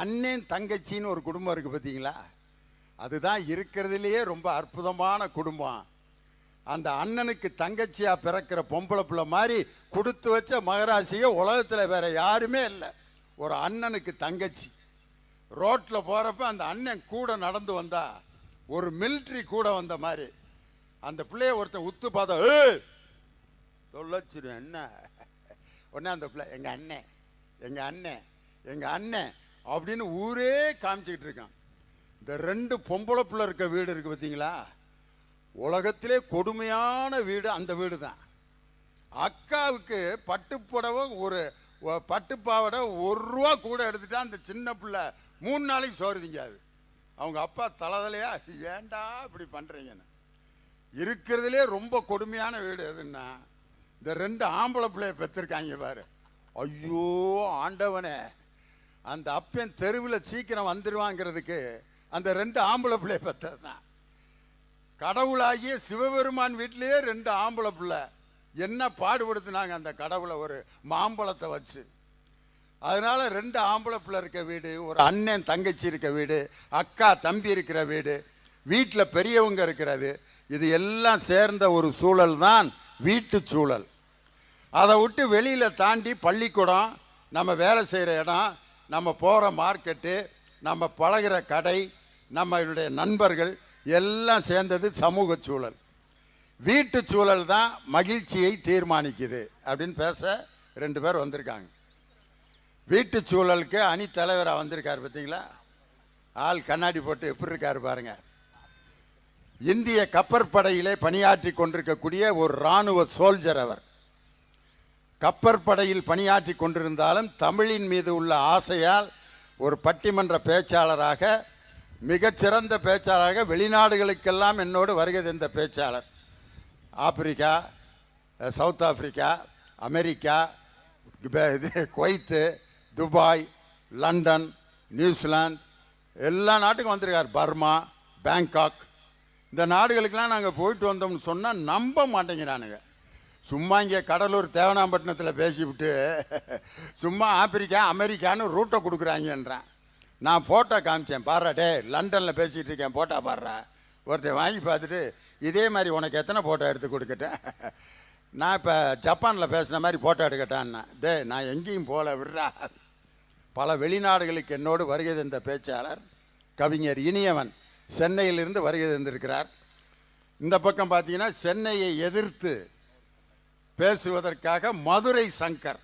அண்ணன் தங்கச்சின்னு ஒரு குடும்பம் இருக்குது பார்த்தீங்களா, அதுதான் இருக்கிறதுலையே ரொம்ப அற்புதமான குடும்பம். அந்த அண்ணனுக்கு தங்கச்சியாக பிறக்கிற பொம்பளை பிள்ளை மாதிரி கொடுத்து வச்ச மகராசியை உலகத்தில் வேற யாருமே இல்லை. ஒரு அண்ணனுக்கு தங்கச்சி ரோட்டில் போகிறப்ப அந்த அண்ணன் கூட நடந்து வந்தா ஒரு மிலிட்ரி கூட வந்த மாதிரி அந்த பிள்ளைய ஒருத்தன் உத்து பார்த்தா சொல்லச்சிரு என்ன உடனே அந்த பிள்ளை எங்கள் அண்ணன் எங்கள் அண்ணன் எங்கள் அண்ணன் அப்படின்னு ஊரே காமிச்சிக்கிட்டு இருக்கான். இந்த ரெண்டு பொம்பளை பிள்ளை இருக்க வீடு இருக்குது பார்த்தீங்களா, உலகத்திலே கொடுமையான வீடு அந்த வீடு தான். அக்காவுக்கு பட்டுப்புடவை ஒரு பட்டுப்பாவடை ₹1 கூட எடுத்துட்டா அந்த சின்ன பிள்ளை 3 நாளைக்கு சோறு திங்காது. அவங்க அப்பா தலைதலையா ஏண்டா இப்படி பண்ணுறீங்கன்னு. இருக்கிறதுலே ரொம்ப கொடுமையான வீடு எதுன்னா இந்த ரெண்டு ஆம்பளை பிள்ளைய பெற்றிருக்காங்க பாரு. ஐயோ ஆண்டவனே, அந்த அப்பன் தெருவில் சீக்கிரம் வந்துடுவாங்கிறதுக்கு அந்த ரெண்டு ஆம்பளை பிள்ளைய பெற்றது தான். கடவுளாகிய சிவபெருமான் வீட்டிலேயே ரெண்டு ஆம்பளை பிள்ளை என்ன பாடுபடுத்தினாங்க அந்த கடவுளை ஒரு மாம்பழத்தை வச்சு. அதனால ரெண்டு ஆம்பளை பிள்ளை இருக்க வீடு, ஒரு அண்ணன் தங்கச்சி இருக்க வீடு, அக்கா தம்பி இருக்கிற வீடு, வீட்டில் பெரியவங்க இருக்கிறது, இது எல்லாம் சேர்ந்த ஒரு சூழல் தான் வீட்டு சூழல். அதை விட்டு வெளியில் தாண்டி பள்ளிக்கூடம், நம்ம வேலை செய்கிற இடம், நம்ம போகிற மார்க்கெட்டு, நம்ம பழகிற கடை, நம்மளுடைய நண்பர்கள் எல்லாம் சேர்ந்தது சமூக சூழல். வீட்டு சூழல் தான் மகிழ்ச்சியை தீர்மானிக்குது அப்படின்னு பேச 2 பேர் வந்திருக்காங்க. வீட்டு சூழலுக்கு அணி தலைவராக வந்திருக்கார் பார்த்தீங்களா, ஆள் கண்ணாடி போட்டு எப்படி இருக்காரு பாருங்க. இந்திய கப்பற்படையிலே பணியாற்றி கொண்டிருக்கக்கூடிய ஒரு இராணுவ சோல்ஜர் அவர். கப்பற்படையில் பணியாற்றி கொண்டிருந்தாலும் தமிழின் மீது உள்ள ஆசையால் ஒரு பட்டிமன்ற பேச்சாளராக, மிகச்சிறந்த பேச்சாளராக, வெளிநாடுகளுக்கெல்லாம் என்னோடு வருகை தந்த பேச்சாளர். Africa, south Africa, America, Kuwait, Dubai, London, New Zealand எல்லா நாட்டுக்கும் வந்திருக்கார். பர்மா, பேங்காக், இந்த நாடுகளுக்கெல்லாம் நாங்கள் போயிட்டு வந்தோம்னு சொன்னால் நம்ப மாட்டேங்கிறானுங்க. சும்மா இங்கே கடலூர் தேவனாம்பட்டினத்தில் பேசிவிட்டு சும்மா ஆப்பிரிக்கா அமெரிக்கான்னு ரூட்டை கொடுக்குறாங்கன்றான். நான் ஃபோட்டோ காமிச்சேன், பாடுறா டே லண்டனில் பேசிகிட்டு இருக்கேன், ஃபோட்டோ பாடுறா. ஒருத்தர் வாங்கி பார்த்துட்டு இதே மாதிரி உனக்கு எத்தனை ஃபோட்டோ எடுத்து கொடுக்கட்டேன், நான் இப்போ ஜப்பானில் பேசுன மாதிரி ஃபோட்டோ எடுக்கட்டான்னா. டே நான் எங்கேயும் போகல விடுறா. பல வெளிநாடுகளுக்கு என்னோடு வருகை தந்த பேச்சாளர் கவிஞர் இனியவன் சென்னையிலிருந்து வருகை தந்திருக்கிறார். இந்த பக்கம் பார்த்தீங்கன்னா சென்னையை எதிர்த்து பேசுவதற்காக மதுரை சங்கர்.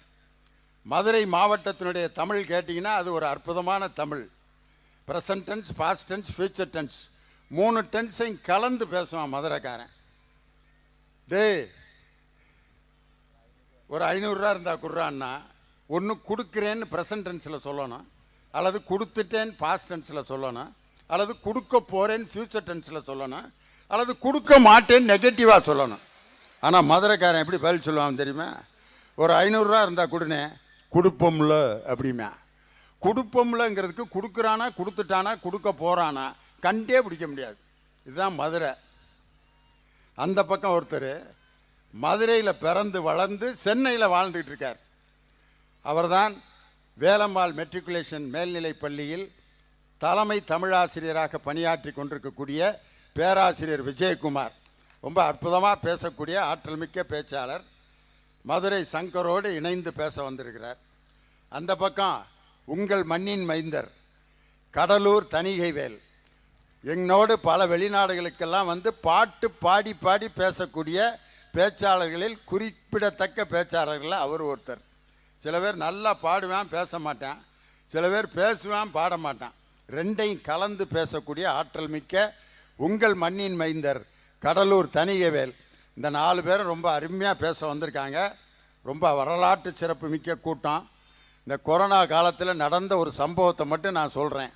மதுரை மாவட்டத்தினுடைய தமிழ் கேட்டிங்கன்னா அது ஒரு அற்புதமான தமிழ். Present tense, past tense, future tense 3 டென்ஸையும் கலந்து பேசுவான் மதுரைக்காரன். டே ஒரு ₹500 இருந்தால் குர்றான்னா ஒன்று கொடுக்குறேன்னு ப்ரெசன்ட் டென்ஸில் சொல்லணும், அல்லது கொடுத்துட்டேன்னு பாஸ்ட் டென்ஸில் சொல்லணும், அல்லது கொடுக்க போகிறேன்னு ஃபியூச்சர் டென்ஸில் சொல்லணும், அல்லது கொடுக்க மாட்டேன்னு நெகட்டிவாக சொல்லணும். ஆனால் மதுரைக்காரன் எப்படி பதில் சொல்லுவான் தெரியுமா? ஒரு ₹500 இருந்தால் கொடுனே, கொடுப்போம்ல அப்படிமா. கொடுப்போம்லங்கிறதுக்கு கொடுக்குறானா, கொடுத்துட்டானா, கொடுக்க போகிறானா கண்டே பிடிக்க முடியாது. இதுதான் மதுரை. அந்த பக்கம் ஒருத்தர் மதுரையில் பிறந்து வளர்ந்து சென்னையில் வாழ்ந்துகிட்டு இருக்கார். அவர்தான் வேலம்மாள் மெட்ரிகுலேஷன் மேல்நிலைப் பள்ளியில் தலைமை தமிழாசிரியராக பணியாற்றி கொண்டிருக்கக்கூடிய பேராசிரியர் விஜயகுமார். ரொம்ப அற்புதமாக பேசக்கூடிய ஆற்றல் மிக்க பேச்சாளர். மதுரை சங்கரோடு இணைந்து பேச வந்திருக்கிறார். அந்த பக்கம் உங்கள் மண்ணின் மைந்தர் கடலூர் தணிகைவேல் என்னோடு பல வெளிநாடுகளுக்கெல்லாம் வந்து பாட்டு பாடி பாடி பேசக்கூடிய பேச்சாளர்களில் குறிப்பிடத்தக்க பேச்சாளர்களில் அவர் ஒருத்தர். சில பேர் நல்லா பாடுவான் பேச மாட்டான், சில பேர் பேசுவான் பாட மாட்டான், ரெண்டையும் கலந்து பேசக்கூடிய ஆற்றல் மிக்க உங்கள் மண்ணின் மைந்தர் கடலூர் தணிகைவேல். இந்த 4 பேரும் ரொம்ப அருமையாக பேச வந்திருக்காங்க. ரொம்ப வரலாற்று சிறப்பு மிக்க கூட்டம். இந்த கொரோனா காலத்தில் நடந்த ஒரு சம்பவத்தை மட்டும் நான் சொல்கிறேன்.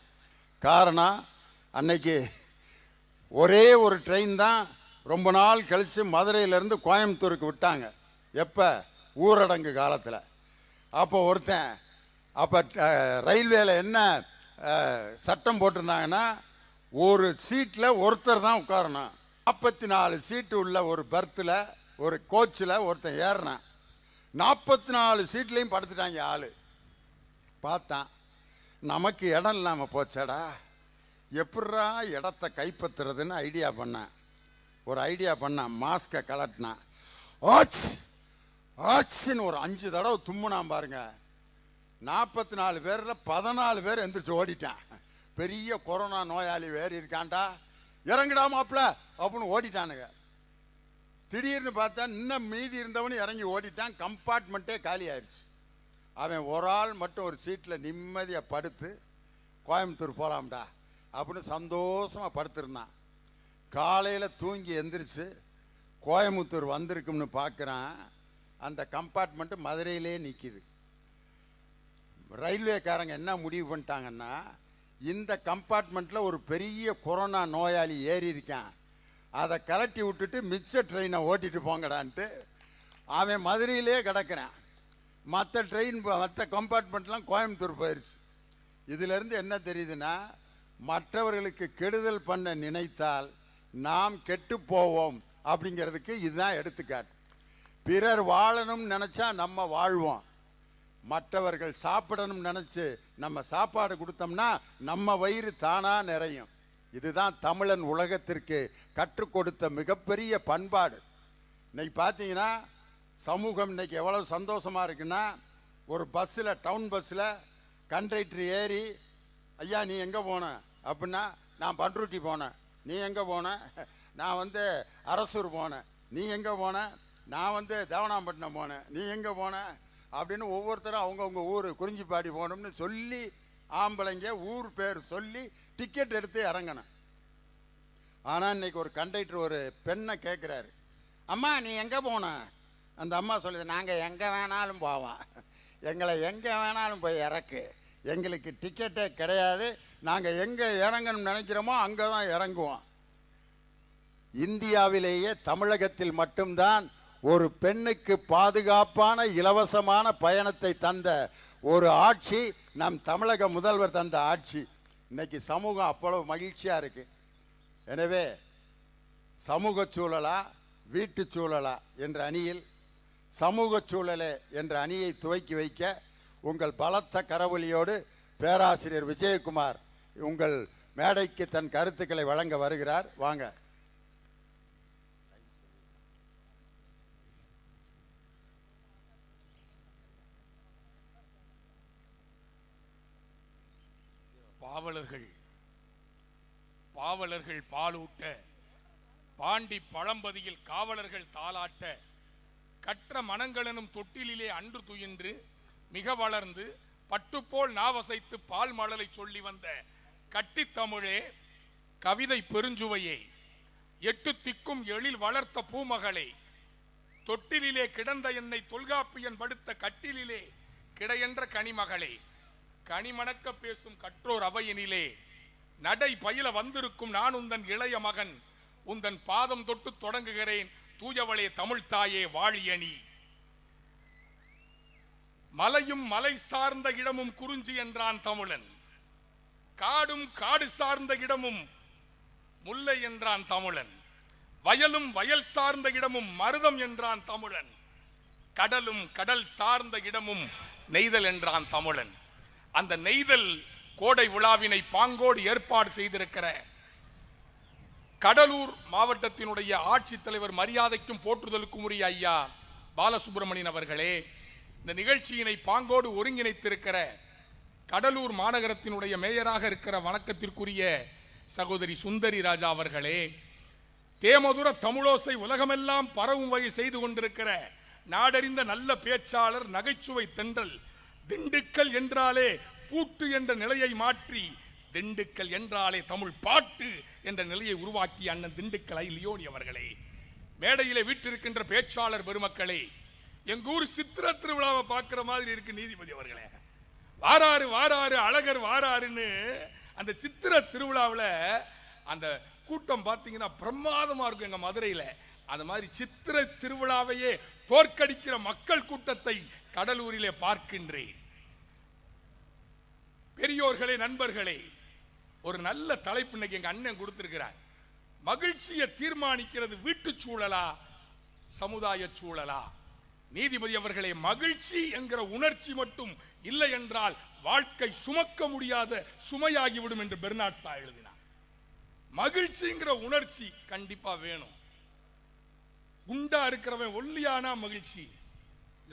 காரணம், அன்னைக்கு ஒரே ஒரு ட்ரெயின் தான் ரொம்ப நாள் கழித்து மதுரையிலேருந்து கோயம்புத்தூருக்கு விட்டாங்க. எப்போ? ஊரடங்கு காலத்தில். அப்போ ஒருத்தன் ரயில்வேல என்ன சட்டம் போட்டிருந்தாங்கன்னா, ஒரு சீட்டில் ஒருத்தர் தான் உட்காரணும். 44 சீட்டு உள்ள ஒரு பர்த்தில், ஒரு கோச்சில் ஒருத்தன் ஏறினான். 44 சீட்லேயும் படுத்துட்டாங்க ஆள். பார்த்தான் நமக்கு இடம் இல்லாமல் போச்சடா, எப்படா இடத்த கைப்பற்றுறதுன்னு ஐடியா பண்ணேன். ஒரு ஐடியா பண்ணேன், மாஸ்கை கலட்டினேன், ஆச்சு ஆச்சுன்னு ஒரு 5 தடவை தும்முனான் பாருங்க. 44 பேரில் 14 பேர் எந்திரிச்சு ஓடிட்டேன். பெரிய கொரோனா நோயாளி வேறு இருக்கான்டா, இறங்கிடா மாப்பிள அப்படின்னு ஓடிட்டானுங்க. திடீர்னு பார்த்தா இன்னும் மீதி இருந்தவனு இறங்கி ஓடிட்டான். கம்பார்ட்மெண்ட்டே காலி ஆயிடுச்சு. அவன் ஒரு ஆள் மட்டும் ஒரு சீட்டில் நிம்மதியாக படுத்து கோயம்புத்தூர் போகலாம்டா அப்படின்னு சந்தோஷமாக படுத்திருந்தான். காலையில் தூங்கி எந்திரிச்சு கோயம்புத்தூர் வந்திருக்கும்னு பார்க்குறான். அந்த கம்பார்ட்மெண்ட்டு மதுரையிலே நிற்கிது. ரயில்வேக்காரங்க என்ன முடிவு பண்ணிட்டாங்கன்னா, இந்த கம்பார்ட்மெண்ட்டில் ஒரு பெரிய கொரோனா நோயாளி ஏறி இருக்கான், அதை கலட்டி விட்டுட்டு மிச்ச ட்ரெயினை ஓட்டிட்டு போங்கடான்ட்டு அவன் மதுரையிலே கிடக்கிறான். மற்ற கம்பார்ட்மெண்ட்லாம் கோயம்புத்தூர் போயிடுச்சு. இதிலேருந்து என்ன தெரியுதுன்னா, மற்றவர்களுக்கு கெடுதல் பண்ண நினைத்தால் நாம் கெட்டு போவோம் அப்படிங்கிறதுக்கு இதுதான் எடுத்துக்காட்டு. பிறர் வாழணும்னு நினச்சா நம்ம வாழ்வோம், மற்றவர்கள் சாப்பிடணும்னு நினச்சி நம்ம சாப்பாடு கொடுத்தோம்னா நம்ம வயிறு தானாக நிறையும். இதுதான் தமிழன் உலகத்திற்கு கற்றுக் கொடுத்த மிகப்பெரிய பண்பாடு. இன்னைக்கு பார்த்தீங்கன்னா சமூகம் இன்னைக்கு எவ்வளோ சந்தோஷமாக இருக்குன்னா, ஒரு பஸ்ஸில், டவுன் பஸ்ஸில் கண்டக்டர் ஏறி, ஐயா நீ எங்கே போன அப்படின்னா, நான் பண்ருட்டி போனேன். நீ எங்கே போன? நான் அரசூர் போனேன். நீ எங்கே போன? நான் தேவனாம்பட்டினம் போனேன். நீ எங்கே போன? அப்படின்னு ஒவ்வொருத்தரும் அவங்கவுங்க ஊர், குறிஞ்சிப்பாடி போகணும்னு சொல்லி ஆம்பளைங்க ஊர் பேர் சொல்லி டிக்கெட் எடுத்து இறங்கணும். ஆனால் இன்னைக்கு ஒரு கண்டக்டர் ஒரு பெண்ணை கேட்குறாரு, அம்மா நீ எங்கே போன? அந்த அம்மா சொல்லுது, நாங்கள் எங்கே வேணாலும் போவோம், எங்களை எங்கே வேணாலும் போய் இறக்கு, எங்களுக்கு டிக்கெட்டே கிடையாது, நாங்கள் எங்கே இறங்கணும்னு நினைக்கிறோமோ அங்கே தான் இறங்குவோம். இந்தியாவிலேயே தமிழகத்தில் மட்டும்தான் ஒரு பெண்ணுக்கு பாதுகாப்பான இலவசமான பயணத்தை தந்த ஒரு ஆட்சி நம் தமிழக முதல்வர் தந்த ஆட்சி. இன்னைக்கு சமூகம் அவ்வளவு மகிழ்ச்சியாக இருக்கு. எனவே சமூக சூழலா வீட்டு சூழலா என்ற அணியில் சமூக சூழலே என்ற அணியை துவக்கி வைக்க உங்கள் பலத்த கரவொலியோடு பேராசிரியர் விஜயகுமார் உங்கள் மேடைக்கு தன் கருத்துக்களை வழங்க வருகிறார். வாங்க. பாவலர்கள் பாலூட்ட, பாண்டி பழம்பதியில் காவலர்கள் தாளாட்ட, கற்ற மனங்களெனும் தொட்டிலே அன்று துயின்று மிக வளர்ந்து பட்டுப்போல் நாவசைத்து பால் மழலை சொல்லி வந்த கட்டித்தமிழே, கவிதை பெருஞ்சுவையே, 8 திக்கும் எழில் வளர்த்த பூமகளே, தொட்டிலே கிடந்த என்னை தொல்காப்பியன் படுத்த கட்டிலே கிடையென்ற கனிமகளே, கனிமணக்க பேசும் கற்றோர் அவையினிலே நடை பயில வந்திருக்கும் நான் உந்தன் இளைய மகன், உந்தன் பாதம் தொட்டு தொடங்குகிறேன் தூயவளே தமிழ் தாயே வாழியணி. மலையும் மலை சார்ந்த இடமும் குறிஞ்சி என்றான் தமிழன், காடும் காடு சார்ந்த இடமும் முல்லை என்றான் தமிழன், வயலும் வயல் சார்ந்த இடமும் மருதம் என்றான் தமிழன், கடலும் கடல் சார்ந்த இடமும் நெய்தல் என்றான் தமிழன். அந்த நெய்தல் கோடை விழாவினை பாங்கோடு ஏற்பாடு செய்திருக்கிற கடலூர் மாவட்டத்தினுடைய ஆட்சித்தலைவர் மரியாதைக்கும் போற்றுதலுக்கும் உரிய ஐயா பாலசுப்ரமணியன் அவர்களே, இந்த நிகழ்ச்சியினை பாங்கோடு ஒருங்கிணைத்திருக்கிற கடலூர் மாநகரத்தினுடைய மேயராக இருக்கிற வணக்கத்திற்குரிய சகோதரி சுந்தரி ராஜா அவர்களே, தேமதுர தமிழோசை உலகமெல்லாம் பரவும் வகை செய்து கொண்டிருக்கிற நாடறிந்த நல்ல பேச்சாளர், நகைச்சுவை தென்றல், திண்டுக்கல் என்றாலே பூட்டு என்ற நிலையை மாற்றி திண்டுக்கல் என்றாலே தமிழ் பாட்டு என்ற நிலையை உருவாக்கி அண்ணன் திண்டுக்கல் ஐ லியோனி அவர்களே, மேடையிலே வீற்றிருக்கின்ற பேச்சாளர் பெருமக்களே, எங்கூர் சித்திர திருவிழாவை பார்க்கிற மாதிரி இருக்கு நீதிபதி அவர்களே. வாராறு வாராறு அழகர் வாராருன்னு அந்த சித்திர திருவிழாவில் அந்த கூட்டம் பார்த்தீங்கன்னா பிரமாதமா இருக்கும் எங்க மதுரையில். அந்த மாதிரி சித்திர திருவிழாவையே தோற்கடிக்கிற மக்கள் கூட்டத்தை கடலூரிலே பார்க்கின்றேன். பெரியோர்களே, நண்பர்களே, ஒரு நல்ல தலைப்பு இன்னைக்கு எங்க அண்ணன் கொடுத்திருக்கிறார். மகிழ்ச்சியை தீர்மானிக்கிறது வீட்டு சூழலா சமுதாய சூழலா? நீதிபதி அவர்களே, மகிழ்ச்சி என்கிற உணர்ச்சி மட்டும் இல்லை என்றால் வாழ்க்கை சுமக்க முடியாத சுமையாகிவிடும் என்று பெர்னார்ட் ஷா எழுதினார். மகிழ்ச்சிங்கிற உணர்ச்சி கண்டிப்பா வேணும். குண்டா இருக்கிறவன் ஒல்லியானா மகிழ்ச்சி,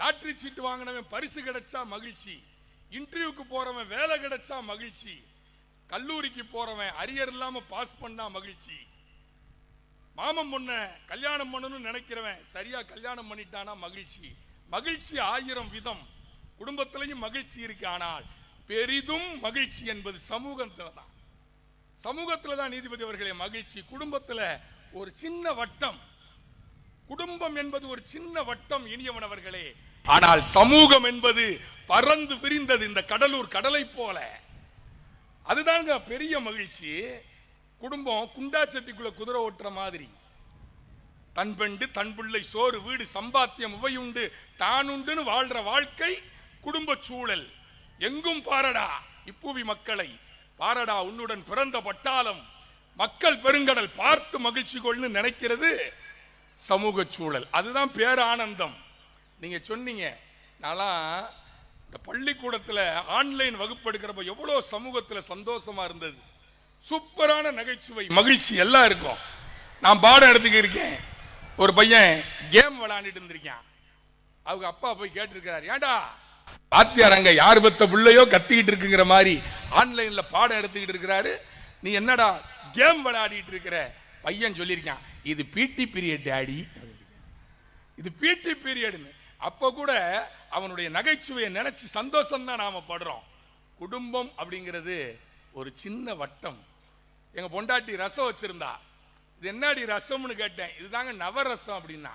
லாட்டரி சீட்டு வாங்கினவன் பரிசு கிடைச்சா மகிழ்ச்சி, இன்டர்வியூக்கு போறவன் வேலை கிடைச்சா மகிழ்ச்சி, கல்லூரிக்கு போறவன் அரியர் இல்லாம பாஸ் பண்ணா மகிழ்ச்சி, மாமன் பொண்ண கல்யாணம் பண்ணணும்னு நினைக்கிறவன் சரியா கல்யாணம் பண்ணிட்டானா மகிழ்ச்சி. மகிழ்ச்சி 1000 விதம். குடும்பத்திலையும் மகிழ்ச்சி இருக்கு. ஆனால் பெரிதும் மகிழ்ச்சி என்பது சமூகத்துல தான். சமூகத்துல தான் நீதிபதி அவர்களே மகிழ்ச்சி. குடும்பத்துல ஒரு சின்ன வட்டம், குடும்பம் என்பது ஒரு சின்ன வட்டம் இனியவன் அவர்களே. ஆனால் சமூகம் என்பது பறந்து விரிந்தது இந்த கடலூர் கடலை போல. அதுதாங்க பெரிய மகிழ்ச்சி. குடும்பம் குண்டாச்சட்டிக்குள்ள குதிரை ஓட்டுற மாதிரி. தன் பெண்டு தன் பிள்ளை சோறு வீடு சம்பாத்தியம் உவையுண்டு தானுண்டுன்னு வாழ்ற வாழ்க்கை குடும்ப சூழல். எங்கும் பாரடா இப்புவி மக்களை, பாரடா உன்னுடன் பிறந்த பட்டாளம், மக்கள் பெருங்கடல் பார்த்து மகிழ்ச்சி கொள்னு நினைக்கிறது சமூக சூழல். அதுதான் பேரானந்தம். நீங்க சொன்னீங்க, நான்லாம் இந்த பள்ளிக்கூடத்தில் ஆன்லைன் வகுப்பு எடுக்கிறப்ப எவ்வளோ சமூகத்தில் சந்தோஷமா இருந்தது. சூப்பரான நகைச்சுவை மகிழ்ச்சி எல்லாம் இருக்கும். நான் பாடம் எடுத்துக்க இருக்கேன், ஒரு பையன் கேம் விளையாண்டுட்டு இருந்திருக்கான். அவங்க அப்பா போய் கேட்டிருக்கிறார், ஏண்டா வாத்தியார் அங்க யார் பெத்த பிள்ளையோ கத்திக்கிட்டு இருக்குங்கிற மாதிரி ஆன்லைன்ல பாடம் எடுத்துக்கிட்டு இருக்கிறாரு, நீ என்னடா கேம் விளையாடிட்டு இருக்கிற? பையன் சொல்லியிருக்கான், இது பிடி பீரியட் டாடி, இது பிடி பீரியட்னு. அப்போ கூட அவனுடைய நகைச்சுவையை நினைச்சு சந்தோஷம் தான் நாம படுறோம். குடும்பம் அப்படிங்கிறது ஒரு சின்ன வட்டம். எங்க பொண்டாட்டி ரசம் வச்சிருந்தா, இது என்னடி ரசம்னு கேட்டேன். இதுதாங்க நவரசம் அப்படின்னா.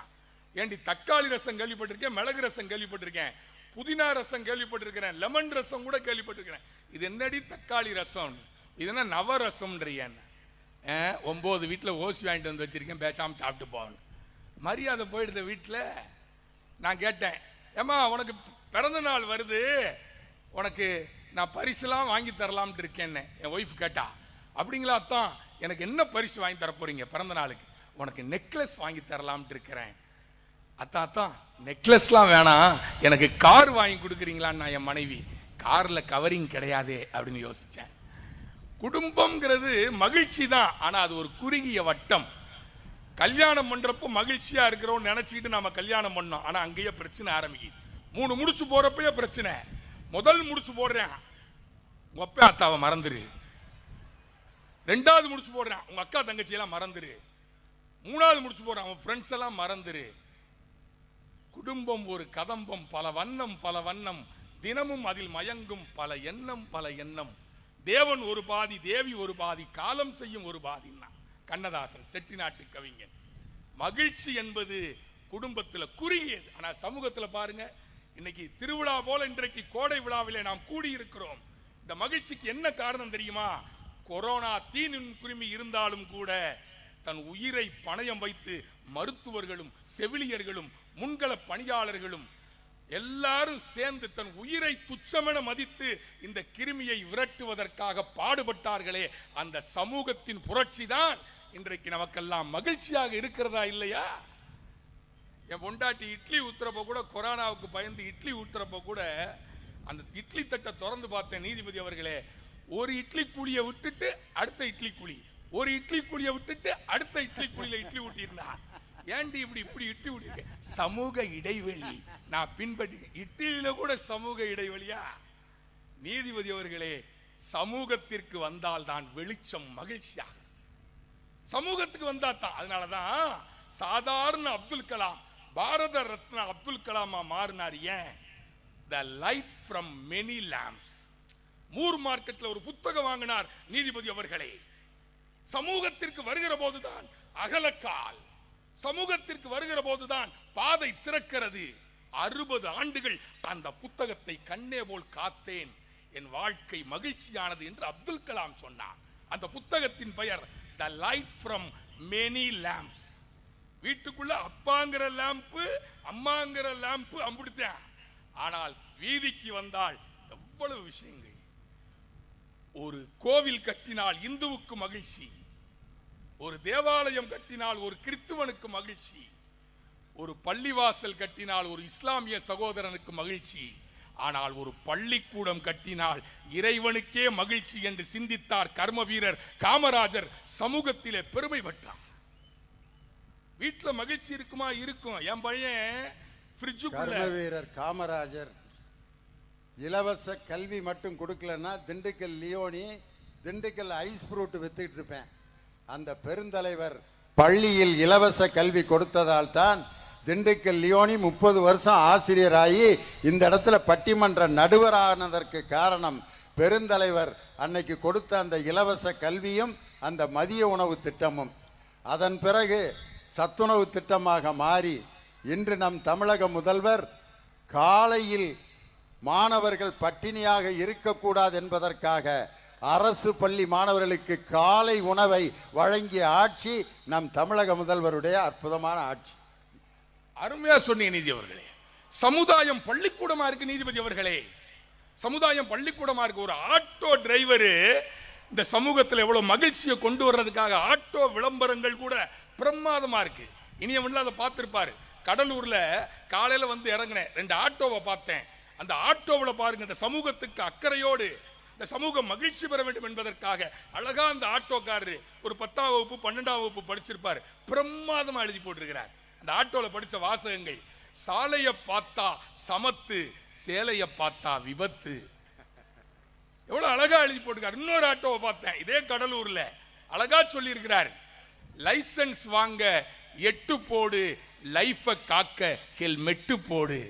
ஏண்டி தக்காளி ரசம் கேள்விப்பட்டிருக்கேன், மிளகு ரசம் கேள்விப்பட்டிருக்கேன், புதினா ரசம் கேள்விப்பட்டிருக்கிறேன், லெமன் ரசம் கூட கேள்விப்பட்டிருக்கிறேன். இது என்னடி தக்காளி ரசம்? இது என்ன நவரசம்ன்றியன்? 9 வீட்டில் ஓசி வாங்கிட்டு வந்து வச்சிருக்கேன், பேசாமல் சாப்பிட்டு போகணும். மரியாதை போயிடுத வீட்டில். நான் கேட்டேன், ஏம்மா உனக்கு பிறந்த நாள் வருது, உனக்கு நான் பரிசுலாம் வாங்கி தரலாம்னு இருக்கேன்னு என் ஒய்ஃப் கேட்டா. அப்படிங்களா அத்தான், எனக்கு என்ன பரிசு வாங்கி தர போறீங்க பிறந்த நாளுக்கு? உனக்கு நெக்லஸ் வாங்கி தரலாம்னு இருக்கிறேன். அத்தான் அத்தான் நெக்லஸ்லாம் வேணாம், எனக்கு கார் வாங்கி கொடுக்குறீங்களான்னு என் மனைவி. காரில் கவரிங் கிடையாதே அப்படின்னு யோசித்தேன். குடும்பம்ங்கிறது மகிழ்ச்சி தான், ஆனால் அது ஒரு குறுகிய வட்டம். கல்யாணம் பண்றப்போ மகிழ்ச்சியா இருக்கிறோம் நினைச்சிட்டு நாம கல்யாணம் பண்ணோம், ஆனா அங்கேயே பிரச்சனை ஆரம்பிக்குது. 3 முடிச்சு போறப்பயே பிரச்சனை. முதல் முடிச்சு போடுறேன், உங்க அப்பா அத்தாவை மறந்துரு. 2வது முடிச்சு போடுறேன், உங்க அக்கா தங்கச்சி எல்லாம் மறந்துரு. 3வது முடிச்சு போடுறேன், உன் ஃப்ரெண்ட்ஸ் எல்லாம் மறந்துரு. குடும்பம் ஒரு கதம்பம், பல வண்ணம் பல வண்ணம், தினமும் அதில் மயங்கும் பல எண்ணம் பல எண்ணம். தேவன் ஒரு பாதி, தேவி ஒரு பாதி, காலம் செய்யும் ஒரு பாதி. கண்ணதாசன், செட்டிநாட்டு கவிஞன். மகிழ்ச்சி என்பது குடும்பத்தில் குறுகியது. ஆனால் சமூகத்தில் பாருங்க, இன்னைக்கு திருவிழா போல இன்றைக்கு கோடை விழாவிலே நாம் கூடியிருக்கிறோம். இந்த மகிழ்ச்சிக்கு என்ன காரணம் தெரியுமா? கொரோனா தீநுண்குருமி இருந்தாலும் கூட தன் உயிரை பணயம் வைத்து மருத்துவர்களும் செவிலியர்களும் முன்கள பணியாளர்களும் எல்லாரும் சேர்ந்து தன் உயிரை துச்சமென மதித்து இந்த கிருமியை விரட்டுவதற்காக பாடுபட்டார்களே, அந்த சமூகத்தின் புரட்சி தான் இன்றைக்கு நமக்கெல்லாம் மகிழ்ச்சியாக இருக்கிறதா இல்லையா? என் பொண்டாட்டி இட்லி ஊத்துறப்ப கூட, கொரோனாவுக்கு பயந்து இட்லி ஊத்துறப்ப கூட அந்த இட்லி தட்டை திறந்து பார்த்தேன். நீதிபதி அவர்களே, ஒரு இட்லி கூலியை விட்டுட்டு அடுத்த இட்லி கூலி, ஒரு இட்லி கூலியை விட்டுட்டு அடுத்த இட்லி கூலியில இட்லி ஊட்டியிருந்தா. ஏண்டி இப்படி இட்லி ஊட்டி? சமூக இடைவெளி நான் பின்பற்றி. இட்லியில கூட சமூக இடைவெளியா? நீதிபதி அவர்களே, சமூகத்திற்கு வந்தால் தான் வெளிச்சம் மகிழ்ச்சியாக. சமூகத்துக்கு வந்தா தான். அதனாலதான் சாதாரண அப்துல் கலாம் பாரத ரத்னா அப்துல் கலாமா மாறினார். ஏன்? The light from many lamps. Moore மார்க்கெட்ல ஒரு புத்தகம் வாங்கினார் நீதிபதி அவர்களே. சமூகத்திற்கு வருகிற போதுதான் அகலக்கால், சமூகத்திற்கு வருகிற போதுதான் பாதை திறக்கிறது. 60 ஆண்டுகள் அந்த புத்தகத்தை கண்ணே போல் காத்தேன், என் வாழ்க்கை மகிழ்ச்சியானது என்று அப்துல் கலாம் சொன்னார். அந்த புத்தகத்தின் பெயர் the light from many lamps. வீட்டுக்குள்ள அப்பாங்கிற லேம்பு அம்மாங்கிற லேம்பு அம்பிடுத்தேன். ஆனால் வீதிக்கு வந்தால் எவ்வளவு விஷயங்கள். ஒரு கோவில் கட்டினால் இந்துவுக்கு மகிழ்ச்சி, ஒரு தேவாலயம் கட்டினால் ஒரு கிறிஸ்துவனுக்கு மகிழ்ச்சி, ஒரு பள்ளிவாசல் கட்டினால் ஒரு இஸ்லாமிய சகோதரனுக்கு மகிழ்ச்சி, ஆனால் ஒரு பள்ளிக்கூடம் கட்டினால் இறைவனுக்கே மகிழ்ச்சி என்று சிந்தித்தார் கர்ம வீரர் காமராஜர். சமூகத்திலே பெருமை பெற்றார். வீட்டுல மகிழ்ச்சி இருக்குமா? இருக்கும். என் பையன் கர்ம வீரர் காமராஜர் இலவச கல்வி மட்டும் கொடுக்கலன்னா திண்டுக்கல் லியோனி, திண்டுக்கல் ஐஸ் ஃப்ரூட் வித்துக்கிட்டு இருப்பேன். அந்த பெருந்தலைவர் பள்ளியில் இலவச கல்வி கொடுத்ததால் தான் திண்டுக்கல் லியோனி 30 வருஷம் ஆசிரியராகி இந்த இடத்துல பட்டிமன்ற நடுவரானதற்கு காரணம் பெருந்தலைவர் அன்னைக்கு கொடுத்த அந்த இலவச கல்வியும் அந்த மதிய உணவு திட்டமும். அதன் பிறகு சத்துணவு திட்டமாக மாறி இன்று நம் தமிழக முதல்வர் காலையில் மாணவர்கள் பட்டினியாக இருக்கக்கூடாது என்பதற்காக அரசு பள்ளி மாணவர்களுக்கு காலை உணவை வழங்கிய ஆட்சி நம் தமிழக முதல்வருடைய அற்புதமான ஆட்சி. அருமையா சொன்னீங்க நீதி அவர்களே. சமுதாயம் பள்ளிக்கூடமா இருக்கு நீதிபதி அவர்களே. சமுதாயம் பள்ளிக்கூடமா இருக்கு. ஒரு ஆட்டோ டிரைவர் இந்த சமூகத்தில் எவ்வளவு மகிழ்ச்சியை கொண்டு வர்றதுக்காக ஆட்டோ விளம்பரங்கள் கூட பிரமாதமா இருக்கு. இனியவன்ல அதை பார்த்திருப்பாரு. கடலூர்ல காலையில வந்து இறங்கினேன், 2 ஆட்டோவை பார்த்தேன். அந்த ஆட்டோவில் பாருங்க, இந்த சமூகத்துக்கு அக்கறையோடு இந்த சமூகம் மகிழ்ச்சி பெற வேண்டும் என்பதற்காக அழகா அந்த ஆட்டோக்காரரு ஒரு 10ஆம் வகுப்பு 12ஆம் வகுப்பு படிச்சிருப்பாரு, பிரமாதமா எழுதி போட்டிருக்கிறார். அந்த ஆட்டோல படிச்ச வாசகங்கள்: சாலையை பார்த்தா சமத்து, சேலையை பார்த்தா விபத்து. எவ்வளவு அழகா எழுதி போட்டிருக்காரு. இன்னொரு ஆட்டோவை பார்த்தேன் இதே கடலூர்ல, அழகா சொல்லி இருக்கிறார்: லைசன்ஸ் வாங்க 8 போடு, லைஃபை காக்க ஹெல்மெட்டு போடு.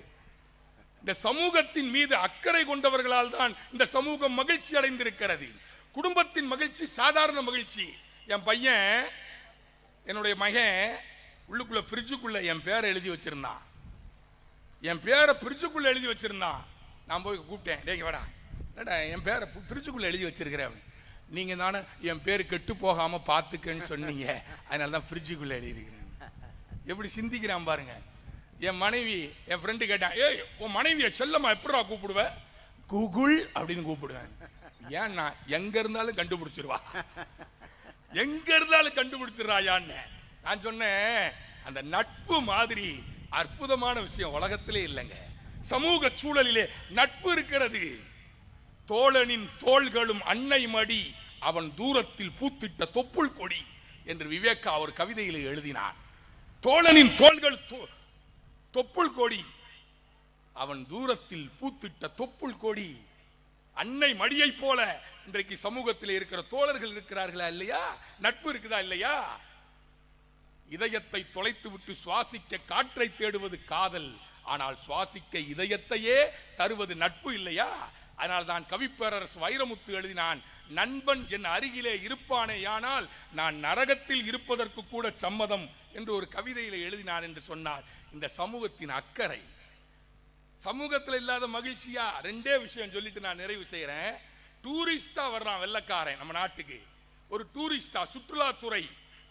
இந்த சமூகத்தின் மீது அக்கறை கொண்டவர்களால் தான் இந்த சமூகம் மகிழ்ச்சி அடைந்திருக்கிறது. குடும்பத்தின் மகிழ்ச்சி சாதாரண மகிழ்ச்சி. என் பையன், என்னுடைய மகன் உள்ளுக்குள்ள ஃப்ரிட்ஜுக்குள்ள என் பேரை எழுதி வச்சிருந்தான். என் பேரை ஃப்ரிட்ஜுக்குள்ள எழுதி வச்சிருந்தான். நான் போய் கூப்பிட்டேன், டேய் வாடா, என்னடா என் பேரை ஃப்ரிட்ஜுக்குள்ள எழுதி வச்சிருக்கிறேன். நீங்க தானே என் பேர் கெட்டு போகாம பார்த்துக்கன்னு சொன்னீங்க, அதனால தான் ஃப்ரிட்ஜுக்குள்ள எழுதியிருக்கிறேன். எப்படி சிந்திக்கிறான் பாருங்க. என் மனைவி, என் ஃப்ரெண்டு கேட்டான், ஏய் உன் மனைவியை செல்லம்மா எப்படா கூப்பிடுவ? கூகுள் அப்படின்னு கூப்பிடுவேன். ஏன்னா எங்க இருந்தாலும் கண்டுபிடிச்சிருவா, எங்க இருந்தாலும் கண்டுபிடிச்சிடறாயான்னு. நான் சொன்னேன், அந்த நட்பு மாதிரி அற்புதமான விஷயம் உலகத்திலே இல்லைங்க. சமூக சூழலிலே நட்பு இருக்கிறது. தோழனின் தோள்களும் அன்னை மடி, அவன் தூரத்தில் பூத்திட்ட தொப்புள் கொடி என்று விவேகா அவர் கவிதையில் எழுதினார். தோழனின் தோள்கள் தொப்புள் கொடி, அவன் தூரத்தில் பூத்திட்ட தொப்புள் கொடி. அன்னை மடியை போல இன்றைக்கு சமூகத்தில் இருக்கிற தோழர்கள் இருக்கிறார்களா இல்லையா? நட்பு இருக்குதா இல்லையா? இதயத்தை தொலைத்து விட்டு சுவாசிக்க காற்றை தேடுவது காதல், ஆனால் சுவாசிக்க இதயத்தையே தருவது நட்பு இல்லையா? அதனால் தான் கவிப்பேரரசு வைரமுத்து எழுதினான், நண்பன் என் அருகிலே இருப்பானேயானால் நான் நரகத்தில் இருப்பதற்கு கூட சம்மதம் என்று ஒரு கவிதையில எழுதினான் என்று சொன்னார். இந்த சமூகத்தின் அக்கறை, சமூகத்தில் இல்லாத மகிழ்ச்சியா? 2 விஷயம் சொல்லிட்டு நான் நிறைவு செய்யறேன். டூரிஸ்டா வர்றான் வெள்ளக்காரன் நம்ம நாட்டுக்கு. ஒரு டூரிஸ்டா, சுற்றுலாத்துறை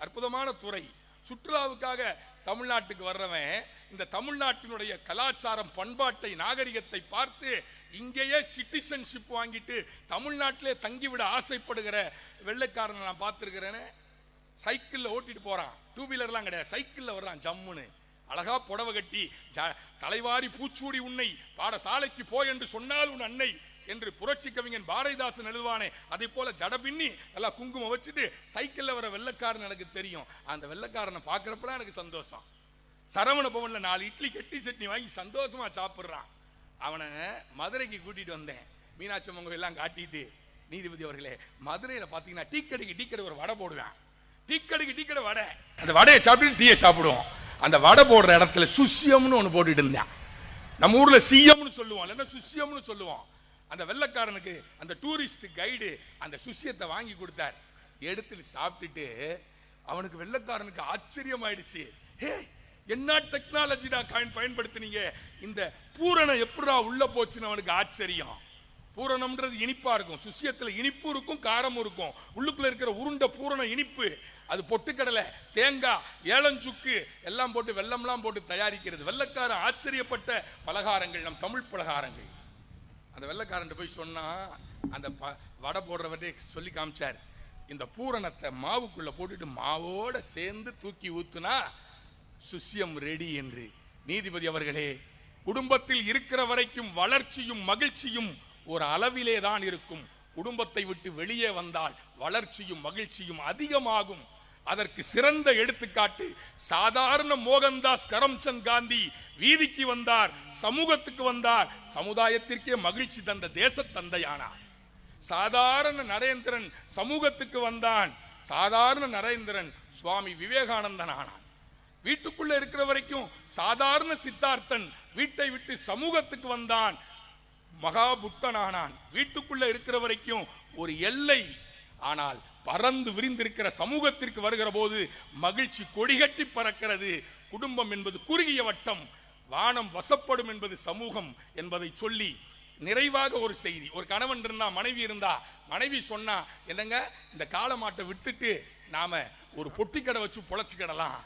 அற்புதமான துறை. சுற்றுலாவுக்காக தமிழ்நாட்டுக்கு வர்றவன் இந்த தமிழ்நாட்டினுடைய கலாச்சாரம், பண்பாட்டை, நாகரிகத்தை பார்த்து இங்கேயே சிட்டிசன்ஷிப் வாங்கிட்டு தமிழ்நாட்டிலே தங்கிவிட ஆசைப்படுகிற வெள்ளைக்காரனை நான் பார்த்துருக்கிறேனே. சைக்கிளில் ஓட்டிட்டு போறான், 2 வீலர்லாம் கிடையாது, சைக்கிளில் வர்றான் ஜம்முன்னு. அழகா புடவை கட்டி, தலைவாரி பூச்சூடி உன்னை பாடசாலைக்கு போய் என்று சொன்னால் உன் அன்னை என்று புரட்சி கவிஞன் பாரதிதாசன் எழுதுவானே, அதை போல ஜட பின்னி எல்லாம் குங்குமம் வச்சுட்டு சைக்கிளில் வர வெள்ளைக்காரன் எனக்கு தெரியும். அந்த வெள்ளைக்காரனை பார்க்குறப்பலாம் எனக்கு சந்தோஷம். சரவண பவன்ல 4 இட்லி கெட்டி சட்னி வாங்கி சந்தோஷமா சாப்பிட்றான். அவனை மதுரைக்கு கூட்டிட்டு வந்தேன், மீனாட்சி அம்மன் கோயிலெல்லாம் காட்டிட்டு. நீதிபதி அவர்களே, மதுரையில் பார்த்தீங்கன்னா டீ கடைக்கு ஒரு வடை போடுவேன். டீ கடைக்கு வடை, அந்த வடையை சாப்பிட்டு டீயை சாப்பிடுவோம். அந்த வடை போடுற இடத்துல சுசியம்னு ஒன்று போட்டுட்டு இருந்தேன். நம்ம ஊர்ல சிஎம்னு சொல்லுவோம், இல்லைன்னா சுசியம்னு சொல்லுவோம். அந்த வெள்ளைக்காரனுக்கு அந்த டூரிஸ்ட் கைடு அந்த சுசியத்தை வாங்கி கொடுத்தார். எடுத்து சாப்பிட்டுட்டு அவனுக்கு, வெள்ளைக்காரனுக்கு ஆச்சரியம் ஆயிடுச்சு. ஹே, என்ன டெக்னாலஜிடா பயன்படுத்தினீங்க, இந்த பூரணம் எப்படா உள்ள போச்சுன்னு அவனுக்கு ஆச்சரியம். பூரணம்ன்றது இனிப்பா இருக்கும், சுசியத்துல இனிப்பு இருக்கும், காரமும் இருக்கும். உள்ளுக்குள்ள இருக்கிற உருண்டை பூரணம் இனிப்பு. அது பொட்டுக்கடலை, தேங்காய், ஏலஞ்சுக்கு எல்லாம் போட்டு வெல்லம்லாம் போட்டு தயாரிக்கிறது. வெள்ளைக்காரன் ஆச்சரியப்பட்ட பலகாரங்கள் நம் தமிழ் பலகாரங்கள். அந்த வெள்ளைக்காரன் போய் சொன்னா, அந்த வடை போடுறவரே சொல்லி காமிச்சார், இந்த பூரணத்தை மாவுக்குள்ள போட்டுட்டு மாவோட சேர்ந்து தூக்கி ஊத்துனா சுஷ்யம் ரெடி என்று. நீதிபதி அவர்களே, குடும்பத்தில் இருக்கிற வரைக்கும் வளர்ச்சியும் மகிழ்ச்சியும் ஒரு அளவிலே தான் இருக்கும். குடும்பத்தை விட்டு வெளியே வந்தால் வளர்ச்சியும் மகிழ்ச்சியும் அதிகமாகும். அதற்கு சிறந்த எடுத்துக்காட்டு சாதாரண மோகன்தாஸ் கரம்சந்த் காந்தி வீதிக்கு வந்தார், சமூகத்துக்கு வந்தார், சமுதாயத்திற்கே மகிழ்ச்சி தந்த தேச தந்தையானார். சாதாரண நரேந்திரன் சமூகத்துக்கு வந்தான், சாதாரண நரேந்திரன் சுவாமி விவேகானந்தன் ஆனான். வீட்டுக்குள்ள இருக்கிற வரைக்கும் சாதாரண சித்தார்த்தன் வீட்டை விட்டு சமூகத்துக்கு வந்தான், மகாபுத்தன் ஆனான். வீட்டுக்குள்ள இருக்கிற வரைக்கும் ஒரு எல்லை, ஆனால் பறந்து விரிந்திருக்கிற சமூகத்திற்கு வருகிற போது மகிழ்ச்சி கொடிகட்டி பறக்கிறது. குடும்பம் என்பது குறுகிய வட்டம், வானம் வசப்படும் என்பது சமூகம் என்பதை சொல்லி நிறைவாக ஒரு செய்தி. ஒரு கணவன் இருந்தா, மனைவி இருந்தா, மனைவி சொன்னா, என்னங்க இந்த காளை மாட்டை விட்டுட்டு நாம ஒரு பொட்டி கடை வச்சு பொழைச்சிக்கிடலாம்.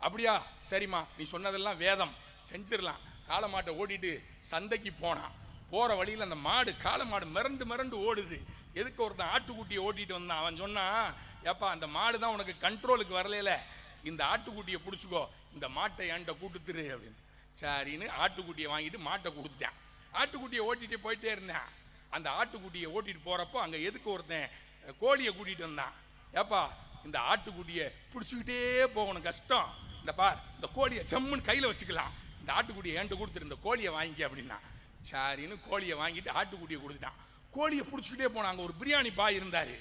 அப்படியா, சரிம்மா, நீ சொன்னதெல்லாம் வேதம், செஞ்சிடலாம். காளை மாட்டை ஓடிட்டு சந்தைக்கு போனான். போற வழியில் அந்த மாடு, காளை மாடு மிரண்டு மிரண்டு ஓடுது. எதுக்கு ஒருத்தன் ஆட்டுக்குட்டியை ஓட்டிட்டு வந்தான். அவன் சொன்னான், ஏப்பா அந்த மாடு தான் உனக்கு கண்ட்ரோலுக்கு வரல, இந்த ஆட்டுக்குட்டியை பிடிச்சிக்கோ, இந்த மாட்டை என்கிட்ட கூட்டுத்துரு அப்படின்னு. சரின்னு ஆட்டுக்குட்டியை வாங்கிட்டு மாட்டை கொடுத்துட்டான். ஆட்டுக்குட்டியை ஓட்டிட்டு போயிட்டே இருந்தேன். அந்த ஆட்டுக்குட்டியை ஓட்டிட்டு போறப்போ அங்கே எதுக்கு ஒருத்தன் கோழியை கூட்டிட்டு வந்தான். ஏப்பா இந்த ஆட்டுக்குட்டியை பிடிச்சிக்கிட்டே போகணும், கஷ்டம். இந்த பார், இந்த கோழியை ஜம்முன்னு கையில் வச்சுக்கலாம், இந்த ஆட்டுக்குட்டியை என்கிட்ட கொடுத்துரு, இந்த கோழியை வாங்கிக்க அப்படின்னா. சரின்னு கோழியை வாங்கிட்டு ஆட்டுக்குட்டியை கொடுத்துட்டான். கோழியை பிடிச்சிக்கிட்டே போனாங்க. ஒரு பிரியாணி பாய் இருந்தார்.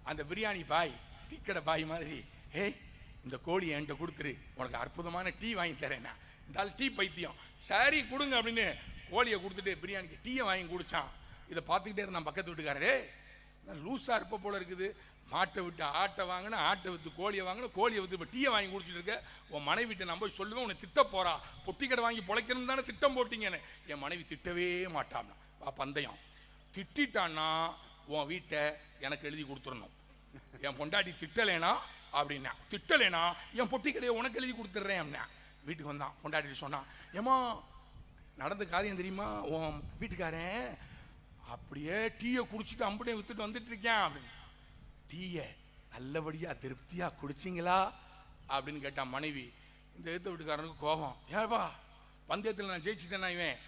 அந்த பிரியாணி பாய் டீக்கடை பாய் மாதிரி, ஏய் இந்த கோழியை என்கிட்ட கொடுத்துரு, உனக்கு அற்புதமான டீ வாங்கி தரேன்னா. இந்த டீ பைத்தியம், சரி கொடுங்க அப்படின்னு கோழியை கொடுத்துட்டு பிரியாணிக்கு டீயை வாங்கி குடிச்சான். இதை பார்த்துக்கிட்டே இருந்தான் பக்கத்து வீட்டுக்காரரே, லூஸாக இருப்ப போல இருக்குது, மாட்டை விட்டு ஆட்டை வாங்கினா, ஆட்டை விற்று கோழியை வாங்கினா, கோழியை விற்று இப்போ டீயை வாங்கி குடிச்சிட்டு இருக்க, உன் மனைவிட்ட நான் போய் சொல்லுவேன், உன்னை திட்ட போறா, பொட்டி கடை வாங்கி பொழைக்கணும் தானே திட்டம் போட்டீங்கன்னு. என் மனைவி திட்டவே மாட்டான்னா. வா பந்தயம், திட்டான்னா உன் வீட்டை எனக்கு எழுதி கொடுத்துடணும். என் பொண்டாட்டி திட்டலைனா அப்படின்னா, திட்டலைனா என் பொட்டி கடையை உனக்கு எழுதி கொடுத்துட்றேன் அப்படின்னா. வீட்டுக்கு வந்தான். பொண்டாட்டி சொன்னான், ஏமா நடந்த காரியம் தெரியுமா, உன் வீட்டுக்காரன் அப்படியே டீயை குடிச்சிட்டு அம்புடைய வித்துட்டு வந்துட்டு இருக்கேன் அப்படின்னு. டீயை நல்லபடியா திருப்தியா குடிச்சிங்களா அப்படின்னு கேட்டான் மனைவி. இந்த எழுத்த வீட்டுக்காரனுக்கு கோபம். ஏப்பா பந்தயத்தில் நான் ஜெயிச்சுட்டேன்னா இவன்,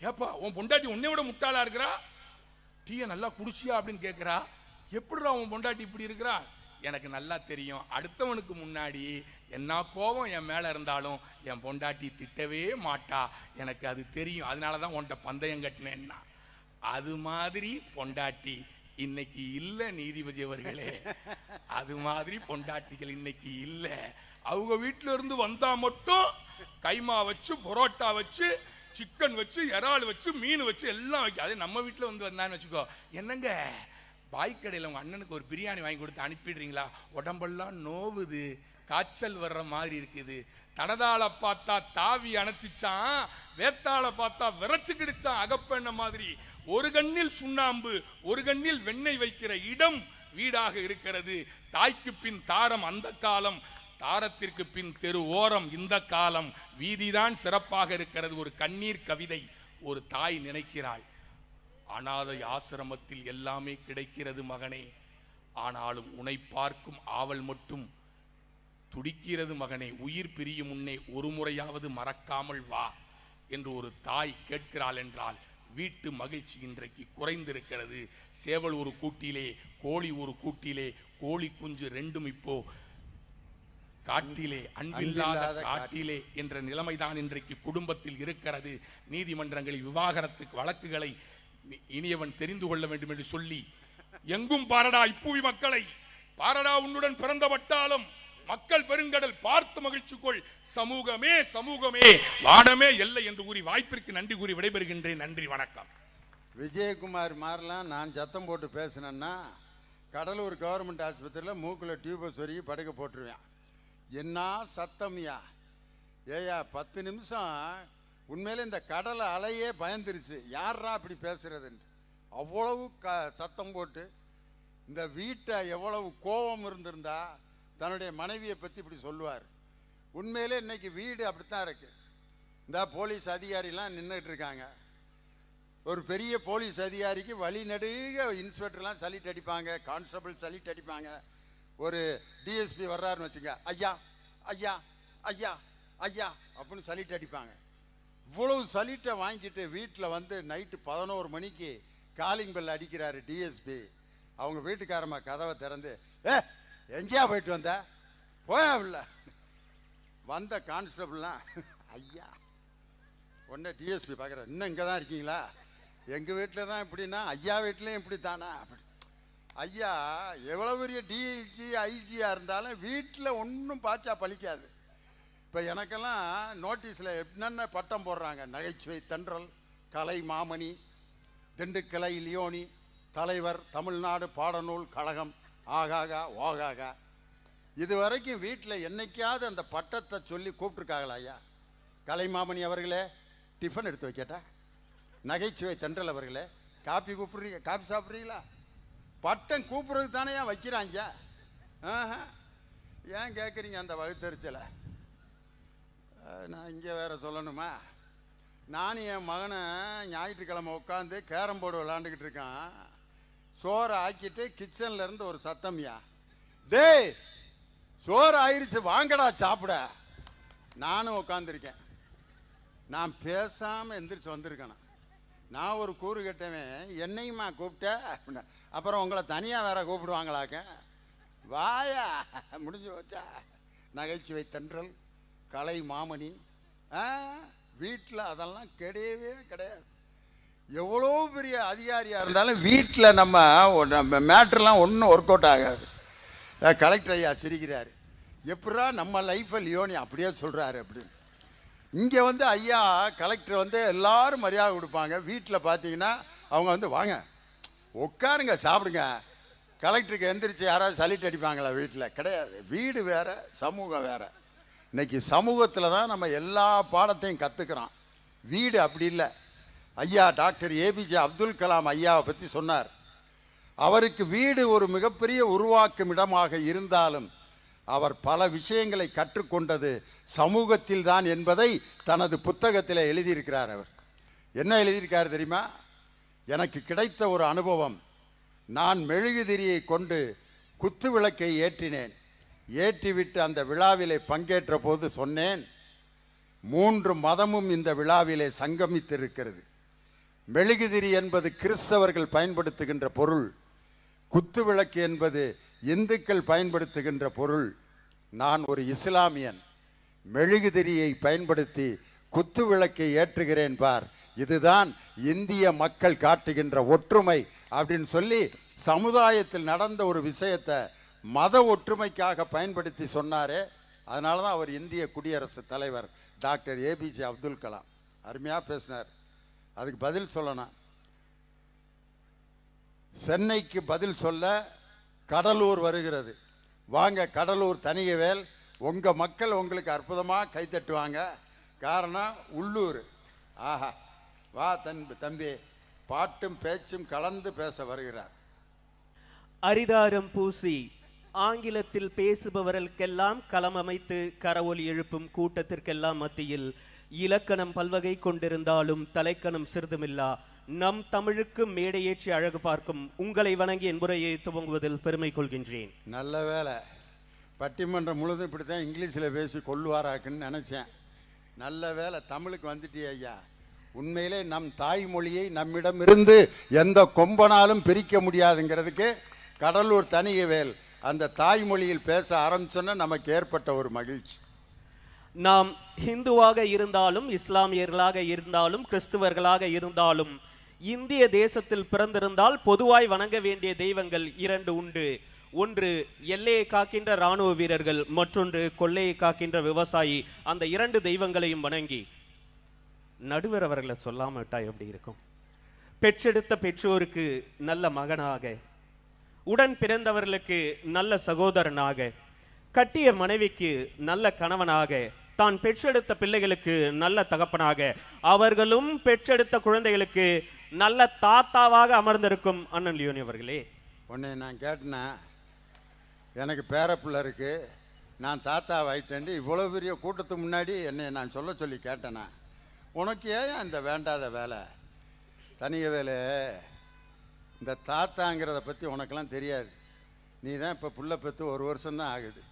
ஏப்பா உன் பொண்டாட்டி உன்னை விட முட்டாளா இருக்கிறா, டீயை நல்லா குடிச்சியா அப்படின்னு கேட்குறா. எப்படிடா உன் பொண்டாட்டி இப்படி இருக்கிறா? எனக்கு நல்லா தெரியும், அடுத்தவனுக்கு முன்னாடி என்ன கோபம் என் மேலே இருந்தாலும் என் பொண்டாட்டி திட்டவே மாட்டா, எனக்கு அது தெரியும், அதனால தான் உன்கிட்ட பந்தயம் கட்டினேன்னா. அது மாதிரி பொண்டாட்டி இன்னைக்கு இல்லை நீதிபதி அவர்களே, அது மாதிரி பொண்டாட்டிகள் இன்னைக்கு இல்லை. அவங்க வீட்டில இருந்து வந்தா மட்டும் கைமா வச்சு, பரோட்டா வச்சு, சிக்கன் வச்சு, இறால் வச்சு, மீன் வச்சு எல்லாம் வைக்க. அதே நம்ம வீட்டில் வந்து வந்தான்னு வச்சுக்கோ, என்னங்க பாய்க்கடையில் உங்கள் அண்ணனுக்கு ஒரு பிரியாணி வாங்கி கொடுத்து அனுப்பிடுறீங்களா, உடம்பெல்லாம் நோவுது, காய்ச்சல் வர்ற மாதிரி இருக்குது, தனதாளை பார்த்தா தாவி அணைச்சிச்சான், வேத்தாளை பார்த்தா விரைச்சுக்கிடுச்சான் அகப்பெண்ண மாதிரி. ஒரு கண்ணில் சுண்ணாம்பு, ஒரு கண்ணில் வெண்ணெய் வைக்கிற இடம் வீடாக இருக்கிறது. தாய்க்கு பின் தாரம் அந்த காலம், தாரத்திற்கு பின் தெரு ஓரம் இந்த காலம். வீதிதான் சிறப்பாக இருக்கிறது. ஒரு கண்ணீர் கவிதை ஒரு தாய் நினைக்கிறாள். அநாதை ஆசிரமத்தில் எல்லாமே கிடைக்கிறது மகனே, ஆனாலும் உன்னை பார்க்கும் ஆவல் மட்டும் துடிக்கிறது மகனே, உயிர் பிரியும் முன்னே ஒரு முறையாவது மறக்காமல் வா என்று ஒரு தாய் கேட்கிறாள் என்றால் வீட்டு மகிழ்ச்சி இன்றைக்கு குறைந்திருக்கிறது. சேவல் ஒரு கூட்டிலே, கோழி ஒரு கூட்டிலே, கோழி குஞ்சு ரெண்டும் இப்போ காட்டிலே, அன்பில்லாத காட்டிலே என்ற நிலைமைதான் இன்றைக்கு குடும்பத்தில் இருக்கிறது. நீதிமன்றங்களில் விவாகரத்து வழக்குகளை இனியவன் தெரிந்து கொள்ள வேண்டும் என்று சொல்லி, எங்கும் பாரடா இப்புவி மக்களை, பாரடா உன்னுடன் பிறந்த வட்டாலும், மக்கள் பெருங்கடல் பார்த்து மகிழ்ச்சி கொள், சமூகமே சமூகமே வானமே எல்லை என்று கூறி வாய்ப்பிற்கு நன்றி கூறி விடைபெறுகின்றேன். நன்றி, வணக்கம். விஜயகுமார் மாதிரிலாம் நான் சத்தம் போட்டு பேசினேன்னா கடலூர் கவர்மெண்ட் ஆஸ்பத்திரியில் மூக்கில் டியூபை சொருகி படுக்க போட்டுருவேன். என்ன சத்தம்யா ஏயா, 10 நிமிஷம் உண்மையிலே இந்த கடலை அலையே பயந்துருச்சு, யாரா அப்படி பேசுறதுன்னு. அவ்வளவு சத்தம் போட்டு இந்த வீட்டை எவ்வளவு கோபம் இருந்திருந்தா தன்னுடைய மனைவியை பற்றி இப்படி சொல்லுவார். உண்மையிலே இன்னைக்கு வீடு அப்படித்தான் இருக்கு. இந்த போலீஸ் அதிகாரிலாம் நின்றுட்டு இருக்காங்க. ஒரு பெரிய போலீஸ் அதிகாரிக்கு வழி நடுக இன்ஸ்பெக்டர்லாம் சல்யூட் அடிப்பாங்க, கான்ஸ்டபிள் சல்யூட் அடிப்பாங்க. ஒரு டிஎஸ்பி வர்றாருன்னு வச்சுங்க, ஐயா ஐயா ஐயா ஐயா அப்படின்னு சலிட்டு அடிப்பாங்க. இவ்வளவு சலிட்டை வாங்கிட்டு வீட்டில் வந்து நைட்டு 11 மணிக்கு காலிங் பெல் அடிக்கிறாரு டிஎஸ்பி. அவங்க வீட்டுக்காரம்மா கதவை திறந்து, எங்கேயா போயிட்டு வந்த, போயவில்ல. வந்த கான்ஸ்டபிள்லாம் ஐயா உடனே டிஎஸ்பி பார்க்குறாரு, இன்னும் இங்கே தான் இருக்கீங்களா? எங்கள் வீட்டில் தான் இப்படின்னா ஐயா வீட்லேயும் இப்படி தானா? அப்படி ஐயா எவ்வளோ பெரிய டிஐஜி ஐஜியாக இருந்தாலும் வீட்டில் ஒன்றும் பாய்ச்சா பழிக்காது. இப்போ எனக்கெல்லாம் நோட்டீஸில் என்னென்ன பட்டம் போடுறாங்க, நகைச்சுவை தென்றல், கலை மாமணி, திண்டுக்கலை லியோனி, தலைவர், தமிழ்நாடு பாடநூல் கழகம், ஆகாகா ஓகாகா. இது வரைக்கும் வீட்டில் என்னைக்காவது அந்த பட்டத்தை சொல்லி கூப்பிட்ருக்காங்களா? ஐயா கலைமாமணி அவர்களே டிஃபன் எடுத்து வைக்கட்டா, நகைச்சுவை தென்றல் அவர்களே காப்பி கூப்பிட்றீங்க, காப்பி சாப்பிட்றீங்களா? பட்டம் கூப்பிட்றதுக்கு தானே ஏன் வைக்கிறாங்க? ஏன் கேட்குறீங்க அந்த வகுத்தறிச்சலை? நான் இங்கே வேறு சொல்லணுமா? நானும் என் மகனை ஞாயிற்றுக்கிழமை உட்காந்து கேரம் போர்டு விளாண்டுக்கிட்டு இருக்கான். சோறை ஆக்கிட்டு கிச்சன்லேருந்து ஒரு சத்தம்யா, டேய் சோறு ஆயிடுச்சு வாங்கடா சாப்பிட. நானும் உட்காந்துருக்கேன். நான் பேசாமல் எந்திரிச்சு வந்திருக்கேன். நான் ஒரு கூறு கட்டவன், என்னையுமா கூப்பிட்ட அப்படின்னா, அப்புறம் உங்களை தனியாக வேற கூப்பிடுவாங்களாக்க? வாயா முடிஞ்சு வச்சா. நகைச்சுவை தென்றல், கலை மாமணி, வீட்டில் அதெல்லாம் கிடையவே கிடையாது. எவ்வளோ பெரிய அதிகாரியாக இருந்தாலும் வீட்டில் நம்ம மேட்ருலாம் ஒன்றும் ஒர்க் அவுட் ஆகாது. கலெக்டர் ஐயா சிரிக்கிறாரு, எப்படா நம்ம லைஃப்பை லியோனி அப்படியே சொல்கிறாரு அப்படின்னு. இங்கே வந்து ஐயா கலெக்டர் வந்து எல்லாரும் மரியாதை கொடுப்பாங்க. வீட்டில் பார்த்தீங்கன்னா அவங்க வந்து வாங்க உட்காருங்க சாப்பிடுங்க. கலெக்டருக்கு எந்திரிச்சு யாராவது சலிட்டு அடிப்பாங்களா? வீட்டில் கிடையாது. வீடு வேறு, சமூகம் வேறு. இன்னைக்கு சமூகத்தில் தான் நம்ம எல்லா பாடத்தையும் கற்றுக்கிறோம். வீடு அப்படி இல்லை. ஐயா டாக்டர் ஏபிஜே அப்துல் கலாம் ஐயாவை பற்றி சொன்னார். அவருக்கு வீடு ஒரு மிகப்பெரிய உருவாக்கும் இடமாக இருந்தாலும் அவர் பல விஷயங்களை கற்றுக்கொண்டது சமூகத்தில் தான் என்பதை தனது புத்தகத்தில் எழுதியிருக்கிறார். அவர் என்ன எழுதியிருக்கார் தெரியுமா? எனக்கு கிடைத்த ஒரு அனுபவம், நான் மெழுகுதிரியை கொண்டு குத்து விளக்கை ஏற்றினேன். ஏற்றிவிட்டு அந்த விழாவிலே பங்கேற்ற போது சொன்னேன், 3 மதமும் இந்த விழாவிலே சங்கமித்திருக்கிறது. மெழுகுதிரி என்பது கிறிஸ்தவர்கள் பயன்படுத்துகின்ற பொருள், குத்து விளக்கு என்பது இந்துக்கள் பயன்படுத்துகின்ற பொருள். நான் ஒரு இஸ்லாமியன், மெழுகுதிரியை பயன்படுத்தி குத்து விளக்கை ஏற்றுகிறேன் பார், இதுதான் இந்திய மக்கள் காட்டுகின்ற ஒற்றுமை அப்படின்னு சொல்லி சமுதாயத்தில் நடந்த ஒரு விஷயத்தை மத ஒற்றுமைக்காக பயன்படுத்தி சொன்னாரே. அதனால தான் அவர் இந்திய குடியரசுத் தலைவர் டாக்டர் ஏபிஜே அப்துல் கலாம். அருமையாக பேசினார். அதுக்கு பதில் சொல்லணும். சென்னைக்கு பதில் சொல்ல கடலூர் வருகிறது. வாங்க கடலூர் தனியவேல், உங்கள் மக்கள் உங்களுக்கு அற்புதமாக கைத்தட்டுவாங்க. காரணம் உள்ளூர். ஆஹா வா தம்பி, பாட்டும் பேச்சும் கலந்து பேச வருகிறார். அரிதாரம் பூசி ஆங்கிலத்தில் பேசுபவர்களுக்கெல்லாம் களம் அமைத்து கரவொலி எழுப்பும் கூட்டத்திற்கெல்லாம் மத்தியில் இலக்கணம் பல்வகை கொண்டிருந்தாலும் தலைக்கணம் சிறிதுமில்லா நம் தமிழுக்கு மேடையேற்றி அழகு பார்க்கும் உங்களை வணங்கி என் முறையை துவங்குவதில் பெருமை கொள்கின்றேன். நல்ல வேலை, பட்டிமன்றம் முழுதும் இப்படி தான் இங்கிலீஷில் பேசி கொள்ளுவாராக்குன்னு நினச்சேன். நல்ல வேலை தமிழுக்கு வந்துட்டியே ஐயா. உண்மையிலே நம் தாய்மொழியை நம்மிடமிருந்து எந்த கொம்பனாலும் பிரிக்க முடியாதுங்கிறதுக்கு கடலூர் தனியவேல் அந்த தாய்மொழியில் பேச ஆரம்பிச்சோன்னா நமக்கு ஏற்பட்ட ஒரு மகிழ்ச்சி. நாம் ஹிந்துவாக இருந்தாலும், இஸ்லாமியர்களாக இருந்தாலும், கிறிஸ்துவர்களாக இருந்தாலும், இந்திய தேசத்தில் பிறந்திருந்தால் பொதுவாய் வணங்க வேண்டிய தெய்வங்கள் 2 உண்டு. ஒன்று எல்லையை காக்கின்ற இராணுவ வீரர்கள், மற்றொன்று கொள்ளையை காக்கின்ற விவசாயி. அந்த 2 தெய்வங்களையும் வணங்கி நடுவர் அவர்களை சொல்லாம விட்டா எப்படி இருக்கும்? பெற்றெடுத்த பெற்றோருக்கு நல்ல மகனாக, உடன் பிறந்தவர்களுக்கு நல்ல சகோதரனாக, கட்டிய மனைவிக்கு நல்ல கணவனாக, தான் பெற்றெடுத்த பிள்ளைகளுக்கு நல்ல தகப்பனாக, அவர்களும் பெற்றெடுத்த குழந்தைகளுக்கு நல்ல தாத்தாவாக அமர்ந்திருக்கும் அண்ணன் லியோனி அவர்களே. உன்னை நான் கேட்டேன்னா, எனக்கு பேரப்பிள்ளை இருக்கு, நான் தாத்தா ஆயிட்டேன், இவ்வளோ பெரிய கூட்டத்துக்கு முன்னாடி என்னை நான் சொல்ல சொல்லி கேட்டேனா? உனக்கு ஏன் அந்த வேண்டாத வேலை? தனிய வேலை. இந்த தாத்தாங்கிறத பற்றி உனக்கெல்லாம் தெரியாது. நீ தான் இப்போ புள்ள பெற்று 1 வருஷம்தான் ஆகுது.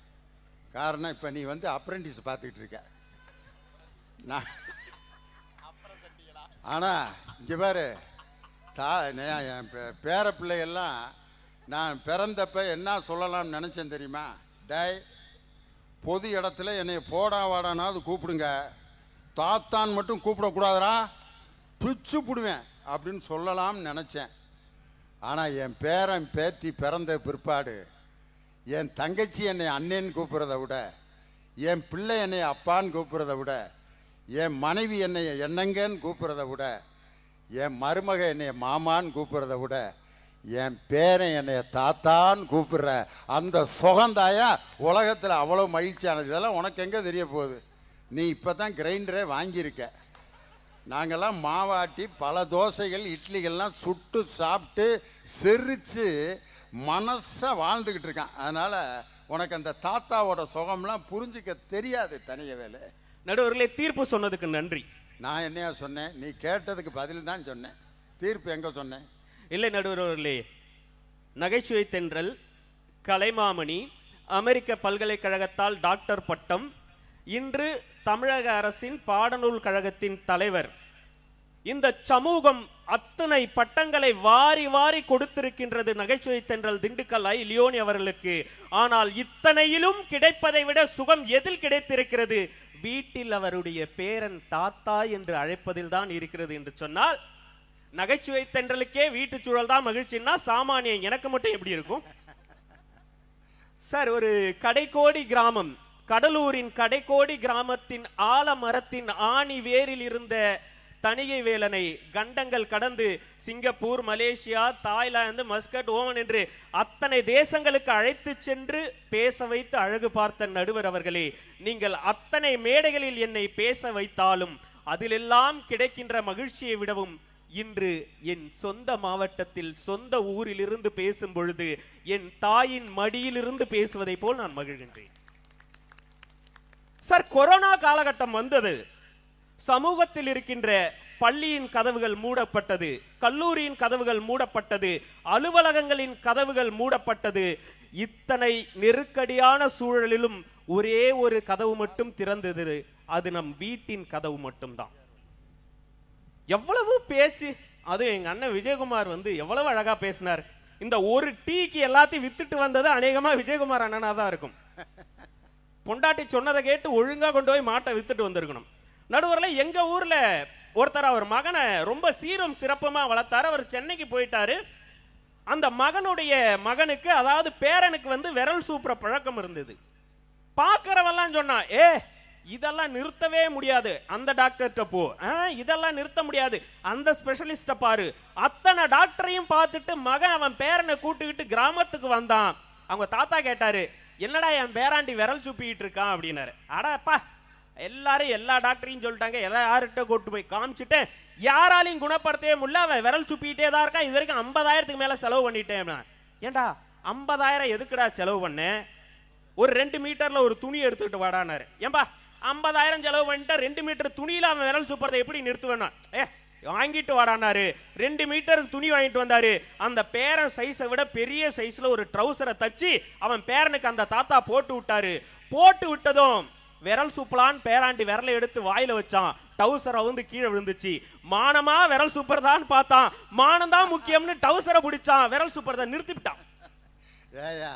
காரணம் இப்போ நீ வந்து அப்ரெண்டிஸ் பார்த்துக்கிட்டு இருக்க. நான் ஆனால் இங்கே பாரு என் பேர பிள்ளைகள்லாம் நான் பிறந்தப்ப என்ன சொல்லலாம்னு நினச்சேன் தெரியுமா? டேய், பொது இடத்துல என்னை போடா வாடானாவது கூப்பிடுங்க, தாத்தான் மட்டும் கூப்பிடக்கூடாதரா, பிச்சு பிடுவேன் அப்படின்னு சொல்லலாம்னு நினச்சேன். ஆனால் என் பேரன் பேத்தி பிறந்த பிற்பாடு என் தங்கச்சி என்னை அண்ணேன்னு கூப்பிட்றத விட, என் பிள்ளை என்னை அப்பான்னு கூப்பிட்றத விட, என் மனைவி என்னை என்னங்கன்னு கூப்பிட்றத விட, என் மருமக என்னை மாமான்னு கூப்பிட்றத விட, என் பேரன் என்னை தாத்தான்னு கூப்பிட்ற அந்த சுகந்தாயா உலகத்தில் அவ்வளோ மகிழ்ச்சியானது. இதெல்லாம் உனக்கு எங்கே தெரிய போகுது? நீ இப்போ தான் கிரைண்டரே வாங்கியிருக்க. நாங்கள்லாம் மாவாட்டி பல தோசைகள் இட்லிகள்லாம் சுட்டு சாப்பிட்டு செரித்து மனசை வாழ்ந்துக்கிட்டு இருக்கான். அதனால் உனக்கு அந்த தாத்தாவோட சுகம்லாம் புரிஞ்சிக்க தெரியாது. தனிய வேலை நடுவர்களே, தீர்ப்பு சொன்னதுக்கு நன்றி. நான் என்னையா சொன்னேன்? நீ கேட்டதுக்கு பதில் தான் சொன்னேன். தீர்ப்பு எங்கே சொன்னேன்? இல்லை நடுவர்களே, நகைச்சுவை தென்றல், கலைமாமணி, அமெரிக்க பல்கலைக்கழகத்தால் டாக்டர் பட்டம், இன்று தமிழக அரசின் பாடநூல் கழகத்தின் தலைவர், இந்த சமூகம் அத்தனை பட்டங்களை வாரி வாரி கொடுத்திருக்கின்றது நகைச்சுவை தென்றல் திண்டுக்கல் ஐ லியோனி அவர்களுக்கு. ஆனால் இத்தனையிலும் கிடைப்பதை விட சுகம் எதில் கிடைத்திருக்கிறது? வீட்டில் அவருடைய பேரன் தாத்தா என்று அழைப்பதில் தான் இருக்கிறது என்று சொன்னால், நகைச்சுவை தென்றலுக்கே வீட்டு சூழல் தான் மகிழ்ச்சின்னா சாமானியம் எனக்கு மட்டும் எப்படி இருக்கும் சார்? ஒரு கடைக்கோடி கிராமம், கடலூரின் கடைக்கோடி கிராமத்தின் ஆலமரத்தின் ஆணி வேரில் இருந்த தணிகை வேலனை கண்டங்கள் கடந்து Singapore, Malaysia, Thailand, Muscat, Oman என்று அத்தனை தேசங்களுக்கு அழைத்து சென்று பேச வைத்து அழகு பார்த்த நடுவர் அவர்களே, நீங்கள் அத்தனை மேடைகளில் என்னை பேச வைத்தாலும் அதிலெல்லாம் கிடைக்கின்ற மகிழ்ச்சியை விடவும் இன்று என் சொந்த மாவட்டத்தில் சொந்த ஊரிலிருந்து பேசும் பொழுது என் தாயின் மடியிலிருந்து பேசுவதை போல் நான் மகிழ்கின்றேன் சார். கொரோனா காலகட்டம் வந்தது, சமூகத்தில் இருக்கின்ற பள்ளியின் கதவுகள் மூடப்பட்டது, கல்லூரியின் கதவுகள் மூடப்பட்டது, அலுவலகங்களின் கதவுகள் மூடப்பட்டது. இத்தனை நெருக்கடியான சூழலிலும் ஒரே ஒரு கதவு மட்டும் திறந்தது, அது நம் வீட்டின் கதவு மட்டும்தான். எவ்வளவு பேச்சு! அது எங்க அண்ணன் விஜயகுமார் எவ்வளவு அழகா பேசினார். இந்த ஒரு டீக்கு எல்லாத்தையும் வித்துட்டு வந்தது அநேகமா விஜயகுமார் அண்ணனா தான் இருக்கும். பொண்டாட்டி சொன்னதை கேட்டு ஒழுங்கா கொண்டு போய் மாட்டை வித்துட்டு வந்திருக்கணும். நடுவரில் எங்க ஊர்ல ஒருத்தர் அவர் மகனை ரொம்ப சீரும் சிறப்புமா வளர்த்தாரு. அவர் சென்னைக்கு போயிட்டாரு. அந்த மகனுக்கு அதாவது பேரனுக்கு விரல் சூப்புற பழக்கம் இருந்தது. பார்க்கறவெல்லாம் சொன்னா, இதெல்லாம் நிறுத்தவே முடியாது, அந்த டாக்டர்கிட்ட போ, இதெல்லாம் நிறுத்த முடியாது, அந்த ஸ்பெஷலிஸ்ட பாரு. அத்தனை டாக்டரையும் பார்த்துட்டு மகன் அவன் பேரனை கூட்டுக்கிட்டு கிராமத்துக்கு வந்தான். அவங்க தாத்தா கேட்டாரு, என்னடா என் பேராண்டி விரல் சூப்பிக்கிட்டு இருக்கான் அப்படின்னாரு. அடாப்பா, எல்லாரும் எல்லா டாக்டரையும் சொல்லிட்டாங்க, யார்கிட்ட கூட்டு போய் காமிச்சிட்டேன், யாராலையும் குணப்படுத்தவே முடியல, அவன் விரல் சுப்பிக்கிட்டே தான் இருக்கான், இது வரைக்கும் 50,000க்கு மேல செலவு பண்ணிட்டேன். ஏண்டா 50,000 எதுக்குடா செலவு பண்ண? ஒரு 2 மீட்டர்ல ஒரு துணி எடுத்துக்கிட்டு வாடானாரு. ஏன்பா 50,000 செலவு பண்ணிட்டு 2 மீட்டர் துணியில அவன் விரல் சுப்புறதை எப்படி நிறுத்துவேன்னா? வாங்கிட்டு வாடானாரு. 2 மீட்டருக்கு துணி வாங்கிட்டு வந்தாரு. அந்த பேரன் சைஸை விட பெரிய சைஸ்ல ஒரு ட்ரௌசரை தச்சு அவன் பேரனுக்கு அந்த தாத்தா போட்டு விட்டாரு. போட்டு விட்டதும் விரல் சூப்பலான் பேராண்டி விரலை எடுத்து வாயில வச்சான். டவுசரை கீழே விழுந்துச்சு. மானமா விரல் சூப்பர்தான் பார்த்தான். மானம் தான் முக்கியம்னு டவுசரை பிடிச்சான். விரல் சூப்பர்தான் நிறுத்திவிட்டான். ஏயா,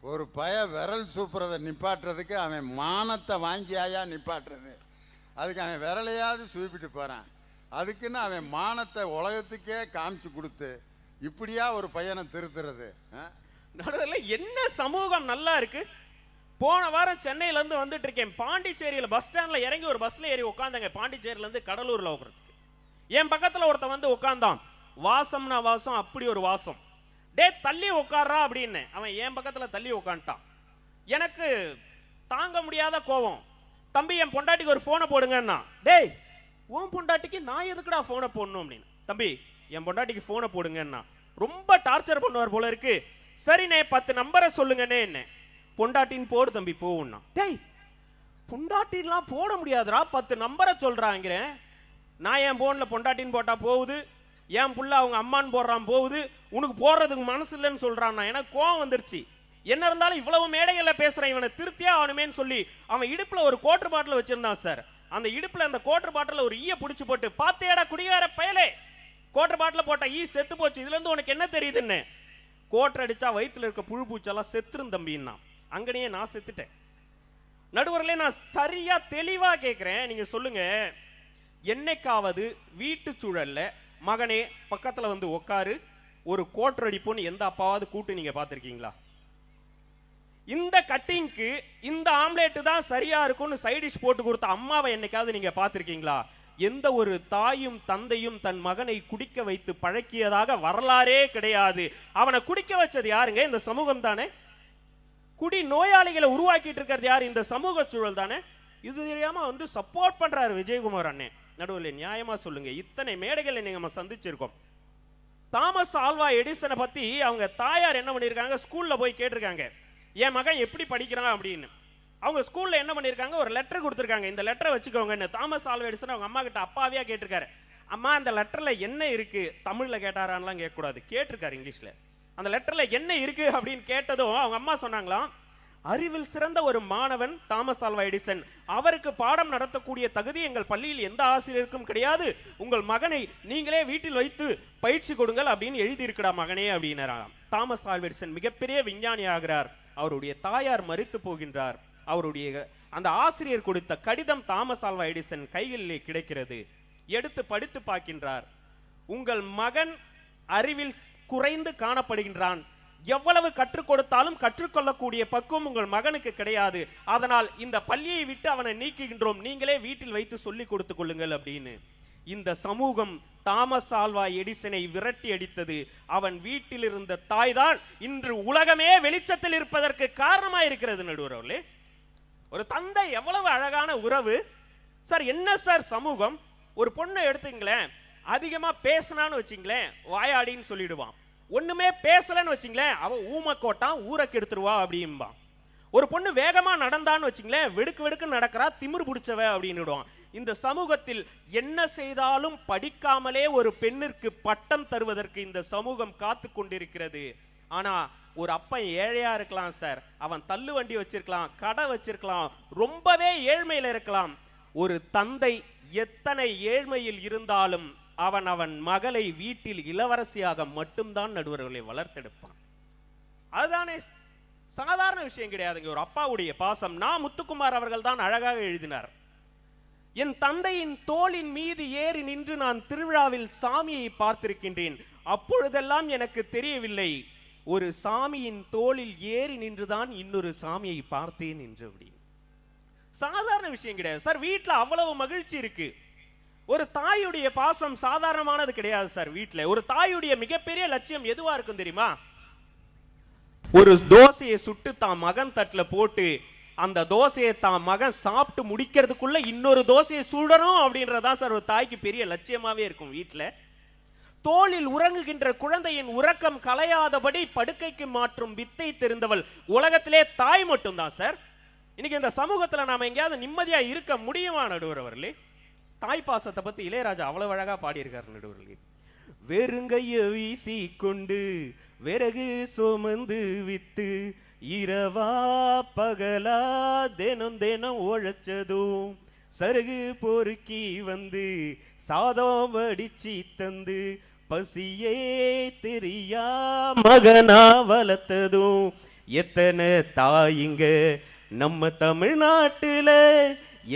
ஒரு பய விரல் சூப்புறதை நிப்பாட்டுறதுக்கு அவன் மானத்தை வாங்கியாயா நிப்பாட்டுறது? அதுக்கு அவன் விரலையாவது சூப்பிட்டு போறான். அதுக்குன்னு அவன் மானத்தை உலகத்துக்கே காமிச்சு கொடுத்து இப்படியா ஒரு பையனை திருத்துறது? என்ன சமூகம் நல்லா இருக்கு. போன வாரம் சென்னையில இருந்து வந்துட்டு இருக்கேன். பாண்டிச்சேரியில பஸ் ஸ்டாண்ட்ல இறங்கி ஒரு பஸ்ல ஏறி உட்காந்தாங்க. பாண்டிச்சேரியில இருந்து கடலூர்ல உட்கார்றதுக்கு என் பக்கத்துல ஒருத்தன் உட்கார்ந்தான். வாசம்னா வாசம், அப்படி ஒரு வாசம். தள்ளி உட்கார்றா அப்படின்னு அவன் என் பக்கத்துல தள்ளி உட்காந்துட்டான். எனக்கு தாங்க முடியாத கோபம். தம்பி, என் பொண்டாட்டிக்கு ஒரு போனை போடுங்கன்னா. உன் பொண்டாட்டிக்கு நான் எதுக்குடா போனை போடணும் அப்படின்னு. தம்பி, என் பொண்டாட்டிக்கு போனை போடுங்கன்னா ரொம்ப டார்ச்சர் பண்ணுவார் போல இருக்கு. சரிண்ணே 10 நம்பரை சொல்லுங்கன்னே. என்ன பொண்டாட்டின்னு போடு தம்பி போவுன்னா. பொண்டாட்டின்லாம் போட முடியாதுடா, 10 நம்பரை சொல்றாங்க. நான் என் போன்ல பொண்டாட்டின்னு போட்டா போகுது, என் புள்ள அவங்க அம்மான்னு போடுறான் போகுது, உனக்கு போடுறதுக்கு மனசு இல்லைன்னு சொல்றான். எனக்கு கோவம் வந்துருச்சு. என்ன இருந்தாலும் இவ்வளவு மேடைகள்ல பேசுறேன், இவனை திருத்தியா அவனுமேன்னு சொல்லி அவன் இடுப்புல ஒரு கோட்டர் பாட்டில் வச்சிருந்தான் சார். அந்த இடுப்புல அந்த கோட்டர் பாட்டில ஒரு ஈய பிடிச்சு போட்டு, பாத்தேடா குடிகார பயலே, கோட்டர் பாட்டில போட்ட ஈ செத்து போச்சு, இதுல இருந்து உனக்கு என்ன தெரியுதுன்னு. கோட்டர் அடிச்சா வயிற்றுல இருக்க புழு பூச்செல்லாம் செத்துரும் தம்பின்னா. அங்கனையே நான் செத்துட்டேன். நடுவர்களே, நான் சரியா தெளிவா கேட்கிறேன், நீங்க சொல்லுங்க, என்னைக்காவது வீட்டு சூழல்ல மகனே பக்கத்துல வந்து உட்காரு ஒரு கோட்டர் அடிப்போன்னு எந்த அப்பாவது கூட்டு நீங்க பார்த்திருக்கீங்களா? இந்த கட்டிங்க்கு இந்த ஆம்லேட் தான் சரியா இருக்கும்னு சைடிஷ் போட்டு கொடுத்த அம்மாவை என்னைக்காவது நீங்க பார்த்திருக்கீங்களா? எந்த ஒரு தாயும் தந்தையும் தன் மகனை குடிக்க வைத்து பழக்கியதாக வரலாறே கிடையாது. அவனை குடிக்க வச்சது யாருங்க? இந்த சமூகம் தானே. குடி நோயாளிகளை உருவாக்கிட்டு இருக்கிறது யார்? இந்த சமூக சூழல் தானே. இது தெரியாம வந்து சப்போர்ட் பண்றாரு விஜயகுமார் அண்ணே. நடுவில் நியாயமா சொல்லுங்க, இத்தனை மேடைகளை நீங்க நம்ம சந்திச்சிருக்கோம். தாமஸ் ஆல்வா எடிசனை பத்தி அவங்க தாயார் என்ன பண்ணிருக்காங்க, ஸ்கூல்ல போய் கேட்டிருக்காங்க, என் மகன் எப்படி படிக்கிறான் அப்படின்னு. அவங்க ஸ்கூல்ல என்ன பண்ணிருக்காங்க, ஒரு லெட்டர் கொடுத்துருக்காங்க, இந்த லெட்டரை வச்சுக்கோங்க. தாமஸ் ஆல்வா எடிசன் அவங்க அம்மா கிட்ட அப்பாவியா கேட்டிருக்காரு, அம்மா அந்த லெட்டர்ல என்ன இருக்கு? தமிழ்ல கேட்டாரான்லாம் கேட்கக்கூடாது, கேட்டிருக்காரு இங்கிலீஷ்ல. அந்த லெட்டர்ல என்ன இருக்கு அப்படின்னு கேட்டதும் அவங்க அம்மா சொன்னாங்களாம், அறிவில் சிறந்த ஒரு மாணவன் தாமஸ் ஆல்வா எடிசன், அவருக்கு பாடம் நடத்தக்கூடிய தகுதி எங்கள் பள்ளியில் எந்த ஆசிரியருக்கும் கிடையாது, உங்கள் மகனை நீங்களே வீட்டில் வைத்து பயிற்சி கொடுங்கள் அப்படின்னு எழுதியிருக்கடா மகனே அப்படின்னாராம். தாமஸ் ஆல்வா எடிசன் மிகப்பெரிய விஞ்ஞானி ஆகிறார். அவருடைய தாயார் மரித்து போகின்றார். அவருடைய அந்த ஆசிரியர் கொடுத்த கடிதம் தாமஸ் ஆல்வா எடிசன் கைகளிலே கிடைக்கிறது. எடுத்து படித்து பார்க்கின்றார். உங்கள் மகன் அறிவில் குறைந்து காணப்படுகின்றான், எவ்வளவு கற்றுக் கொடுத்தாலும் கற்றுக்கொள்ளக்கூடிய பக்குவம் உங்கள் மகனுக்கு கிடையாது, அதனால் இந்த பள்ளியை விட்டு அவனை நீக்குகின்றோம், நீங்களே வீட்டில் வைத்து சொல்லிக் கொடுத்துக் கொள்ளுங்கள் அப்படின்னு. இந்த சமூகம் தாமஸ் ஆல்வா எடிசனை விரட்டி அடித்தது. அவன் வீட்டில் இருந்த தாய்தான் இன்று உலகமே வெளிச்சத்தில் இருப்பதற்கு காரணமாக இருக்கிறது. நடுவர்களே, ஒரு தந்தை எவ்வளவு அழகான உறவு சார். என்ன சார் சமூகம்? ஒரு பொண்ணை எடுத்துங்களேன், அதிகமா பேசினான்னு வச்சுங்களேன் வாயாடின்னு சொல்லிடுவான். ஒண்ணுமே பேசலன்னு வச்சுங்களேன் அவன் ஊமக்கோட்டான், ஊரை கெடுத்துருவா அப்படின்பா. ஒரு பொண்ணு வேகமா நடந்தான்னு வச்சுங்களேன் வெடுக்கு வெடுக்கு நடக்கிறா, திமிர் பிடிச்சவ அப்படின்னு. இந்த சமூகத்தில் என்ன செய்தாலும் படிக்காமலே ஒரு பெண்ணிற்கு பட்டம் தருவதற்கு இந்த சமூகம் காத்து கொண்டிருக்கிறது. ஆனா ஒரு அப்பன் ஏழையா இருக்கலாம் சார், அவன் தள்ளு வண்டி வச்சிருக்கலாம், கடை வச்சிருக்கலாம், ரொம்பவே ஏழ்மையில் இருக்கலாம். ஒரு தந்தை எத்தனை ஏழ்மையில் இருந்தாலும் அவன் மகளை வீட்டில் இளவரசியாக மட்டும்தான் நடுவர்களை வளர்த்தெடுப்பான். அதுதானே சாதாரண விஷயம் கிடையாதுங்க. ஒரு அப்பாவுடைய பாசம். நான் முத்துக்குமார் அவர்கள் தான் அழகாக எழுதினார், என் தந்தையின் தோளின் மீது ஏறி நின்று நான் திருவிழாவில் சாமியை பார்த்திருக்கின்றேன், அப்பொழுதெல்லாம் எனக்கு தெரியவில்லை ஒரு சாமியின் தோளில் ஏறி நின்றுதான் இன்னொரு சாமியை பார்த்தேன் என்று. அப்படி சாதாரண விஷயம் கிடையாது சார். வீட்டுல அவ்வளவு மகிழ்ச்சி இருக்கு. ஒரு தாயுடைய பாசம் சாதாரணமானது கிடையாது சார். வீட்டுல ஒரு தாயுடைய மிகப்பெரிய லட்சியம் எதுவா இருக்கும் தெரியுமா? ஒரு தோசையை சுட்டு தான் மகன் தட்டுல போட்டு அந்த தோசையை தான் மகன் சாப்பிட்டு முடிக்கிறதுக்குள்ள இன்னொரு தோசையை சுடணும் அப்படின்றதா சார் ஒரு தாய்க்கு பெரிய லட்சியமாவே இருக்கும். வீட்டுல தோளில் உறங்குகின்ற குழந்தையின் உறக்கம் கலையாதபடி படுக்கைக்கு மாற்றும் வித்தை தெரிந்தவள் உலகத்திலே தாய் மட்டும்தான் சார். இன்னைக்கு இந்த சமூகத்துல நாம எங்கேயாவது நிம்மதியா இருக்க முடியுமா நடுவர் அவர்களே? தாய் பாசத்தை பத்தி இளையராஜா அவ்வளவு அழகா பாடியிருக்காரு நடுவர்களே. வெறுங்கைய வீசி கொண்டு விறகு சுமந்து வித்து இரவா பகலா தினம் தினம் உழைச்சதும் சருகு பொறுக்கி வந்து சாதம் வடிச்சி தந்து பசியே தெரியா மகனா வளர்த்ததும் எத்தனை தாயிங்க நம்ம தமிழ்நாட்டுல,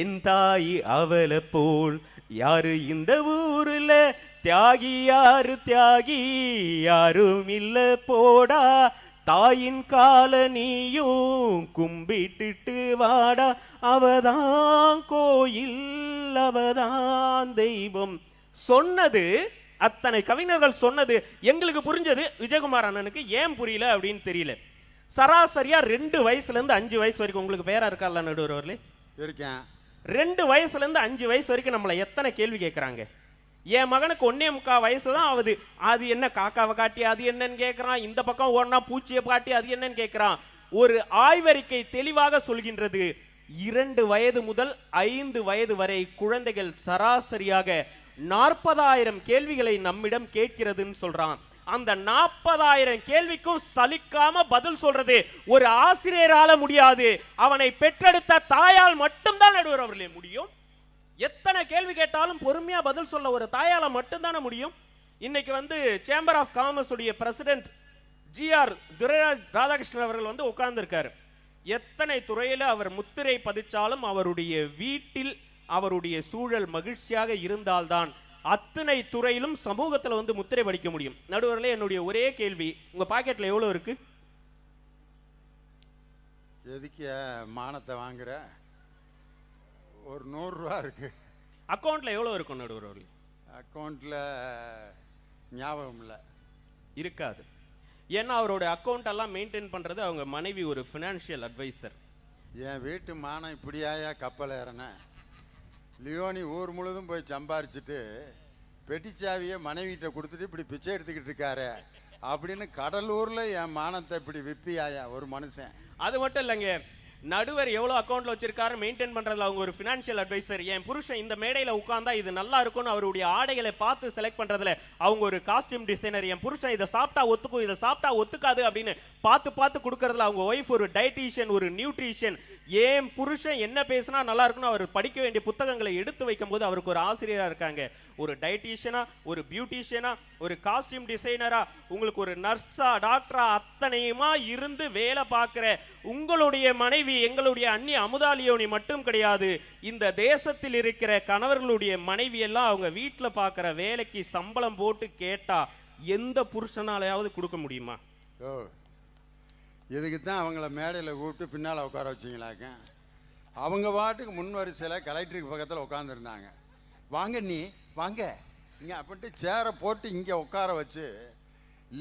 என் தாய் அவளை போல் யாரு இந்த ஊர்ல, தியாகி யாரு தியாகி யாரும் இல்ல போடா, தாயின் கால நீயும் கும்பிட்டுட்டு வாடா, அவதான் கோயில் அவதான் தெய்வம் சொன்னது. அத்தனை கவிஞர்கள் சொன்னது எங்களுக்கு புரிஞ்சது, விஜயகுமார் அண்ணனுக்கு ஏன் புரியல அப்படின்னு தெரியல. சராசரியா 2 வயசுல இருந்து 5 வயசு வரைக்கும் உங்களுக்கு பேரா இருக்கா நடுவர்களே? இருக்கேன். 2 வயசுல இருந்து 5 வயசு வரைக்கும் நம்மளை எத்தனை கேள்வி கேட்கறாங்க. என் மகனுக்கு 1.25 வயசு தான் ஆகுது. அது என்ன காக்காவை காட்டி அது என்னன்னு கேட்கறான், இந்த பக்கம் ஓடனா பூச்சியை காட்டி அது என்னன்னு கேட்கறான். ஒரு ஆய்வறிக்கை தெளிவாக சொல்கின்றது, 2 வயது முதல் 5 வயது வரை குழந்தைகள் சராசரியாக 40,000 கேள்விகளை நம்மிடம் கேட்கிறதுன்னு சொல்றான். அந்த 40,000 கேள்விக்கும் சலிக்காம பதில் சொல்றது ஒரு ஆசிரியரால முடியாது, அவனை பெற்றெடுத்த தாயால் மட்டும்தான் நடுவர் அவர்களே முடியும். எத்தனை கேள்வி கேட்டாலும் பொறுமையா பதில் சொல்ல ஒரு தாயால மட்டும்தானே முடியும். இன்னைக்கு வந்து சேம்பர் ஆஃப் காமர்ஸ் உடைய பிரசிடென்ட் ஜிஆர் துரைராஜ் ராதாகிருஷ்ணன் அவர்கள் உட்கார்ந்துருக்காரு. எத்தனை துறையில அவர் முத்திரை பதிச்சாலும் அவருடைய வீட்டில் அவருடைய சூழல் மகிழ்ச்சியாக இருந்தால்தான் அத்தனை துறையிலும் சமூகத்தில் முத்திரை படிக்க முடியும். நடுவர்களே, என்னுடைய ஒரே கேள்வி, உங்க பாக்கெட்ல எவ்வளவு இருக்கு? எதுக்கு மானத்தை வாங்குற? ஒரு 100 ரூபா இருக்கு. அக்கௌண்ட்ல எவ்வளவு இருக்கும் நடுவர்களே? அக்கௌண்ட்ல ஞாபகம் இல்லை, இருக்காது. ஏன்னா அவரோட அக்கௌண்ட் எல்லாம் மெயின்டைன் பண்றது அவங்க மனைவி ஒரு ஃபினான்ஷியல் அட்வைசர். என் வீட்டு மானம் இப்படியாயா கப்பல் ஏறன? லியோனி ஊர் முழுதும் போய் சம்பாரிச்சுட்டு பெட்டிச்சாவியை மனைவிட்ட கொடுத்துட்டு இப்படி பிச்சை எடுத்துக்கிட்டு இருக்காரு அப்படின்னு கடலூர்ல என் மானத்தை இப்படி விப்பியாயா ஒரு மனுஷன்? அது மட்டும் இல்லைங்க, நடுவர் எவ்வளவு அக்கௌண்ட்ல வச்சிருக்காரு மெயின்டைன் பண்றதுல அவங்க ஒரு ஃபினான்ஷியல் அட்வைசர். என் புருஷன் இந்த மேடையில உட்கார்ந்தா இது நல்லா இருக்கும்னு அவருடைய ஆடைகளை பார்த்து செலக்ட் பண்றதுல அவங்க ஒரு காஸ்டியூம் டிசைனர். என் புருஷன் இதை சாப்பிட்டா ஒத்துக்கும், இதை சாப்பிட்டா ஒத்துக்காது அப்படின்னு பார்த்து கொடுக்கறதுல அவங்க ஒய்ஃப் ஒரு டயட்டீஷியன், ஒரு நியூட்ரிஷியன். ஏன் புருஷன் என்ன பேசினா நல்லா இருக்குன்னு அவர் படிக்க வேண்டிய புத்தகங்களை எடுத்து வைக்கும் போது அவருக்கு ஒரு ஆசிரியரா இருக்காங்க. ஒரு டயட்டீஷியனா, ஒரு பியூட்டிஷியனா, ஒரு காஸ்டியூம் டிசைனரா, உங்களுக்கு ஒரு நர்ஸா, டாக்டரா அத்தனையுமா இருந்து வேலை பார்க்கிற உங்களுடைய மனைவி எங்களுடைய அண்ணி அமுதா லியோனி மட்டும் கிடையாது. இந்த தேசத்தில் இருக்கிற கணவர்களுடைய மனைவி எல்லாம் அவங்க வீட்டில் பார்க்கிற வேலைக்கு சம்பளம் போட்டு கேட்டா எந்த புருஷனாலையாவது கொடுக்க முடியுமா? ஓ, இதுக்கு தான் அவங்கள மேடையில் கூப்பிட்டு பின்னால் உட்கார வச்சிங்களாக்க. அவங்க பாட்டுக்கு முன் வரிசையில் கலெக்டருக்கு பக்கத்தில் உட்காந்துருந்தாங்க. வாங்க நீ வாங்க இங்கே அப்படின்ட்டு சேரை போட்டு இங்கே உட்கார வச்சு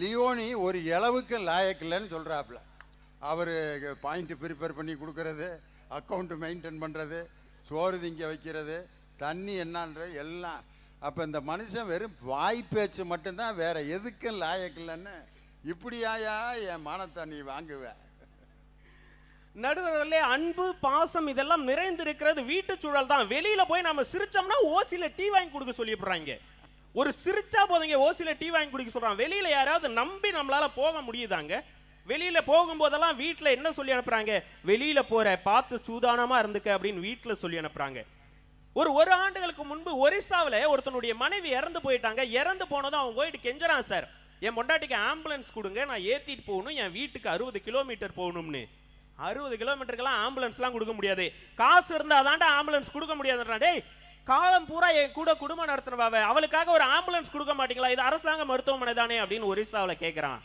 லியோனி ஒரு இளவுக்கு லாயக்கில்லைன்னு சொல்கிறாப்புல. அவர் பாயிண்ட்டு ப்ரிப்பேர் பண்ணி கொடுக்கறது, அக்கௌண்ட்டு மெயின்டைன் பண்ணுறது, சோறு திங்க வைக்கிறது, தண்ணி என்னான்றது எல்லாம். அப்போ இந்த மனுஷன் வெறும் வாய் பேச்சு மட்டும்தான், வேற எதுக்கும் லாயக்கில்லைன்னு இப்படியாயா என் மானத்தை நீ வாங்குவ? நடுவர்களே, அன்பு பாசம் இதெல்லாம் நிறைந்திருக்கிறது வீட்டு சூழல் தான். வெளியில போய் நம்ம சிரிச்சோம்னா ஓசில டீ வாங்கி கொடுக்க சொல்லிடுறாங்க. ஒரு சிரிச்சா போதுங்க ஓசில டீ வாங்கி கொடுக்க சொல்றாங்க. வெளியில யாராவது நம்பி நம்மளால போக முடியுதாங்க? வெளியில போகும்போதெல்லாம் வீட்டில் என்ன சொல்லி அனுப்புறாங்க? வெளியில போற பார்த்து சூதானமா இருந்துக்க அப்படின்னு வீட்டில் சொல்லி அனுப்புறாங்க. ஒரு ஆண்டுகளுக்கு முன்பு ஒரிசாவில் ஒருத்தனுடைய மனைவி இறந்து போயிட்டாங்க. இறந்து போனதும் அவன் போயிட்டு கெஞ்சறான், சார் என் பொண்டாட்டிக்கு ஆம்புலன்ஸ் கொடுங்க, நான் ஏத்திட்டு போகணும், என் வீட்டுக்கு 60 கிலோமீட்டர் போகணும்னு. 60 கிலோமீட்டருக்கெல்லாம் ஆம்புலன்ஸ்லாம் கொடுக்க முடியாது, காசு இருந்தா தாண்டா ஆம்புலன்ஸ் கொடுக்க முடியாதுன்றா. டேய், காலம் பூரா என் கூட குடும்பம் நடத்தினவாவ, அவளுக்காக ஒரு ஆம்புலன்ஸ் கொடுக்க மாட்டீங்களா? இது அரசாங்க மருத்துவமனை தானே அப்படின்னு ஒரிசாவில் கேட்கிறான்.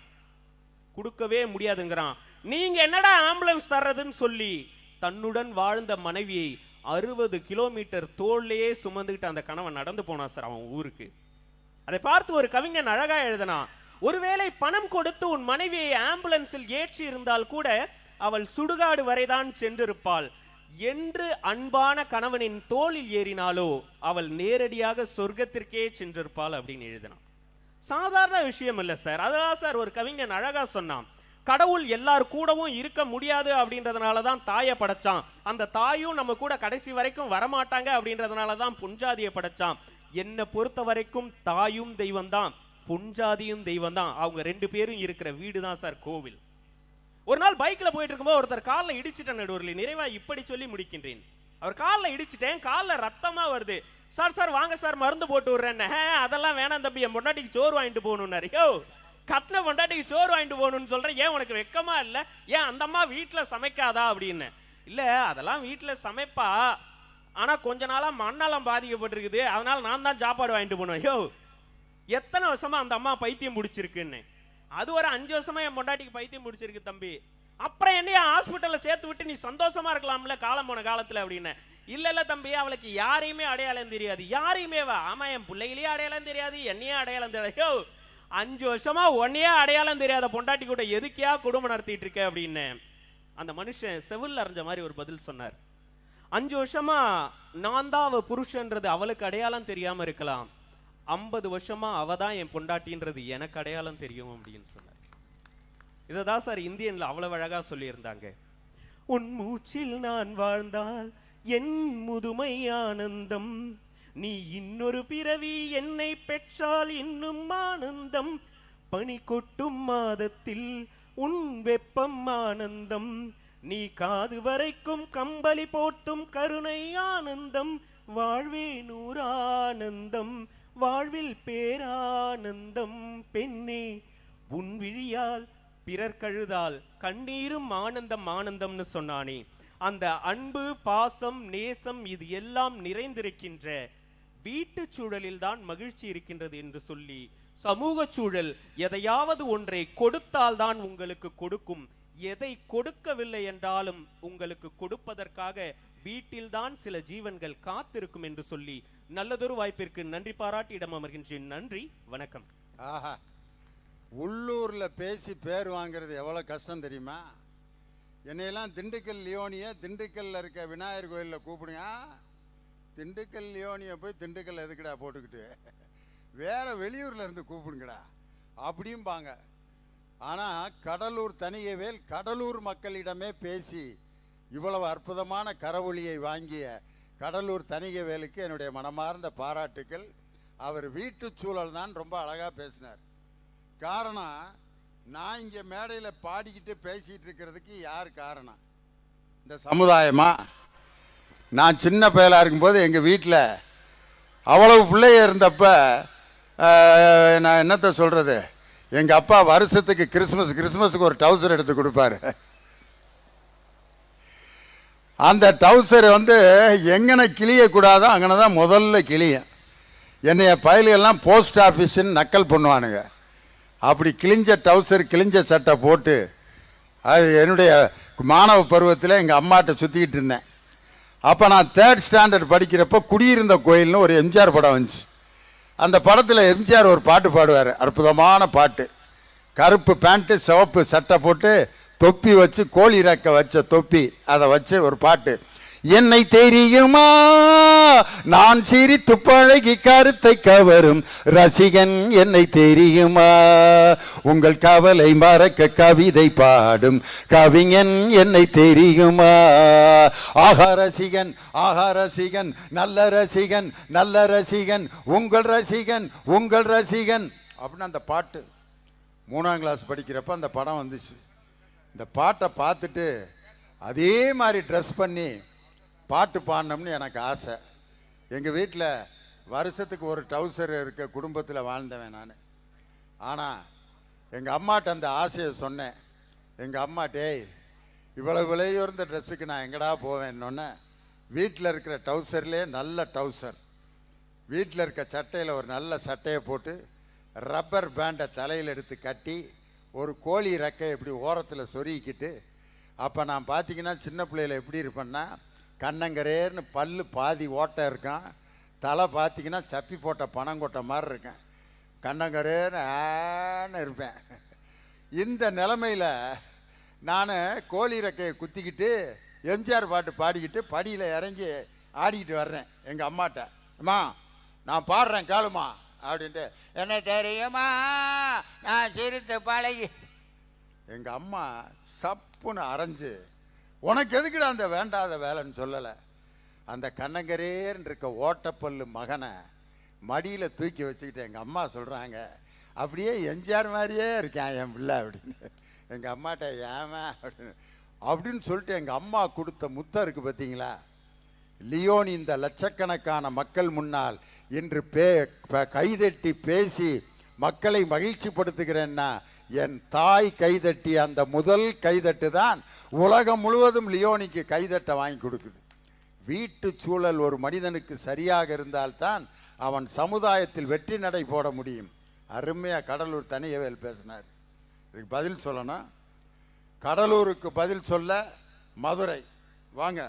கொடுக்கவே முடியாதுங்கிறான். நீங்க என்னடா ஆம்புலன்ஸ் தர்றதுன்னு சொல்லி தன்னுடன் வாழ்ந்த மனைவியை 60 கிலோமீட்டர் தோல்லையே சுமந்துக்கிட்டு அந்த கணவன் நடந்து போனான் சார் அவன் ஊருக்கு. அதை பார்த்து ஒரு கவிஞன் அழகா எழுதினா, ஒருவேளை பணம் கொடுத்து உன் மனைவியை ஆம்புலன்ஸில் ஏற்றி இருந்தால் கூட அவள் சுடுகாடு வரைதான் சென்றிருப்பாள் என்று அன்பான கணவனின் தோளில் ஏறினாலோ அவள் நேரடியாக சொர்க்கத்திற்கே சென்றிருப்பாள் அப்படின்னு எழுதினான். சாதாரண விஷயம் இல்லை சார். அதான் சார் ஒரு கவிஞன் அழகா சொன்னான், கடவுள் எல்லார் கூடவும் இருக்க முடியாது அப்படின்றதுனால தான் தாயை படைச்சான், அந்த தாயும் நம்ம கூட கடைசி வரைக்கும் வரமாட்டாங்க அப்படின்றதுனால தான் புஞ்சாதியை படைச்சான். என்னை பொறுத்த வரைக்கும் தாயும் தெய்வம் தான், புஞ்சாதியும் தெய்வம் தான். அவங்க 2 பேரும் இருக்கிற வீடு தான் சார் கோவில். ஒரு நாள் பைக்ல போயிட்டு இருக்கும்போது ஒருத்தர் காலில் இடிச்சிட்டேன் நடுவர்களே, நிறைவா இப்படி சொல்லி முடிக்கின்றேன். அவர் காலில் இடிச்சிட்டேன், காலில் ரத்தமா வருது. சார் வாங்க சார் மருந்து போட்டு விடுறேன். அதெல்லாம் வேணாம் தம்பி, என் பொண்டாட்டிக்கு சோறு வாங்கிட்டு போகணும்னாரு. யோ, கட்டின பொண்டாட்டிக்கு சோறு வாங்கிட்டு போகணும்னு சொல்றேன், ஏன் உனக்கு வெக்கமா இல்லை? ஏன் அந்த அம்மா வீட்டில் சமைக்காதா அப்படின்னு. இல்லை, அதெல்லாம் வீட்டில் சமைப்பா, ஆனால் கொஞ்ச நாளாக மண்ணெல்லாம் பாதிக்கப்பட்டிருக்குது, அதனால நான் தான் சாப்பாடு வாங்கிட்டு போனோம். யோ, எத்தனை வருஷமா அந்த அம்மா பைத்தியம் பிடிச்சிருக்குன்னு. அது ஒரு 5 வருஷமா என் பொண்டாட்டிக்கு பைத்தியம் பிடிச்சிருக்கு தம்பி. அப்புறம் என்னையா ஹாஸ்பிட்டலில் சேர்த்து விட்டு நீ சந்தோஷமா இருக்கலாம்ல காலம் போன காலத்தில் அப்படின்னு. இல்ல தம்பி, அவளுக்கு யாரையுமே அடையாளம் தெரியாது. யாரையுமே வா, ஆமா என் பிள்ளைகளையே அடையாளம் தெரியாது, என்னையே அடையாளம் தெரியாது. 5 வருஷமா உன்னையே அடையாளம் தெரியாத பொண்டாட்டி கூட எதுக்கியா குடும்பம் நடத்திட்டு இருக்க அப்படின்னு அந்த மனுஷன் செவில் அறிஞ்ச மாதிரி ஒரு பதில் சொன்னார். 5 வருஷமா நான் தான் அவ புருஷன்றது அவளுக்கு அடையாளம் தெரியாம இருக்கலாம், 50 வருஷமா அவ தான் என் பொண்டாட்டின்றது எனக்கு அடையாளம் தெரியும் அப்படின்னு சொன்னார். இததான் சார் இந்தியன்ல அவ்வளவு அழகா சொல்லியிருந்தாங்க. உன் மூச்சில் நான் வாழ்ந்தால் என் முதுமை ஆனந்தம், நீ இன்னொரு பிறவி என்னை பெற்றால் இன்னும் ஆனந்தம், பனி கொட்டும் மாதத்தில் உன் வெப்பம் ஆனந்தம், நீ காது வரைக்கும் கம்பளி போட்டும் கருணை ஆனந்தம், வாழ்வே நூறானந்தம், வாழ்வில் பேரானந்தம். பெண்ணே உன் விழியால் பிறர் கழுதால் கண்ணீரும் ஆனந்தம் ஆனந்தம்னு சொன்னானே, அந்த அன்பு, பாசம், நேசம் இது எல்லாம் நிறைந்திருக்கின்ற வீட்டு சூழலில் தான் மகிழ்ச்சி இருக்கின்றது என்று சொல்லி, சமூக சூழல் எதையாவது ஒன்றை கொடுத்தால் தான் உங்களுக்கு கொடுக்கும், எதை கொடுக்கவில்லை என்றாலும் உங்களுக்கு கொடுப்பதற்காக வீட்டில்தான் சில ஜீவன்கள் காத்திருக்கும் என்று சொல்லி நல்லதொரு வாய்ப்பிற்கு நன்றி பாராட்டி இடம் அமர்கின்றேன். நன்றி, வணக்கம். ஆஹா, உள்ளூர்ல பேசி பேர் வாங்குறது எவ்வளவு கஷ்டம் தெரியுமா? என்னையெல்லாம் திண்டுக்கல் லியோனியை திண்டுக்கல்ல இருக்க விநாயகர் கோயிலில் கூப்பிடுங்க. திண்டுக்கல் லியோனியை போய் திண்டுக்கல் எதுக்குடா போட்டுக்கிட்டு, வேற வெளியூர்ல இருந்து கூப்பிடுங்கடா அப்படிம்பாங்க. ஆனால் கடலூர் தனியவேல் கடலூர் மக்களிடமே பேசி இவ்வளவு அற்புதமான கரவொலியை வாங்கிய கடலூர் தனியவேலுக்கு என்னுடைய மனமார்ந்த பாராட்டுக்கள். அவர் வீட்டு சூழல் தான் ரொம்ப அழகாக பேசினார். காரணம், நான் இங்கே மேடையில் பாடிக்கிட்டு பேசிகிட்டு இருக்கிறதுக்கு யார் காரணம்? இந்த சமுதாயமா? நான் சின்ன பயலாக இருக்கும்போது எங்கள் வீட்டில் அவ்வளவு பிள்ளைய இருந்தப்ப நான் என்னத்தை சொல்கிறது, எங்கள் அப்பா வருஷத்துக்கு கிறிஸ்மஸுக்கு ஒரு டவுசர் எடுத்து கொடுப்பாரு. அந்த டவுசர் எங்கன கிளியக்கூடாதோ அங்கன தான் முதல்ல கிளியும். என்னைய பயல்கள்லாம் போஸ்ட் ஆஃபீஸுன்னு நக்கல் பண்ணுவானுங்க. அப்படி கிழிஞ்ச டவுசர் கிழிஞ்ச சட்டை போட்டு அது என்னுடைய மாணவ பருவத்தில் எங்கள் அம்மாட்ட சுற்றிக்கிட்டு இருந்தேன். அப்போ நான் 3rd ஸ்டாண்டர்ட் படிக்கிறப்போ குடியிருந்த கோயில்னு ஒரு எம்ஜிஆர் படம் வந்துச்சு. அந்த படத்தில் எம்ஜிஆர் ஒரு பாட்டு பாடுவார், அற்புதமான பாட்டு. கருப்பு பேண்ட்டு சிவப்பு சட்டை போட்டு தொப்பி வச்சு, கோழி ரெக்க வச்ச தொப்பி, அதை வச்சு ஒரு பாட்டு. என்னை தெரியுமா நான் சிரித்து பழகி கருத்தை கவரும் ரசிகன், என்னை தெரியுமா உங்கள் கவலை மறக்க கவிதை பாடும் கவிஞன், என்னை தெரியுமா. ஆஹா ரசிகன், ஆஹா ரசிகன், நல்ல ரசிகன், நல்ல ரசிகன், உங்கள் ரசிகன், உங்கள் ரசிகன் அப்படின்னு அந்த பாட்டு. 3ஆம் கிளாஸ் படிக்கிறப்ப அந்த படம் வந்துச்சு. இந்த பாட்டை பார்த்துட்டு அதே மாதிரி ட்ரெஸ் பண்ணி பாட்டு பாடணும்னு எனக்கு ஆசை. எங்கள் வீட்டில் வருஷத்துக்கு ஒரு டவுசர் இருக்க குடும்பத்தில் வாழ்ந்தவன் நான். ஆனால் எங்கள் அம்மாட்ட அந்த ஆசையை சொன்னேன். எங்கள் அம்மா, டேய் இவ்வளவு விலையுயர்ந்த ட்ரெஸ்ஸுக்கு நான் எங்கடா போவேன்னொன்னே, வீட்டில் இருக்கிற டவுசர்லேயே நல்ல டவுசர், வீட்டில் இருக்க சட்டையில் ஒரு நல்ல சட்டையை போட்டு ரப்பர் பேண்டை தலையில் எடுத்து கட்டி ஒரு கோழி ரெக்கை இப்படி ஓரத்தில் சொருகிக்கிட்டு, அப்போ நான் பார்த்தீங்கன்னா சின்ன பிள்ளையில் எப்படி இருப்பேன்னா, கண்ணங்கரேர்னு பல்லு பாதி ஓட்டை இருக்கான், தலை பார்த்தீங்கன்னா சப்பி போட்ட பனங்கொட்டை மாதிரி இருக்கேன், கண்ணங்கரேன்னு இருப்பேன். இந்த நிலைமையில் நான் கோழி ரெக்கையை குத்திக்கிட்டு எம்ஜிஆர் பாட்டு பாடிக்கிட்டு படியில் இறங்கி ஆடிக்கிட்டு வர்றேன். எங்கள் அம்மாட்ட, அம்மா நான் பாடுறேன் கேளுமா அப்படின்ட்டு, என்ன தெரியுமா நான் சிரித்து பழகி. எங்கள் அம்மா சப்புன்னு அரைஞ்சு, உனக்கு எதுக்குடா அந்த வேண்டாத வேலைன்னு சொல்லலை. அந்த கண்ணங்கரேன்னு இருக்க ஓட்டப்பல்லு மகனை மடியில் தூக்கி வச்சுக்கிட்டு எங்கள் அம்மா சொல்கிறாங்க, அப்படியே எம்ஜிஆர் மாதிரியே இருக்கேன் என் பிள்ளை அப்படின்னு. எங்கள் அம்மாட்ட ஏமா அப்படின்னு சொல்லிட்டு எங்கள் அம்மா கொடுத்த முத்தம் இருக்குது பார்த்தீங்களா. லியோன் இந்த லட்சக்கணக்கான மக்கள் முன்னால் இன்று கைதட்டி பேசி மக்களை மகிழ்ச்சிப்படுத்துகிறேன்னா, என் தாய் கைதட்டி அந்த முதல் கைதட்டு தான் உலகம் முழுவதும் லியோனிக்கு கைதட்ட வாங்கி கொடுக்குது. வீட்டு சூழல் ஒரு மனிதனுக்கு சரியாக இருந்தால்தான் அவன் சமுதாயத்தில் வெற்றி நடை போட முடியும். அருமையாக கடலூர் தனியவேல் பேசினார். இதுக்கு பதில் சொல்லணும். கடலூருக்கு பதில் சொல்ல மதுரை வாங்க.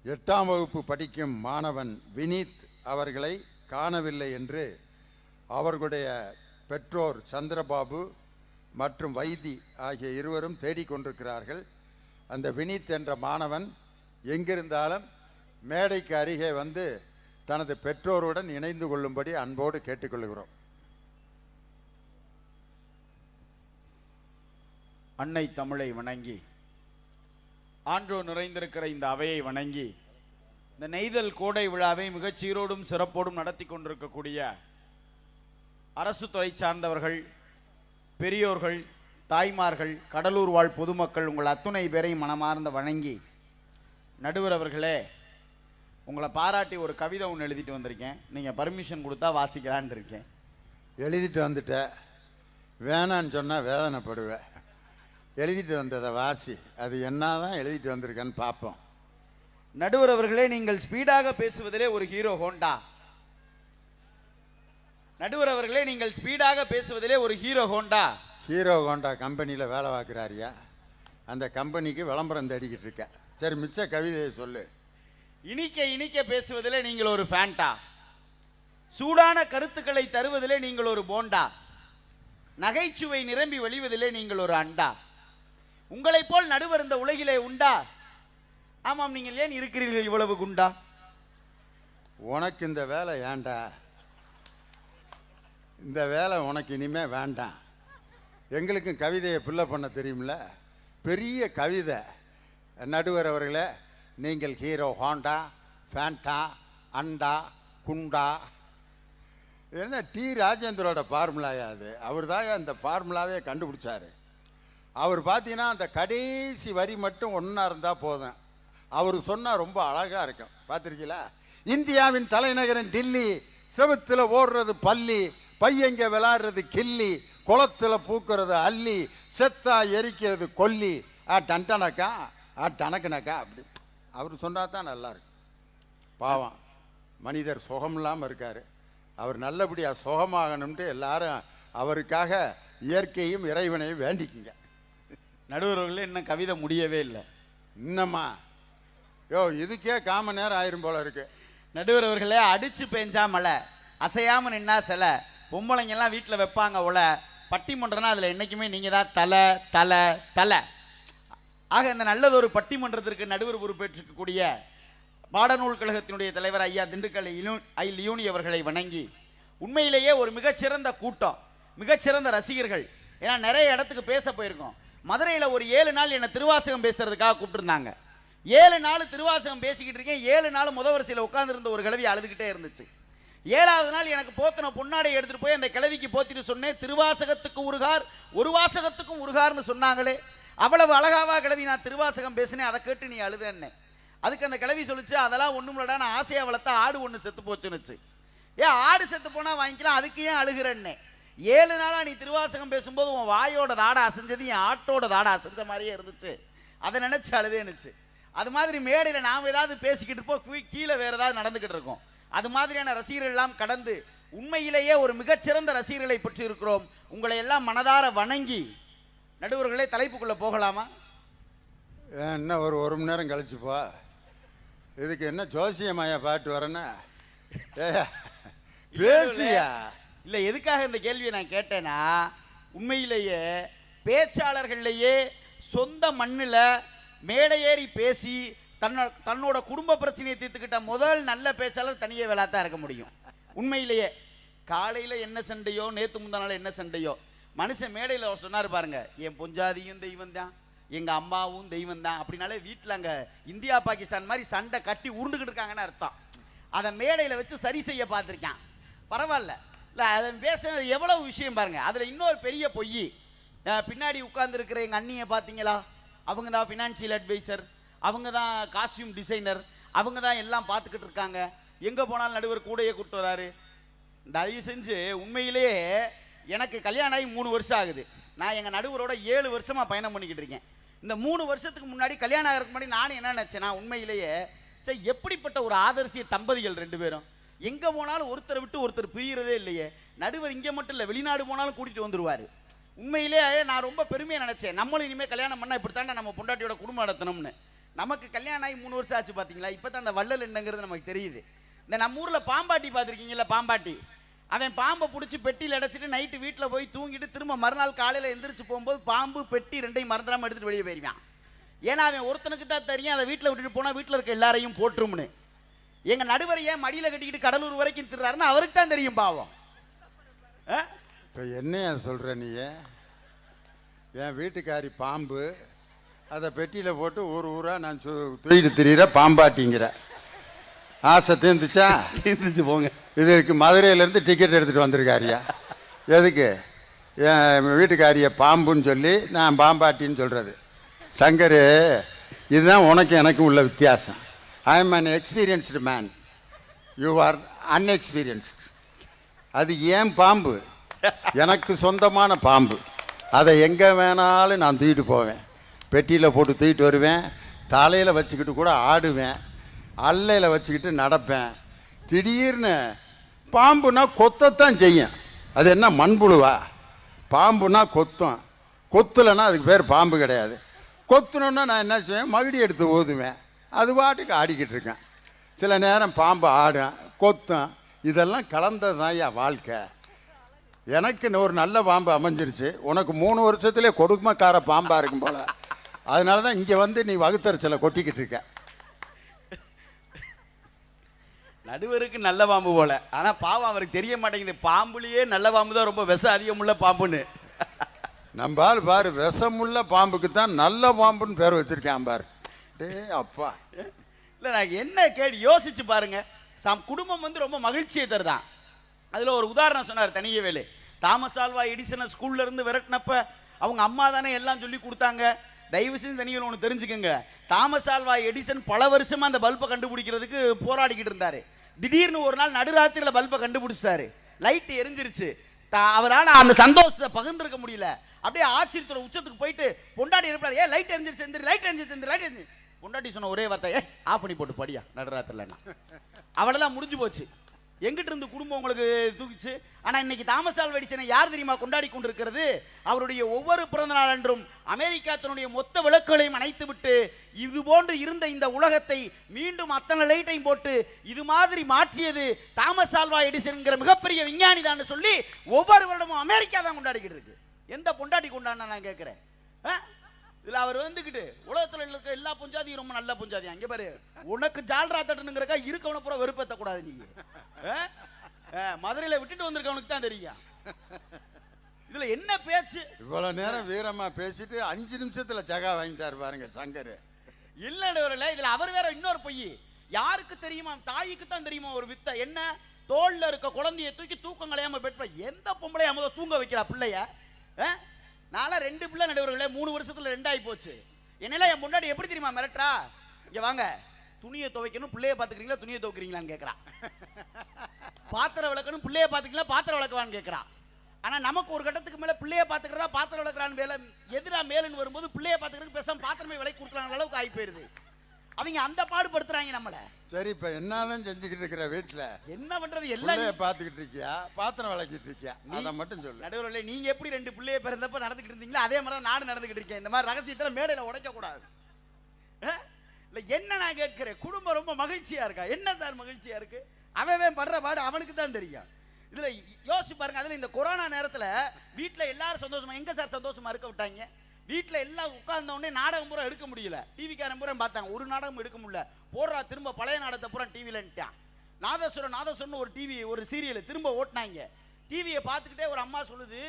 எட்டாம் வகுப்பு படிக்கும் மாணவன் வினீத் அவர்களை காணவில்லை என்று அவர்களுடைய பெற்றோர் சந்திரபாபு மற்றும் வைத்தி ஆகிய இருவரும் தேடிக்கொண்டிருக்கிறார்கள். அந்த வினீத் என்ற மாணவன் எங்கிருந்தாலும் மேடைக்கு அருகே வந்து தனது பெற்றோருடன் இணைந்து கொள்ளும்படி அன்போடு கேட்டுக்கொள்கிறோம். அன்னை தமிழை வணங்கி, ஆன்றோ நிறைந்திருக்கிற இந்த அவையை வணங்கி, இந்த நெய்தல் கோடை விழாவை மிகச் சீரோடும் சிறப்போடும் நடத்தி கொண்டிருக்கக்கூடிய அரசு துறை சார்ந்தவர்கள், பெரியோர்கள், தாய்மார்கள், கடலூர் வாழ் பொதுமக்கள் உங்கள் அத்துணை பேரையும் மனமார்ந்த வணங்கி, நடுவர் அவர்களே, உங்களை பாராட்டி ஒரு கவிதை ஒன்று எழுதிட்டு வந்திருக்கேன். நீங்கள் பர்மிஷன் கொடுத்தா வாசிக்கலான்னு இருக்கேன். எழுதிட்டு வந்துட்டேன், வேணான்னு சொன்னால் வேதனைப்படுவேன். எழுதிட்டு வந்ததை வாசி, அது என்னதான் எழுதிட்டு வந்திருக்கேன்னு பார்ப்போம். நடுவர் அவர்களே, நீங்கள் ஸ்பீடாக பேசுவதிலே ஒரு ஹீரோ ஹோண்டா. நடுவர் அவர்களே, நீங்கள் ஸ்பீடாக பேசுவதிலே ஒரு ஹீரோ ஹோண்டா. ஹீரோ ஹோண்டா கம்பெனியில் வேலை பார்க்குறாரியா? அந்த கம்பெனிக்கு விளம்பரம் தேடிக்கிட்டு இருக்கேன். சரி, மிச்ச கவிதையை சொல்லு. இனிக்க இனிக்க பேசுவதிலே நீங்கள் ஒரு ஃபேண்டா. சூடான கருத்துக்களை தருவதிலே நீங்கள் ஒரு போண்டா. நகைச்சுவை நிரம்பி வழிவதிலே நீங்கள் ஒரு அண்டா. உங்களைப் போல் நடுவர் இந்த உலகிலே உண்டா? ஆமாம், நீங்கள் ஏன் இருக்கிறீர்கள் இவ்வளவு குண்டா? உனக்கு இந்த வேலை ஏண்டா? இந்த வேலை உனக்கு இனிமே வேண்டாம். எங்களுக்கும் கவிதையை பிள்ளை பண்ண தெரியுமில்ல, பெரிய கவிதை. நடுவர் அவர்களே, நீங்கள் ஹீரோ ஹோண்டா, ஃபேண்டா, அண்டா, குண்டா. என்ன டி ராஜேந்திரோட ஃபார்முலாயா அது? அவர் தான் அந்த ஃபார்முலாவே கண்டுபிடிச்சாரு. அவர் பார்த்தீங்கன்னா அந்த கடைசி வரி மட்டும் ஒன்றா இருந்தால் போதும். அவர் சொன்னால் ரொம்ப அழகாக இருக்கும். பார்த்துருக்கீங்களா? இந்தியாவின் தலைநகரம் டில்லி, செவுத்தில் ஓடுறது பள்ளி, பையங்க விளாடுறது கில்லி, குளத்தில் பூக்கிறது அல்லி, செத்தா எரிக்கிறது கொல்லி. டன்டனக்கா டனக்குனக்கா அப்படி அவர் சொன்னால் தான் நல்லாயிருக்கும். பாவம், மனிதர் சுகம் இல்லாமல் இருக்கார். அவர் நல்லபடியாக சுகமாகணும்ட்டு எல்லாரும் அவருக்காக இயற்கையும் இறைவனையும் வேண்டிக்குங்க. நடுவர்களே, இன்னும் கவிதை முடியவே இல்லை. இன்னம்மா யோ, இதுக்கே காம நேரம் ஆயிரும் போல இருக்கு. நடுவர் அவர்களே, அடிச்சு பெஞ்சா மழை, அசையாம நின்னா சில, பொம்பளைங்கெல்லாம் வீட்டில் வைப்பாங்க ஒலை, பட்டிமன்றம்னா அதில் என்றைக்குமே நீங்கள் தான் தலை தலை தலை. ஆக இந்த நல்லதொரு பட்டிமன்றத்திற்கு நடுவர் பொறுப்பேற்றிருக்கக்கூடிய பாடநூல் கழகத்தினுடைய தலைவர் ஐயா திண்டுக்கல் ஐ லியூனி அவர்களை வணங்கி, உண்மையிலேயே ஒரு மிகச்சிறந்த கூட்டம், மிகச்சிறந்த ரசிகர்கள். ஏன்னா நிறைய இடத்துக்கு பேச போயிருக்கோம். மதுரையில் ஒரு 7 நாள் என்னை திருவாசகம் பேசுறதுக்காக கூப்பிட்டுருந்தாங்க. 7 நாள் திருவாசகம் பேசிக்கிட்டு இருக்கேன். 7 நாள் முதல் வரிசையில் உட்காந்துருந்த ஒரு கிழவி அழுதுகிட்டே இருந்துச்சு. 7வது நாள் எனக்கு போத்தின பொன்னாடை எடுத்துட்டு போய் அந்த கிழவிக்கு போத்திட்டு சொன்னேன், திருவாசகத்துக்கு உருகார், ஒரு வாசகத்துக்கும் உருகார்னு சொன்னாங்களே, அவ்வளவு அழகாவா கிழவி நான் திருவாசகம் பேசினேன், அதை கேட்டு நீ அழுதேன்னே. அதுக்கு அந்த கிழவி சொல்லிச்சு, அதெல்லாம் ஒண்ணுமில்லடா, நான் ஆசையா வளர்த்தா ஆடு ஒன்று செத்து போச்சுன்னுச்சு. ஏன் ஆடு செத்து போனா வாங்கிக்கலாம், அதுக்கு ஏன் அழுகிறேன்னே. 7 நாளா நீ திருவாசகம் பேசும்போது உன் வாயோட தாடை அசைஞ்சது என் ஆட்டோட தாடை அசைஞ்ச மாதிரியே இருந்துச்சு, அதை நினைச்சு அழுதேன்னுச்சு. அது மாதிரி மேடையில் நாம் ஏதாவது பேசிக்கிட்டு இருப்போம், கீழே வேற ஏதாவது நடந்துக்கிட்டு இருக்கோம். அது மாதிரியான ரசிகர்கள் எல்லாம் கடந்து உண்மையிலேயே ஒரு மிகச்சிறந்த ரசிகர்களை பற்றி இருக்கிறோம். உங்களை எல்லாம் மனதார வணங்கி, நடுவர்களே தலைப்புக்குள்ள போகலாமா? இன்னும் ஒரு மணி நேரம் கழிச்சுப்பா. இதுக்கு என்ன ஜோசியமாயா பாட்டு வரேன்னா பேசியா? இல்லை, எதுக்காக இந்த கேள்வியை நான் கேட்டேன்னா, உண்மையிலேயே பேச்சாளர்கள்லேயே சொந்த மண்ணில் மேடையேறி பேசி தன்னோட குடும்ப பிரச்சனையை தீர்த்துக்கிட்ட முதல் நல்ல பேச்சாளர் தனியே வேளாத்தான் இருக்க முடியும். உண்மையிலேயே காலையில் என்ன சண்டையோ, நேற்று முந்தா நாள் என்ன சண்டையோ, மனுஷன் மேடையில் அவர் சொன்னார் பாருங்க, என் பொஞ்சாதியும் தெய்வம் தான், எங்கள் அம்மாவும் தெய்வம் தான் அப்படின்னாலே வீட்டில் அங்கே இந்தியா பாகிஸ்தான் மாதிரி சண்டை கட்டி உருண்டுக்கிட்டு இருக்காங்கன்னு அர்த்தம். அதை மேடையில் வச்சு சரி செய்ய பார்த்துருக்கான். பரவாயில்ல, இல்லை அதை பேசுறது எவ்வளவு விஷயம் பாருங்க. அதில் இன்னொரு பெரிய பொய், பின்னாடி உட்கார்ந்துருக்கிற எங்கள் அண்ணியை பார்த்தீங்களா, அவங்க தான் ஃபினான்ஷியல் அட்வைசர், அவங்க தான் காஸ்டியூம் டிசைனர், அவங்க தான் எல்லாம் பார்த்துக்கிட்டு இருக்காங்க, எங்கே போனாலும் நடுவர் கூடையே கூப்பிட்டு வராரு. தயவு செஞ்சு, உண்மையிலேயே எனக்கு கல்யாணம் ஆகி 3 வருஷம் ஆகுது. நான் எங்கள் நடுவரோட 7 வருஷமாக பயணம் பண்ணிக்கிட்டு இருக்கேன். இந்த 3 வருஷத்துக்கு முன்னாடி கல்யாணம் ஆகிறதுக்கு முன்னாடி நானும் என்ன நினச்சேன்னா, உண்மையிலேயே சரி எப்படிப்பட்ட ஒரு ஆதர்சிய தம்பதிகள் 2 பேரும், எங்கே போனாலும் ஒருத்தரை விட்டு ஒருத்தர் பிரியறதே இல்லையே. நடுவர் இங்கே மட்டும் இல்லை, வெளிநாடு போனாலும் கூட்டிகிட்டு வந்துடுவார். உண்மையிலேயே நான் ரொம்ப பெருமையாக நினச்சேன், நம்மளும் இனிமேல் கல்யாணம் பண்ணால் இப்படித்தாண்டா நம்ம பொண்டாட்டியோட குடும்பம் நடத்தணும்னு. நமக்கு கல்யாணம் ஆகி 3 வருஷம் ஆச்சு பார்த்தீங்களா, இப்போ தான் அந்த வள்ளல் என்னங்கிறது நமக்கு தெரியுது. இந்த நம்ம ஊரில் பாம்பாட்டி பார்த்துருக்கீங்களா, பாம்பாட்டி, அவன் பாம்பை பிடிச்சி பெட்டியில் அடைச்சிட்டு நைட்டு வீட்டில் போய் தூங்கிட்டு திரும்ப மறுநாள் காலையில் எந்திரிச்சு போகும்போது பாம்பு பெட்டி 2ஐயும் மறந்துடாமல் எடுத்துகிட்டு வெளியே போயிருவான். ஏன்னா அவன் ஒருத்தனுக்கு தான் தெரியும், அதை வீட்டில் விட்டுட்டு போனால் வீட்டில் இருக்க எல்லாரையும் போட்டுரும்னு. எங்கள் நடுவர் ஏன் மடியில் கட்டிக்கிட்டு கடலூர் வரைக்கும் திருறாருன்னு அவருக்கு தான் தெரியும் பாவம். இப்போ என்னையா சொல்கிற நீ? என் வீட்டுக்காரி பாம்பு, அதை பெட்டியில் போட்டு ஊராக நான் தூக்கிட்டு திரியிற பாம்பாட்டிங்கிற ஆசை தீர்ந்துச்சா? தீர்ந்துச்சு போங்க. இதுக்கு மதுரையிலேருந்து டிக்கெட் எடுத்துகிட்டு வந்திருக்காரியா? எதுக்கு? என் வீட்டுக்காரிய பாம்புன்னு சொல்லி நான் பாம்பாட்டின்னு சொல்கிறது. சங்கர், இதுதான் உனக்கு எனக்கும் உள்ள வித்தியாசம். I am an experienced man, you are unexperienced. அது ஏன் பாம்பு, எனக்கு சொந்தமான பாம்பு. அதை எங்கே வேணாலும் நான் தூக்கிட்டு போவேன், பெட்டியில் போட்டு தூக்கிட்டு வருவேன், தலையில் வச்சுக்கிட்டு கூட ஆடுவேன், அல்லையில் வச்சுக்கிட்டு நடப்பேன். திடீர்னு பாம்புனா கொத்தத்தான் செய்யும். அது என்ன மண்புழுவா? பாம்புனா கொத்தும், கொத்துலன்னா அதுக்கு பேர் பாம்பு கிடையாது. கொத்துனோன்னா நான் என்ன செய்வேன், மகுடி எடுத்து ஊதுவேன், அது பாட்டுக்கு ஆடிக்கிட்டு இருக்கேன். சில நேரம் பாம்பு ஆடும், கொத்தும். இதெல்லாம் கலந்தது தான் என் வாழ்க்கை. எனக்கு ஒரு நல்ல பாம்பு அமைஞ்சிருச்சு, உனக்கு 3 வருஷத்துலேயே கொடுமைக்கார பாம்பாக இருக்கும் போல். அதனால தான் இங்கே வந்து நீ வகுத்தறிச்சலை கொட்டிக்கிட்டு இருக்க. நடுவருக்கு நல்ல பாம்பு போல, ஆனால் பாவம் அவருக்கு தெரிய மாட்டேங்குது, பாம்புலேயே நல்ல பாம்பு தான் ரொம்ப விஷம் அதிகமுள்ள பாம்புன்னு. நம்பால் பாரு, விஷமுள்ள பாம்புக்கு தான் நல்ல பாம்புன்னு பேர் வச்சிருக்கேன் பாரு. டே அப்பா, இல்லை நான் என்ன கேள்வி யோசிச்சு பாருங்க. குடும்பம் வந்து ரொம்ப மகிழ்ச்சியை தருதான். அதில் ஒரு உதாரணம் சொன்னார் தனியவேலு. தாமஸ் ஆல்வா எடிசனை ஸ்கூல்ல இருந்து விரட்டினப்ப அவங்க அம்மா தானே எல்லாம் சொல்லி கொடுத்தாங்க. தயவு செஞ்சு தனியவேலு ஒன்று தெரிஞ்சுக்கோங்க, தாமஸ் ஆல்வா எடிசன் பல வருஷமா அந்த பல்பை கண்டுபிடிக்கிறதுக்கு போராடிக்கிட்டு இருந்தாரு. திடீர்னு ஒரு நாள் நடுராத்திரியில் பல்பை கண்டுபிடிச்சாரு, லைட் எரிஞ்சிருச்சு. அவரால் அந்த சந்தோஷத்தை பகிர்ந்திருக்க முடியல. அப்படியே ஆச்சரியத்தோட உச்சத்துக்கு போயிட்டு பொண்டாட்டி எழுப்பாரு, ஏ லைட் எரிஞ்சிருச்சு, லைட் எரிஞ்சிருச்சு, லைட் எரிஞ்சு. பொண்டாட்டி சொன்ன ஒரே வார்த்தை, ஆஃப் பண்ணி போட்டு படியா நடுராத்திரிலன்னா. அவ்வளோதான், முடிஞ்சு போச்சு. எங்கிட்ட இருந்து குடும்பம் உங்களுக்கு தூக்கிச்சு. ஆனால் இன்னைக்கு தாமஸ் ஆல்வா எடிசனை யார் தெரியுமா கொண்டாடி கொண்டிருக்கிறது? அவருடைய ஒவ்வொரு பிறந்த நாள் அன்றும் அமெரிக்கா தன்னுடைய மொத்த விளக்குகளையும் அணைத்து விட்டு இது போன்று இருந்த இந்த உலகத்தை மீண்டும் அத்தனை லைட்டையும் போட்டு இது மாதிரி மாற்றியது தாமஸ் ஆல்வா எடிசன்ங்கிற மிகப்பெரிய விஞ்ஞானி தான் சொல்லி ஒவ்வொரு வருடமும் அமெரிக்கா தான் கொண்டாடிக்கிட்டு இருக்கு. எந்த பொண்டாட்டி கொண்டாடினா நான் கேட்கிறேன். இதுல அவர் வந்துகிட்டு உலகத்துல இருக்க எல்லா பொஞ்சாதியும் ரொம்ப நல்ல பொஞ்சாதி, அங்கே பாரு உனக்கு ஜால்ரா தட்டுனுங்கிறக்கா இருக்கவன பூரா வெறுப்பேற்ற கூடாது. நீங்க மதுரையில விட்டுட்டு வந்திருக்கவனுக்கு தான் தெரியும். இதுல என்ன பேச்சு? இவ்வளவு நேரம் வீரமா பேசிட்டு 5 நிமிஷத்துல ஜகா வாங்கிட்டாரு பாருங்க சங்கர். இல்ல இதுல அவர் வேற இன்னொரு பொய். யாருக்கு தெரியுமா? தாய்க்கு தான் தெரியுமா ஒரு வித்தை. என்ன? தோல்ல இருக்க குழந்தைய தூக்கி தூக்கம் கலையாம பெட்ப எந்த பொம்பளை அமத தூங்க வைக்கிறா பிள்ளைய? நாளா 2 பிள்ளை நடுவர்களே 3 வருஷத்துல 2 ஆகி போச்சு. என்னால என் முன்னாடி எப்படி தெரியுமா மிரட்டா? இங்க வாங்க, துணியை துவைக்கணும், பிள்ளைய பாத்துக்கிறீங்களா, துணியை துவைக்கிறீங்களான்னு கேட்கறான். பாத்திரம் விளக்கணும், பிள்ளைய பாத்துக்கிறீங்களா, பாத்திரம் விளக்குவான்னு கேட்கறான். ஆனா நமக்கு ஒரு கட்டத்துக்கு மேல பிள்ளைய பாத்துக்கிறதா பாத்திரம் விளக்குறான்னு வேலை எதிரா மேலுன்னு வரும்போது பிள்ளைய பாத்துக்கிறதுக்கு பேசாம பாத்திரமே விலை கொடுக்குறாங்க அளவுக்கு ஆகி போயிருது. அவங்க அந்த பாடுபடுத்துறாங்க நம்மள. சரி, இப்ப என்னதான் செஞ்சுக்கிட்டு இருக்கிற வீட்டுல என்ன பண்றது? எல்லாம் பாத்துக்கிட்டு இருக்கியா, பாத்திரம் விளக்கிட்டு இருக்கியா? அதை மட்டும் சொல்லு. நடுவர்களே, நீங்க எப்படி 2 பிள்ளைய பிறந்தப்ப நடந்துக்கிட்டு இருந்தீங்களா அதே மாதிரி நானும் நடந்துக்கிட்டு இருக்கேன். இந்த மாதிரி ரகசியத்துல மேடையில உடைக்க கூடாது. இல்ல என்ன நான் கேட்கிறேன், குடும்பம் ரொம்ப மகிழ்ச்சியா இருக்கா? என்ன சார் மகிழ்ச்சியா இருக்கு? அவன் படுற பாடு அவனுக்கு தான் தெரியும். இதுல யோசிச்சு பாருங்க. அதுல இந்த கொரோனா நேரத்துல வீட்டுல எல்லாரும் சந்தோஷமா, எங்க சார் சந்தோஷமா இருக்க விட்டாங்க? வீட்டில் எல்லாம் உட்கார்ந்த உடனே நாடகம் பூரா எடுக்க முடியல. டிவிக்காரன் பூரா பார்த்தாங்க, ஒரு நாடகம் எடுக்க முடியல. போடுறா திரும்ப பழைய நாடகத்தை பூரா டிவிலன்ட்டான். நாதஸ்வரன் ஒரு டிவி ஒரு சீரியல் திரும்ப ஓட்டினாங்க. டிவியை பார்த்துக்கிட்டே ஒரு அம்மா சொல்லுது,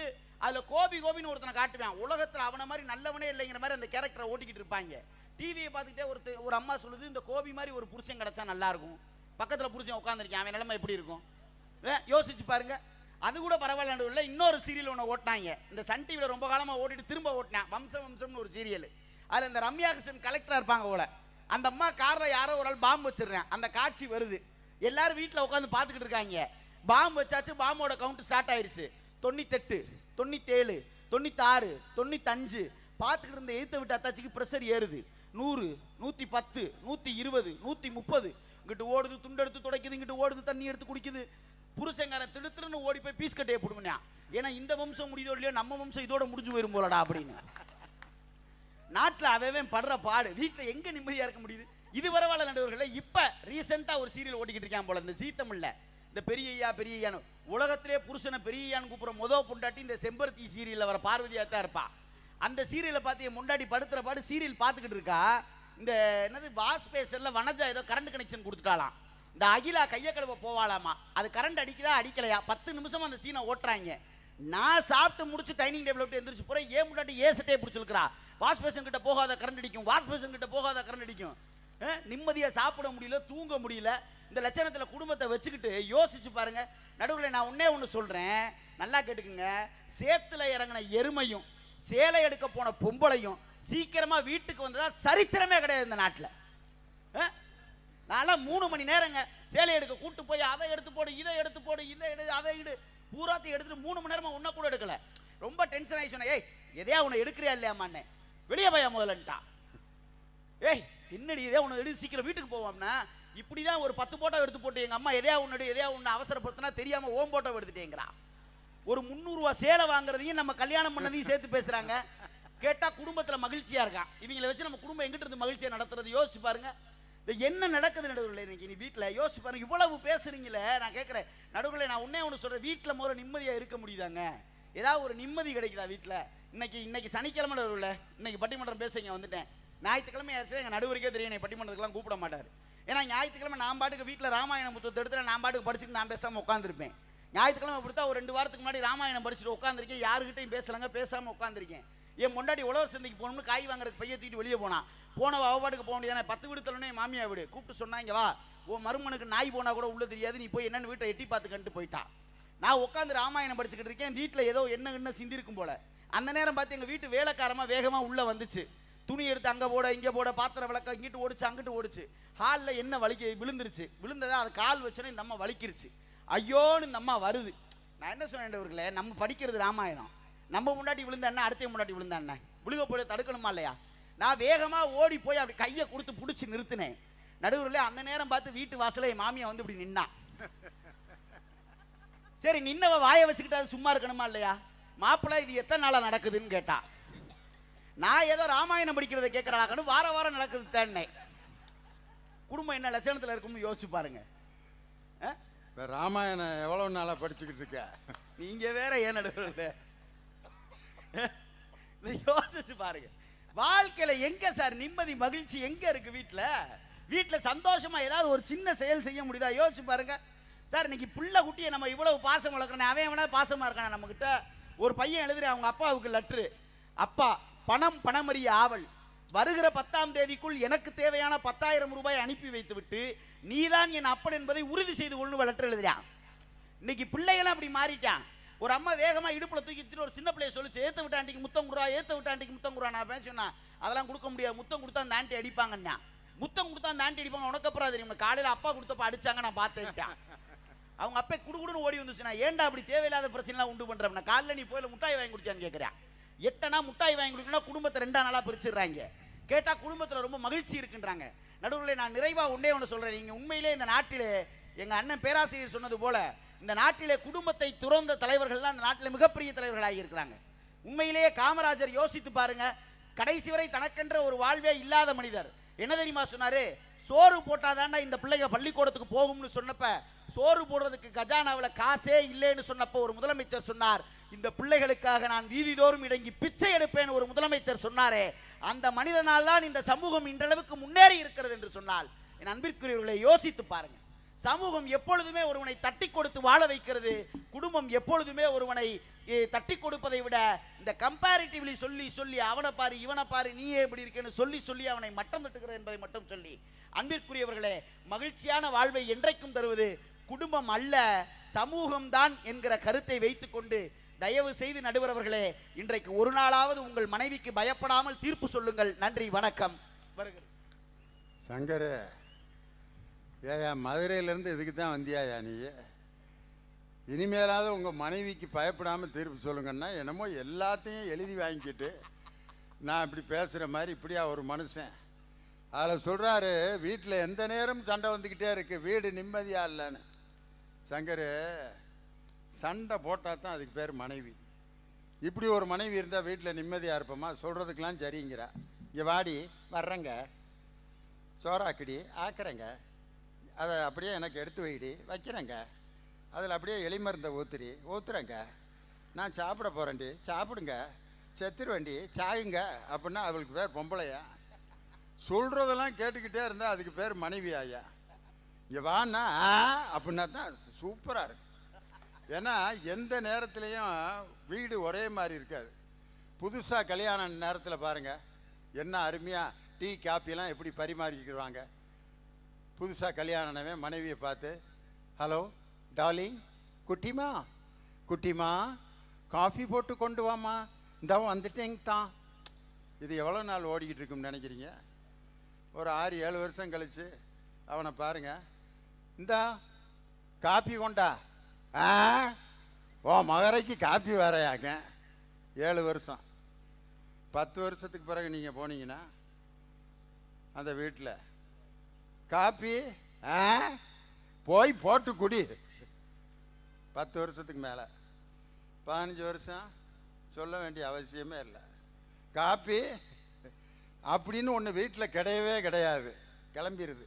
அதில் கோபின்னு ஒருத்தனை காட்டுவேன், உலகத்தில் அவனை மாதிரி நல்லவனே இல்லைங்கிற மாதிரி அந்த கேரக்டரை ஓட்டிக்கிட்டு இருப்பாங்க. டிவியை பார்த்துக்கிட்டே ஒரு அம்மா சொல்லுது, இந்த கோபி மாதிரி ஒரு புருஷன் கிடைச்சா நல்லா இருக்கும், பக்கத்தில் புருஷன் உட்காந்துருக்கேன், அவன் நிலைமை எப்படி இருக்கும்? யோசிச்சு பாருங்க. அது கூட பரவாயில்ல. இன்னொரு சீரியல் ஒன்று ஓட்டினாங்க, இந்த சன் டிவியில் ரொம்ப காலமாக ஓட்டிட்டு திரும்ப ஓட்டினான், வம்சம்னு ஒரு சீரியல். அதில் இந்த ரம்யா கிருஷ்ணன் கலெக்டராக இருப்பாங்க போல. அந்த அம்மா காரில் யாரோ ஒரு ஆள் பாம்பு வச்சிடுறேன், அந்த காட்சி வருது. எல்லாரும் வீட்டில் உட்காந்து பார்த்துக்கிட்டு இருக்காங்க. பாம்பு வச்சாச்சு, பாம்போட கவுண்ட் ஸ்டார்ட் ஆயிடுச்சு. 98, 97, 96, 95 பார்த்துக்கிட்டு இருந்த எய்த்த விட்டு அத்தாச்சிக்கு ப்ரெஷர் ஏறுது. 100, 110, 120, 130 இங்கிட்டு ஓடுது, துண்டெடுத்து துடைக்குது, இங்கிட்டு ஓடுது, தண்ணி எடுத்து குடிக்குது. புருஷங்காரன் திடுத்துன்னு ஓடி போய் பீஸ் கட்டையை போடுவேன். ஏன்னா இந்த வம்சம் முடியுதோ இல்லையோ நம்ம வம்சம் இதோட முடிஞ்சு போயிரும் போலடா அப்படின்னு. நாட்டில் அவன் படுற பாடு, வீட்டில் எங்க நிம்மதியா இருக்க முடியுது? இது பரவாயில்ல நடுவர்களே. இப்ப ரீசெண்டா ஒரு சீரியல் ஓட்டிக்கிட்டு இருக்கான் போல, இந்த ஜீ தமிழ்ல, இந்த பெரியய்யான்னு உலகத்திலே புருஷனை பெரியய்யான்னு கூப்பிடுற முதல் பொண்டாட்டி இந்த செம்பருத்தி சீரியல்ல வர பார்வதியா தான் இருப்பா. அந்த சீரியலை பார்த்து என் முன்னாடி படுத்துற பாடு சீரியல் பார்த்துக்கிட்டு இருக்கா. இந்த என்னது வாஷ் பேஷன்ல வனஜா ஏதோ கரண்ட் கனெக்ஷன் கொடுத்துட்டாலாம். இந்த அகிலா கையை கழுவ போவாளாமா, அது கரண்ட் அடிக்குதா அடிக்கலையா 10 நிமிஷம் அந்த சீனை ஓட்டுறாங்க. நான் சாப்பிட்டு முடிச்சு டைனிங் டேபிள் விட்டு எந்திரிச்சு போறேன், ஏன் முன்னாடி சட்டையை பிடிச்சிருக்கிறா, வாஷ் பேஷன் கிட்ட போகாத கரண்ட் அடிக்கும், வாஷ் பேஷன் கிட்ட போகாத கரண்ட் அடிக்கும். நிம்மதியா சாப்பிட முடியல, தூங்க முடியல. இந்த லட்சணத்துல குடும்பத்தை வச்சுக்கிட்டு யோசிச்சு பாருங்க நடுவில். நான் ஒன்னே ஒன்று சொல்றேன், நல்லா கேட்டுக்குங்க, சேத்துல இறங்கின எருமையும் சேலை எடுக்க போன பொம்பளையும் சீக்கிரமா வீட்டுக்கு வந்ததா சரித்திரமே கிடையாது இந்த நாட்டில். நான்லாம் 3 மணி நேரங்க சேலை எடுக்க கூட்டு போய் அதை எடுத்து போடு, இதை எடுத்து போடு, இதை எடு, அதை எடு, பூராத்தையும் எடுத்துட்டு 3 மணி நேரமா ஒன்ன கூட எடுக்கல. ரொம்ப டென்ஷன் ஆகி சொன்னேன், ஏய் எதையா உன்னை எடுக்கிறியா இல்லையாமான்னு. வெளியே போயா முதலன்ட்டான். ஏய் என்னடி இதே உன்னை எடுத்து சீக்கிரம் வீட்டுக்கு போவோம்னா, இப்படிதான் ஒரு 10 போட்டோ எடுத்து போட்டு எங்க அம்மா எதையா உன்னோட எதையா உன்னை அவசரப்படுத்தினா தெரியாம ஓம் போட்டோ எடுத்துட்டேங்கிறான். ஒரு 300 ரூபா சேலை வாங்குறதையும் நம்ம கல்யாணம் பண்ணதையும் சேர்த்து பேசுறாங்க. கேட்டா குடும்பத்துல மகிழ்ச்சியா இருக்கான். இவங்களை வச்சு நம்ம குடும்பம் எங்கிட்ட இருந்து மகிழ்ச்சியா நடத்துறது யோசிச்சு பாருங்க. என்ன நடக்குது நடுவில் இன்னைக்கு நீ வீட்டில் யோசிச்சு பாருங்க. இவ்வளவு பேசுறீங்களே, நான் கேட்குறேன் நடுவில், நான் ஒன்று சொல்கிறேன், வீட்டில் முதல்ல நிம்மதியாக இருக்க முடியுதாங்க? ஏதாவது ஒரு நிம்மதி கிடைக்குதா வீட்டில்? இன்னைக்கு சனிக்கிழமை நடுவில் இன்னைக்கு பட்டிமன்றம் பேச இங்கே வந்துட்டேன். ஞாயிற்றுக்கிழமை யாராச்சும் எங்கள் நடுவருக்கே தெரியும் என்னை பட்டிமன்றத்துக்குலாம் கூப்பிட மாட்டார். ஏன்னா ஞாயிற்றுக்கிழமை நான் பாட்டுக்கு வீட்டில் ராமாயண புத்தகத்தை எடுத்து நான் பாட்டுக்கு படிச்சுட்டு நான் பேசாமல் உட்காந்துருப்பேன். ஞாயிற்றுக்கிழமை கொடுத்தா ஒரு 2 வாரத்துக்கு முன்னாடி ராமாயணம் படிச்சுட்டு உட்காந்துருக்கேன். யாருக்கிட்டையும் பேசலாங்க, பேசாமல் உட்காந்துருக்கேன். என் முன்னாடி உழவர் சந்தைக்கு போகணும்னு காய் வாங்குறதுக்கு பைய தூக்கிட்டு வெளியே போனான். அவபாட்டுக்கு போக முடியாது. 10 வீடு தள்ளனே மாமியா வீடு கூப்பிட்டு சொன்னாங்க, வா உன் மருமனுக்கு நாய் போனா கூட உள்ள தெரியாது, நீ போய் என்னன்னு வீட்டை எட்டி பார்த்துக்கிட்டு போயிட்டா. நான் உட்காந்து ராமாயணம் படிச்சுக்கிட்டு இருக்கேன். வீட்டில் ஏதோ என்ன சிந்திருக்கும் போல. அந்த நேரம் பார்த்து எங்கள் வீட்டு வேலைக்காரமாக வேகமாக உள்ளே வந்துச்சு. துணி எடுத்து அங்கே போட இங்கே போட, பாத்திரம் விளக்க இங்கிட்டு ஓடிச்சு அங்கிட்டு ஓடிச்சு. ஹாலில் என்ன விழுந்துருச்சு. விழுந்ததா அது கால் வச்சோன்னே இந்த அம்மா வலிக்கிருச்சு. ஐயோன்னு இந்த அம்மா வருது. நான் என்ன சொன்னேன்டவர்களே, நம்ம படிக்கிறது ராமாயணம். நம்ம முன்னாடி விழுந்த அண்ணன் அடுத்த முன்னாடி விழுந்த அண்ணன் விழுக போய் தடுக்கணுமா இல்லையா? நான் வேகமாக ஓடி போய் அப்படி கையை கொடுத்து பிடிச்சி நிறுத்தினேன். நடுவரில் அந்த நேரம் பார்த்து வீட்டு வாசல என் மாமியா வந்து இப்படி நின்னா. சரி நின்னவ வாயை வச்சுக்கிட்டு சும்மா இருக்கணுமா இல்லையா? மாப்பிள்ளை இது எத்தனை நாளாக நடக்குதுன்னு கேட்டா. நான் ஏதோ ராமாயணம் படிக்கிறத கேட்கறாங்கன்னு வாரம் நடக்குது தேன்னே. குடும்பம் என்ன லட்சணத்தில் இருக்கும்னு யோசிச்சு பாருங்க. ராமாயணம் எவ்வளவு நாளாக படிச்சுக்கிட்டு இருக்க நீங்க வேற ஏன் நடுவரில் யோசிச்சு பாருங்க. வாழ்க்கையில எங்க சார் நிம்மதி மகிழ்ச்சி எங்க இருக்கு? வீட்டுல சந்தோஷமா ஏதாவது ஒரு சின்ன செயல் செய்ய முடியுதா? யோசிச்சு பாருங்க சார். இன்னைக்கு புள்ள குட்டியை நம்ம இவ்வளவு பாசம் வளர்க்கணும், அவன் வேணா பாசமா இருக்கான நம்ம கிட்ட. ஒரு பையன் எழுதுற அவங்க அப்பாவுக்கு லெட்ரு, அப்பா பணமறிய ஆவல், வருகிற 10ஆம் தேதிக்குள் எனக்கு தேவையான 10,000 ரூபாய் அனுப்பி வைத்து விட்டு நீதான் என் அப்பன் என்பதை உறுதி செய்து கொண்டு லெட்டர் எழுதுறான். இன்னைக்கு பிள்ளைகளாம் அப்படி மாறிட்டான். ஒரு அம்மா வேகமா இடுப்புல தூக்கி ஒரு சின்ன பிள்ளைய சொல்லிச்சு, ஏத்த விட்ட ஆண்டிக்கு முத்தம் குடுறா, ஏத்த விட்ட ஆண்டிக்கு முத்தம் குடுறா. நான் சொன்னா அதெல்லாம் கொடுக்க முடியாது, முத்தம் கொடுத்தா அந்த ஆண்டி அடிப்பாங்கண்ணா. முத்தம் கொடுத்தா அந்த ஆண்டி அடிப்பாங்க. உனக்கு அப்புறம் தெரியும், காலையில அப்பா கொடுத்தப்ப அடிச்சாங்க, நான் பார்த்தேன். அவங்க அப்பா குடுகுடுன்னு ஓடி வந்துச்சுன்னா, ஏன்டா அப்படி தேவையில்லாத பிரச்சனை உண்டு பண்றேன். காலையில நீ போயில முட்டாய் வாங்கி குடிச்சான்னு கேட்கிறேன். 8 நாள் முட்டாய் வாங்கி குடிக்கணும், குடும்பத்தை 2 நாளா பிரிச்சிடுறாங்க. கேட்டா குடும்பத்துல ரொம்ப மகிழ்ச்சி இருக்குன்றாங்க. நடுவில் நான் நிறைவா ஒன்று சொல்றேன். நீங்க உண்மையிலே இந்த நாட்டிலே எங்க அண்ணன் பேராசிரியர் சொன்னது போல இந்த நாட்டிலே குடும்பத்தை துறந்த தலைவர்கள் தான் இந்த நாட்டிலே மிகப்பெரிய தலைவர்களாகி இருக்கிறாங்க. உண்மையிலேயே காமராஜர் யோசித்து பாருங்க, கடைசி வரை தனக்கென்ற ஒரு வாழ்வே இல்லாத மனிதர். என்ன தெரியுமா சொன்னாரு? சோறு போட்டாதாண்டா இந்த பிள்ளைங்க பள்ளிக்கூடத்துக்கு போகும்னு சொன்னப்ப, சோறு போடுறதுக்கு கஜானாவில் காசே இல்லைன்னு சொன்னப்ப ஒரு முதலமைச்சர் சொன்னார், இந்த பிள்ளைகளுக்காக நான் வீதிதோறும் இடங்கி பிச்சை எடுப்பேன் ஒரு முதலமைச்சர் சொன்னாரே, அந்த மனிதனால் தான் இந்த சமூகம் இன்றளவுக்கு முன்னேறி இருக்கிறது என்று சொன்னால், என் அன்பிற்குரியவர்களை யோசித்து பாருங்க. சமூகம் எப்பொழுதுமே ஒருவனை தட்டி கொடுத்து வாழ வைக்கிறது. குடும்பம் எப்பொழுதுமே ஒருவனை தட்டி கொடுப்பதை விட இந்த கம்பேரிட்டிவ்லி சொல்லி சொல்லி அவனை பாரு இவனை பாரு நீயே எப்படி இருக்கேன்னு சொல்லி சொல்லி அவனை மட்டம் தட்டுகிறது என்பதை மட்டும் சொல்லி, அன்பிற்குரியவர்களே, மகிழ்ச்சியான வாழ்வை என்றைக்கும் தருவது குடும்பம் அல்ல சமூகம்தான் என்கிற கருத்தை வைத்துக்கொண்டு தயவு செய்து நடுவர் அவர்களே, இன்றைக்கு ஒரு நாளாவது உங்கள் மனைவிக்கு பயப்படாமல் தீர்ப்பு சொல்லுங்கள். நன்றி, வணக்கம். வருகிறேன். சங்கர், ஏயா மதுரையிலேருந்து இதுக்கு தான் வந்தியாயா நீ? இனிமேலாவது உங்கள் மனைவிக்கு பயப்படாமல் தீர்ப்பு சொல்லுங்கன்னா என்னமோ எல்லாத்தையும் எழுதி வாங்கிக்கிட்டு நான் இப்படி பேசுகிற மாதிரி இப்படியா ஒரு மனுஷன். அதில் சொல்கிறாரு, வீட்டில் எந்த நேரம் சண்டை வந்துக்கிட்டே இருக்குது, வீடு நிம்மதியாக இல்லைன்னு. சங்கர், சண்டை போட்டால் தான் அதுக்கு பேர் மனைவி. இப்படி ஒரு மனைவி இருந்தால் வீட்டில் நிம்மதியாக இருப்போமா? சொல்கிறதுக்கெலாம் சரிங்கிறா. இங்கே வாடி வர்றேங்க, சோறாக்கடி ஆக்குறேங்க, அதை அப்படியே எனக்கு எடுத்து வைடி வைக்கிறேங்க, அதில் அப்படியே எலிமருந்தை ஊற்றுறேங்க, நான் சாப்பிட போகிறேன்டி சாப்பிடுங்க, செத்துருவேண்டி சாகுங்க அப்படின்னா அவளுக்கு பேர் பொம்பளையா? சொல்கிறதெல்லாம் கேட்டுக்கிட்டே இருந்தால் அதுக்கு பேர் மனைவி ஆயா. இங்கே வான்னா அப்படின்னா தான் சூப்பராக இருக்கு. ஏன்னா எந்த நேரத்துலையும் வீடு ஒரே மாதிரி இருக்காது. புதுசாக கல்யாண நேரத்தில் பாருங்கள் என்ன அருமையாக டீ காப்பியெல்லாம் எப்படி பரிமாறிக்கிடுவாங்க. புதுசாக கல்யாணமே மனைவியை பார்த்து, ஹலோ டார்லிங், குட்டிமா குட்டிமா காஃபி போட்டு கொண்டு வாமா, இந்த வந்துட்டேங்க தான். இது எவ்வளோ நாள் ஓடிக்கிட்டு இருக்குன்னு நினைக்கிறீங்க? ஒரு 6-7 வருஷம் கழிச்சு அவனை பாருங்க, இந்தா காப்பி கொண்டா. ஓ மகரைக்கு காப்பி வேறையாங்க. 7 வருஷம். 10 வருஷத்துக்கு பிறகு நீங்கள் போனீங்கன்னா அந்த வீட்டில் காப்பி போய் போட்டு குடி. 10 வருஷத்துக்கு மேலே 15 வருஷம் சொல்ல வேண்டிய அவசியமே இல்லை. காப்பி அப்படின்னு ஒன்று வீட்டில் கிடையவே கிடையாது, கிளம்பிடுது.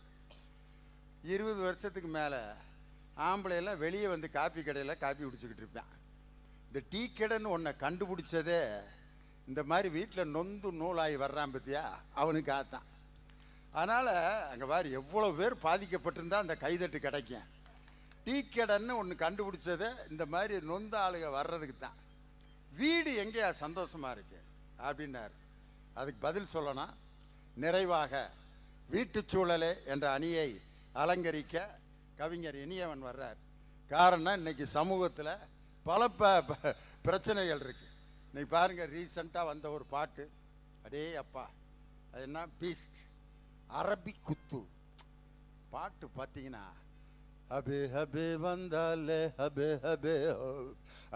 20 வருஷத்துக்கு மேலே ஆம்பளையெல்லாம் வெளியே வந்து காப்பி கடையில் காப்பி குடிச்சிக்கிட்டு இருப்பேன். இந்த டீ கடைன்னு ஒன்றை கண்டுபிடிச்சதே இந்த மாதிரி வீட்டில் நொந்து நூலாகி வர்றான் பற்றியா, அவனுக்கு ஆத்தான். அதனால் அங்கே பாரு எவ்வளோ பேர் பாதிக்கப்பட்டிருந்தா அந்த கைதட்டு கிடைக்கும். டீ கடைன்னு ஒன்று கண்டுபிடிச்சதே இந்த மாதிரி நொந்த ஆளுக வர்றதுக்கு தான். வீடு எங்கேயா சந்தோஷமாக இருக்கு அப்படின்னாரு. அதுக்கு பதில் சொல்லணும், நிறைவாக வீட்டுச் சூழலே என்ற அணியை அலங்கரிக்க கவிஞர் இனியவன் வர்றார். காரணம் இன்னைக்கு சமூகத்தில் பல பிரச்சனைகள் இருக்கு. இன்னைக்கு பாருங்க, ரீசண்டாக வந்த ஒரு பாட்டு, அடே அப்பா அது என்ன பீஸ்ட் அரபி குத்து பாட்டு பார்த்தீங்கன்னா, ஹபே ஹபே வந்தாலே ஹபே ஹபே ஹோ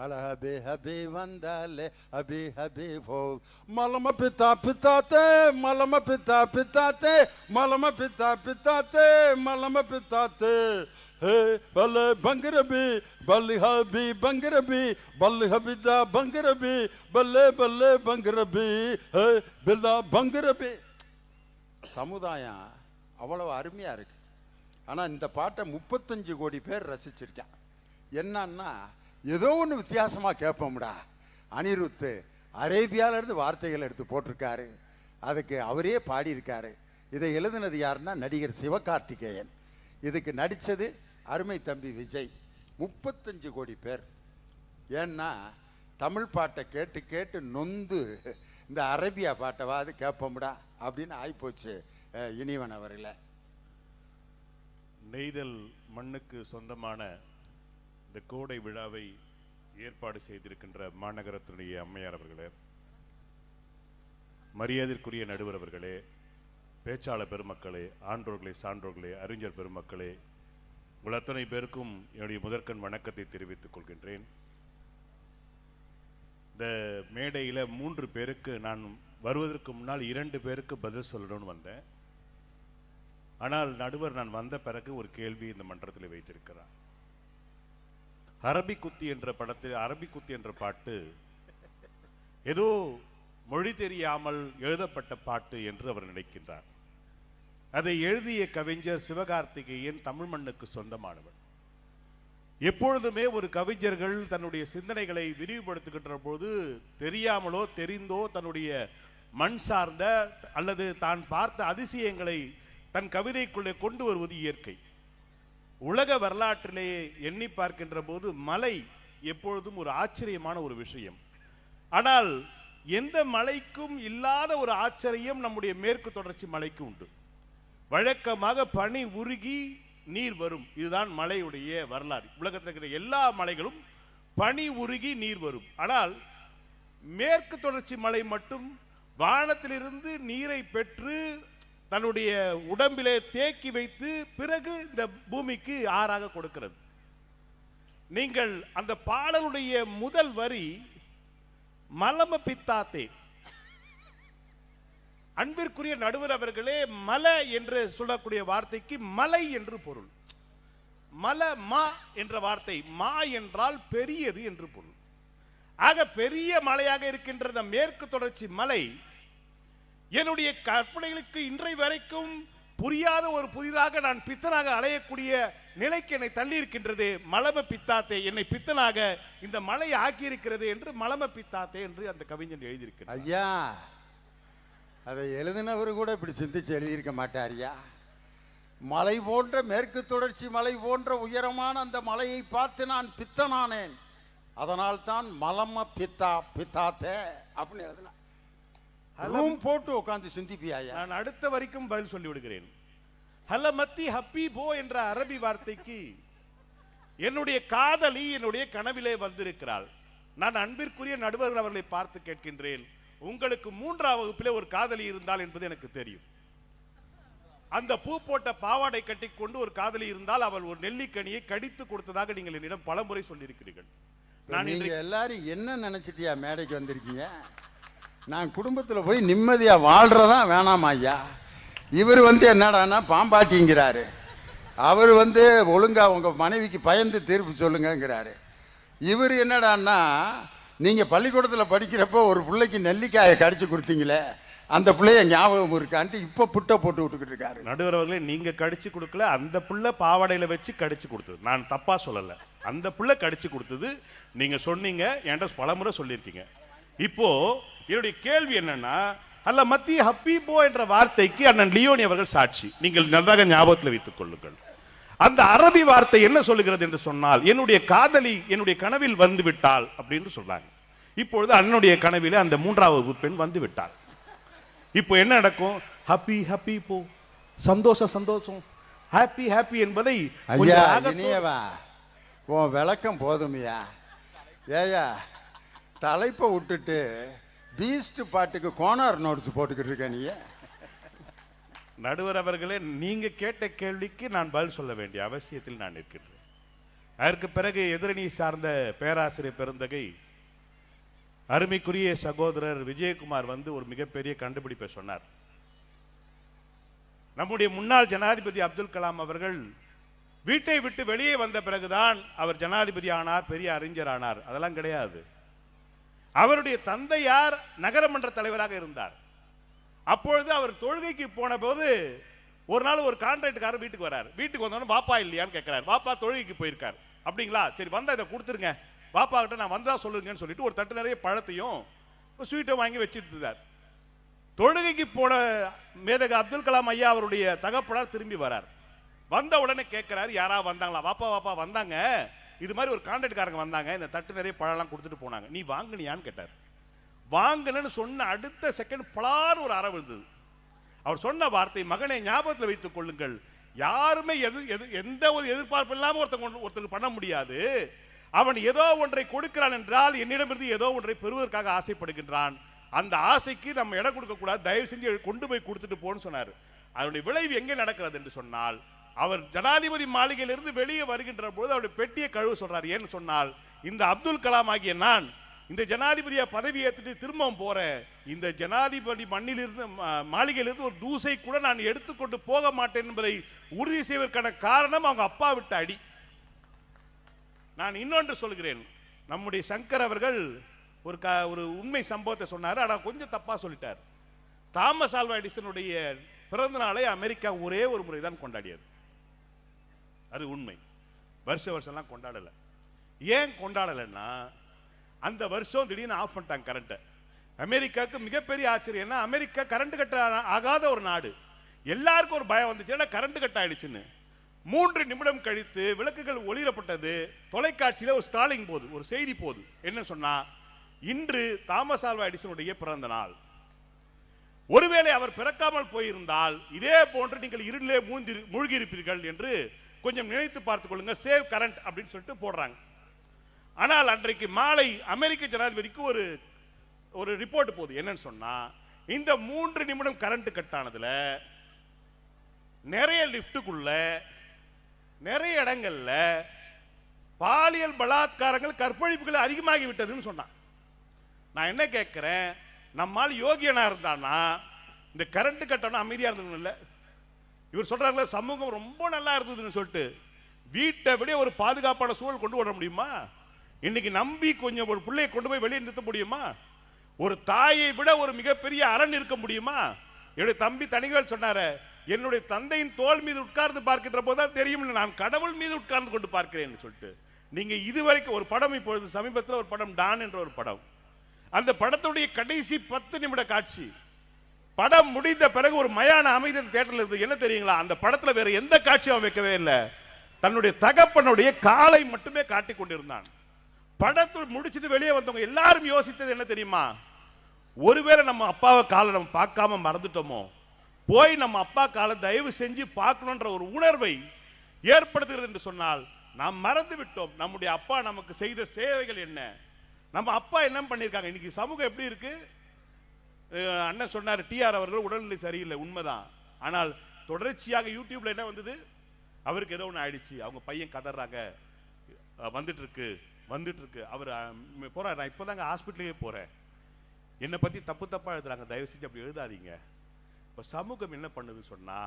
அல ஹபே ஹபே வந்தாலே ஹபே ஹபே ஹோ மலம பித்தா பித்தாத்தே மலம பித்தா பித்தாத்தே மலம பித்தா பித்தாத்தே மலம பித்தாத்தே ஹே பல்ல பங்கரபி பல்லி ஹபி பங்கரபி பல்லி ஹபிதா பங்கரபி பல்லே பல்லே பங்கரபி ஹே பில்லா பங்கரபி. சமுதாயம் அவ்வளவு அருமையாக இருக்கு. ஆனால் இந்த பாட்டை 35 கோடி பேர் ரசிச்சிருக்கேன். என்னன்னா ஏதோ ஒன்று வித்தியாசமாக கேட்போம்டா. அனிருத்து அரேபியாவிலேருந்து வார்த்தைகள் எடுத்து போட்டிருக்காரு, அதுக்கு அவரே பாடியிருக்காரு. இதை எழுதினது யாருன்னா நடிகர் சிவகார்த்திகேயன். இதுக்கு நடித்தது அருமை தம்பி விஜய். 35 கோடி பேர். ஏன்னா தமிழ் பாட்டை கேட்டு கேட்டு நொந்து இந்த அரேபியா பாட்டைவாது கேட்போம்டா அப்படின்னு ஆகிப்போச்சு இனிவன் அவர்கள. நெய்தல் மண்ணுக்கு சொந்தமான இந்த கோடை விழாவை ஏற்பாடு செய்திருக்கின்ற மாநகரத்தினுடைய அம்மையார் அவர்களே, மரியாதைக்குரிய நடுவர் அவர்களே, பேச்சாளர் பெருமக்களே, ஆன்றோர்களே, சான்றோர்களே, அறிஞர் பெருமக்களே, உங்கள் அத்தனை பேருக்கும் என்னுடைய முதற்கண் வணக்கத்தை தெரிவித்துக் கொள்கின்றேன். இந்த மேடையில் 3 பேருக்கு நான் வருவதற்கு முன்னால் 2 பேருக்கு பதில் சொல்லணும்னு வந்தேன். ஆனால் நடுவர் நான் வந்த பிறகு ஒரு கேள்வி இந்த மன்றத்தில் வைத்திருக்கிறார். அரபி குத்தி என்ற படத்தில் அரபி குத்தி என்ற பாட்டு ஏதோ மொழி தெரியாமல் எழுதப்பட்ட பாட்டு என்று அவர் நினைக்கின்றார். அதை எழுதிய கவிஞர் சிவகார்த்திகேயன் தமிழ் மண்ணுக்கு சொந்தமானவர். எப்பொழுதுமே ஒரு கவிஞர்கள் தன்னுடைய சிந்தனைகளை விரிவுபடுத்துகின்ற போது தெரியாமலோ தெரிந்தோ தன்னுடைய மண் சார்ந்த அல்லது தான் பார்த்த அதிசயங்களை தன் கவிதைக்குள்ளே கொண்டு வருவது இயற்கை. உலக வரலாற்றிலேயே எண்ணி பார்க்கின்ற போது மலை எப்பொழுதும் ஒரு ஆச்சரியமான ஒரு விஷயம். ஆனால் எந்த மலைக்கும் இல்லாத ஒரு ஆச்சரியம் நம்முடைய மேற்கு தொடர்ச்சி மலைக்கு உண்டு. வழக்கமாக பனி உருகி நீர் வரும். இதுதான் மலையுடைய வரலாறு. உலகத்தில் இருக்கிற எல்லா மலைகளும் பனி உருகி நீர் வரும். ஆனால் மேற்கு தொடர்ச்சி மலை மட்டும் வானத்திலிருந்து நீரை பெற்று தன்னுடைய உடம்பிலே தேக்கி வைத்து பிறகு இந்த பூமிக்கு ஆறாக கொடுக்கிறது. நீங்கள் அந்த பாடலுடைய முதல் வரி மலம பித்தாத்தே. அன்பிற்குரிய நடுவர் அவர்களே, மலை என்று சொல்லக்கூடிய வார்த்தைக்கு மலை என்று பொருள். மல மா என்ற வார்த்தை மா என்றால் பெரியது என்று பொருள். ஆக பெரிய மலையாக இருக்கின்ற இந்த மேற்கு தொடர்ச்சி மலை என்னுடைய கற்பனைகளுக்கு இன்றை வரைக்கும் புரியாத ஒரு புதிதாக நான் பித்தனாக அலையக்கூடிய நிலைக்கு என்னை தள்ளி இருக்கின்றது. மலம பித்தாத்தே, என்னை பித்தனாக இந்த மலை ஆக்கி இருக்கிறது என்று மலம பித்தாத்தே என்று அந்த கவிஞன் எழுதியிருக்கிறார். ஐயா, அதை எழுதினவர் கூட இப்படி சிந்திச்சு எழுதியிருக்க மாட்டாரியா? மலை போன்ற மேற்கு தொடர்ச்சி மலை போன்ற உயரமான அந்த மலையை பார்த்து நான் பித்தனானேன், அதனால் தான் மலம பித்தா பித்தாத்தே அப்படின்னு எழுதின. ரூம் போட்டு உட்காந்து சிந்திப்பியா? நான் அடுத்த வரைக்கும் பதில் சொல்லி விடுகிறேன். ஹலமத்தி ஹப்பி போ என்ற அரபி வார்த்தைக்கு என்னுடைய காதலி என்னுடைய கனவிலே வந்திருக்கிறாள். நான் அன்பிற்குரிய நடுவர்கள் அவர்களை பார்த்து கேட்கின்றேன், உங்களுக்கு 3ஆம் வகுப்பிலே ஒரு காதலி இருந்தால் என்பது எனக்கு தெரியும். அந்த பூ போட்ட பாவாடை கட்டி கொண்டு ஒரு காதலி இருந்தால் அவள் ஒரு நெல்லிக்கனியை கடித்து கொடுத்ததாக நீங்கள் என்னிடம் பலமுறை சொல்லியிருக்கிறீர்கள். நீங்க எல்லாரும் என்ன நினைச்சிட்டியா மேடைக்கு வந்திருக்கீங்க? நான் குடும்பத்தில் போய் நிம்மதியா வாழ்றதா வேணாமா ஐயா? இவர் என்னடான்னா பாம்பாட்டிங்கிறாரு, அவர் ஒழுங்கா உங்க மனைவிக்கு பயந்து தீர்ப்பு சொல்லுங்கிறாரு. இவர் என்னடான்னா நீங்க பள்ளிக்கூடத்தில் படிக்கிறப்போ ஒரு பிள்ளைக்கு நெல்லிக்காயை கடிச்சு கொடுத்தீங்களே, அந்த பிள்ளைய ஞாபகம் இருக்கான்ட்டு இப்போ புட்டை போட்டு விட்டுக்கிட்டு இருக்காரு. நடுவர் அவர்களே, நீங்க கடிச்சு கொடுக்கல, அந்த புள்ள பாவாடையில வச்சு கடிச்சு கொடுத்தது. நான் தப்பா சொல்லல, அந்த புள்ள கடிச்சு கொடுத்தது. நீங்க சொன்னீங்க, என்கிட்ட பலமுறை சொல்லியிருக்கீங்க. இப்போ என்னுடைய கேள்வி என்னன்னா, அல்ல மத்திய ஹப்பீபோ என்ற வார்த்தைக்கு அண்ணன் லியோனி அவர்கள் சாட்சி. நீங்கள் நன்றாக ஞாபகத்தில் வைத்துக் கொள்ளுங்கள். அந்த அரபி வார்த்தை என்ன சொல்லுகிறது என்று சொன்னால், என்னுடைய காதலி என்னுடைய கனவில் வந்து விட்டாள் அப்படின்னு சொல்றாங்க. இப்பொழுது அண்ணனுடைய கனவிலே அந்த 3ஆம் வகுப்பு பெண் வந்து விட்டாள். இப்போ என்ன நடக்கும்? ஹப்பி ஹப்பி போ, சந்தோஷம் சந்தோஷம், ஹாப்பி ஹாப்பி என்பதை ஐயா இனியவா உன் விளக்கம் போதுமையா? ஏயா தலைப்பை விட்டுட்டு பீஸ்ட் பாட்டுக்கு கோனார் நோட்ஸ் போட்டுக்கிட்டு இருக்க நீ? நடுவர் அவர்களே, நீங்க கேட்ட கேள்விக்கு நான் பதில் சொல்ல வேண்டிய அவசியத்தில் நான் இருக்கின்றேன். அதற்கு பிறகு எதிரணி சார்ந்த பேராசிரியர் பெருந்தகை அருமைக்குரிய சகோதரர் விஜயகுமார் ஒரு மிகப்பெரிய கண்டுபிடிப்பை சொன்னார். நம்முடைய முன்னாள் ஜனாதிபதி அப்துல் கலாம் அவர்கள் வீட்டை விட்டு வெளியே வந்த பிறகுதான் அவர் ஜனாதிபதி ஆனார், பெரிய அறிஞர் ஆனார். அதெல்லாம் கிடையாது. அவருடைய தந்தையார் நகரமன்ற தலைவராக இருந்தார். அப்பொழுது அவர் தொழுகைக்கு போன போது ஒரு நாள் ஒரு கான்ட்ராக்டுக்காரர் வீட்டுக்கு வரார். வீட்டுக்கு வந்தோன்னு பாப்பா இல்லையான்னு கேட்கிறார். பாப்பா தொழுகைக்கு போயிருக்கார். அப்படிங்களா, சரி வந்தா இதை கொடுத்துருங்க, பாப்பா கிட்ட நான் வந்தா சொல்லுங்கன்னு சொல்லிட்டு ஒரு தட்டு நிறைய பழத்தையும் ஸ்வீட்டும் வாங்கி வச்சுட்டு இருந்தார். தொழுகைக்கு போன மேதக அப்துல் கலாம் ஐயா அவருடைய தகப்பனார் திரும்பி வரார். வந்த உடனே கேட்கிறாரு, யாரா வந்தாங்களா? வாப்பா வாப்பா வந்தாங்க, இது மாதிரி ஒரு கான்ட்ராக்ட்காரங்க வந்தாங்க, இந்த தட்டு நிறைய பழம்லாம் கொடுத்துட்டு போனாங்க, நீ வாங்கினியான்னு கேட்டார். வாங்கினு சொன்ன அடுத்த செகண்ட் பலார் ஒரு அறை விழுந்தது. அவர் சொன்ன வார்த்தை, மகனை ஞாபகத்தில் வைத்துக் கொள்ளுங்கள், யாருமே எந்த ஒரு எதிர்பார்ப்பு இல்லாம ஒருத்தருக்கு பண்ண முடியாது. அவன் ஏதோ ஒன்றை கொடுக்கிறான் என்றால் என்னிடமிருந்து ஏதோ ஒன்றை பெறுவதற்காக ஆசைப்படுகின்றான். அந்த ஆசைக்கு நம்ம இடம் கொடுக்க கூடாது, தயவு செஞ்சு கொண்டு போய் கொடுத்துட்டு போன்னு சொன்னார். அதனுடைய விளைவு எங்கே நடக்கிறது என்று சொன்னால், அவர் ஜனாதிபதி மாளிகையிலிருந்து வெளியே வருகின்ற போது அவருடைய பெட்டியை கழுவ சொல்றார். ஏன்னு சொன்னால், இந்த அப்துல் கலாம் ஆகிய நான் இந்த ஜனாதிபதியை பதவி ஏற்றுட்டு திரும்பவும் போறேன், இந்த ஜனாதிபதி மண்ணிலிருந்து மாளிகையிலிருந்து ஒரு தூசை கூட நான் எடுத்துக்கொண்டு போக மாட்டேன் என்பதை உறுதி செய்வதற்கான காரணம் அவங்க அப்பா விட்ட அடி. நான் இன்னொன்று சொல்கிறேன், நம்முடைய சங்கர் அவர்கள் ஒரு உண்மை சம்பவத்தை சொன்னார், ஆனால் கொஞ்சம் தப்பா சொல்லிட்டார். தாமஸ் ஆல்வா எடிசனுடைய பிறந்த நாளை அமெரிக்கா ஒரே ஒரு முறை தான் கொண்டாடியது. அது உண்மை. வருஷம்லாம் கொண்டாடல. ஏன் கொண்டாடலைன்னா, அந்த வருஷம் திடீர்னு ஆஃப் பண்ணிட்டாங்க கரண்ட்டை. அமெரிக்காவுக்கு மிகப்பெரிய ஆச்சரியம். ஏன்னா அமெரிக்கா கரண்ட் கட்ட ஆகாத ஒரு நாடு. எல்லாருக்கும் ஒரு பயம் வந்துச்சு, ஏன்னா கரண்ட் கட் ஆயிடுச்சுன்னு. 3 நிமிடம் கழித்து விளக்குகள் ஒளிரப்பட்டது. தொலைக்காட்சியில் ஒரு ஸ்டாலிங் போது, ஒரு செய்தி போது. என்ன சொன்னா, இன்று தாமஸ் ஆல்வா எடிசனுடைய பிறந்த நாள். ஒருவேளை அவர் பிறக்காமல் போயிருந்தால் இதே போன்று நீங்கள் இருளிலே மூழ்கி இருப்பீர்கள் என்று கொஞ்சம் நினைத்து பார்த்துக் கொள்ளுங்க, சேவ் கரண்ட் அப்படின்னு சொல்லிட்டு போடுறாங்க. ஆனால் அன்றைக்கு மாலை அமெரிக்க ஜனாதிபதிக்கு ஒரு ரிப்போர்ட் போகுது. என்னன்னு சொன்னா, இந்த 3 நிமிடம் கரண்ட் கட் ஆனதுல நிறைய லிப்டுக்குள்ள நிறைய இடங்கள்ல பாலியல் பலாத்காரங்கள், கற்பழிப்புகள் அதிகமாகி விட்டதுன்னு சொன்னான். நான் என்ன கேட்கிறேன், நம்மால் யோகியனா இருந்தானா இந்த கரண்ட் கட்டணும் அமைதியா இருந்தது இல்ல? இவர் சொல்றாருல, சமூகம் ரொம்ப நல்லா இருந்ததுன்னு சொல்லிட்டு வீட்டை விட ஒரு பாதுகாப்பான சூழல் கொண்டு வர முடியுமா? இன்னைக்கு நம்பி கொஞ்சம் ஒரு பிள்ளையை கொண்டு போய் வெளியே நிறுத்த முடியுமா? ஒரு தாயை விட ஒரு மிகப்பெரிய அரண் இருக்க முடியுமா? என்னுடைய தம்பி தனிகள் சொன்னாரு, என்னுடைய தந்தையின் தோல் மீது உட்கார்ந்து பார்க்கின்ற போதுதான் தெரியும் நான் கடவுள் மீது உட்கார்ந்து கொண்டு பார்க்கிறேன் சொல்லிட்டு. நீங்க இதுவரைக்கும் ஒரு படம், இப்பொழுது சமீபத்தில் ஒரு படம் டான் என்ற ஒரு படம், அந்த படத்துடைய கடைசி 10 நிமிட காட்சி, படம் முடிந்த பிறகு ஒரு மயான அமைதி தியேட்டர்ல இருந்து. என்ன தெரியுங்களா, அந்த படத்துல வேற எந்த காட்சியும் வைக்கவே இல்லை, தன்னுடைய தகப்பனுடைய காலை மட்டுமே காட்டிக் கொண்டிருந்தான். படத்தில் முடிச்சுட்டு வெளியே வந்தவங்க எல்லாரும் யோசித்தது என்ன தெரியுமா, ஒருவேளை நம்ம அப்பாவை காலை நம்ம பார்க்காம மறந்துட்டோமோ, போய் நம்ம அப்பா காலை தயவு செஞ்சு பார்க்கணுன்ற ஒரு உணர்வை ஏற்படுத்துகிறது என்று சொன்னால் நாம் மறந்து விட்டோம் நம்முடைய அப்பா நமக்கு செய்த சேவைகள் என்ன, நம்ம அப்பா என்ன பண்ணியிருக்காங்க. இன்னைக்கு சமூகம் எப்படி இருக்கு? அண்ணன் சொன்னார் டிஆர் அவர்கள் உடல்நிலை சரியில்லை, உண்மைதான். ஆனால் தொடர்ச்சியாக யூடியூப்ல என்ன வந்தது, அவருக்கு ஏதோ ஒன்று ஆயிடுச்சு, அவங்க பையன் கதறாங்க, வந்துட்டு இருக்கு அவர் போறாரு, நான் இப்போதாங்க ஹாஸ்பிட்டலுக்கே போறேன், என்னை பத்தி தப்பா எழுதுறாங்க, தயவு செஞ்சு அப்படி எழுதாதீங்க. இப்போ சமூகம் என்ன பண்ணுதுன்னு சொன்னா,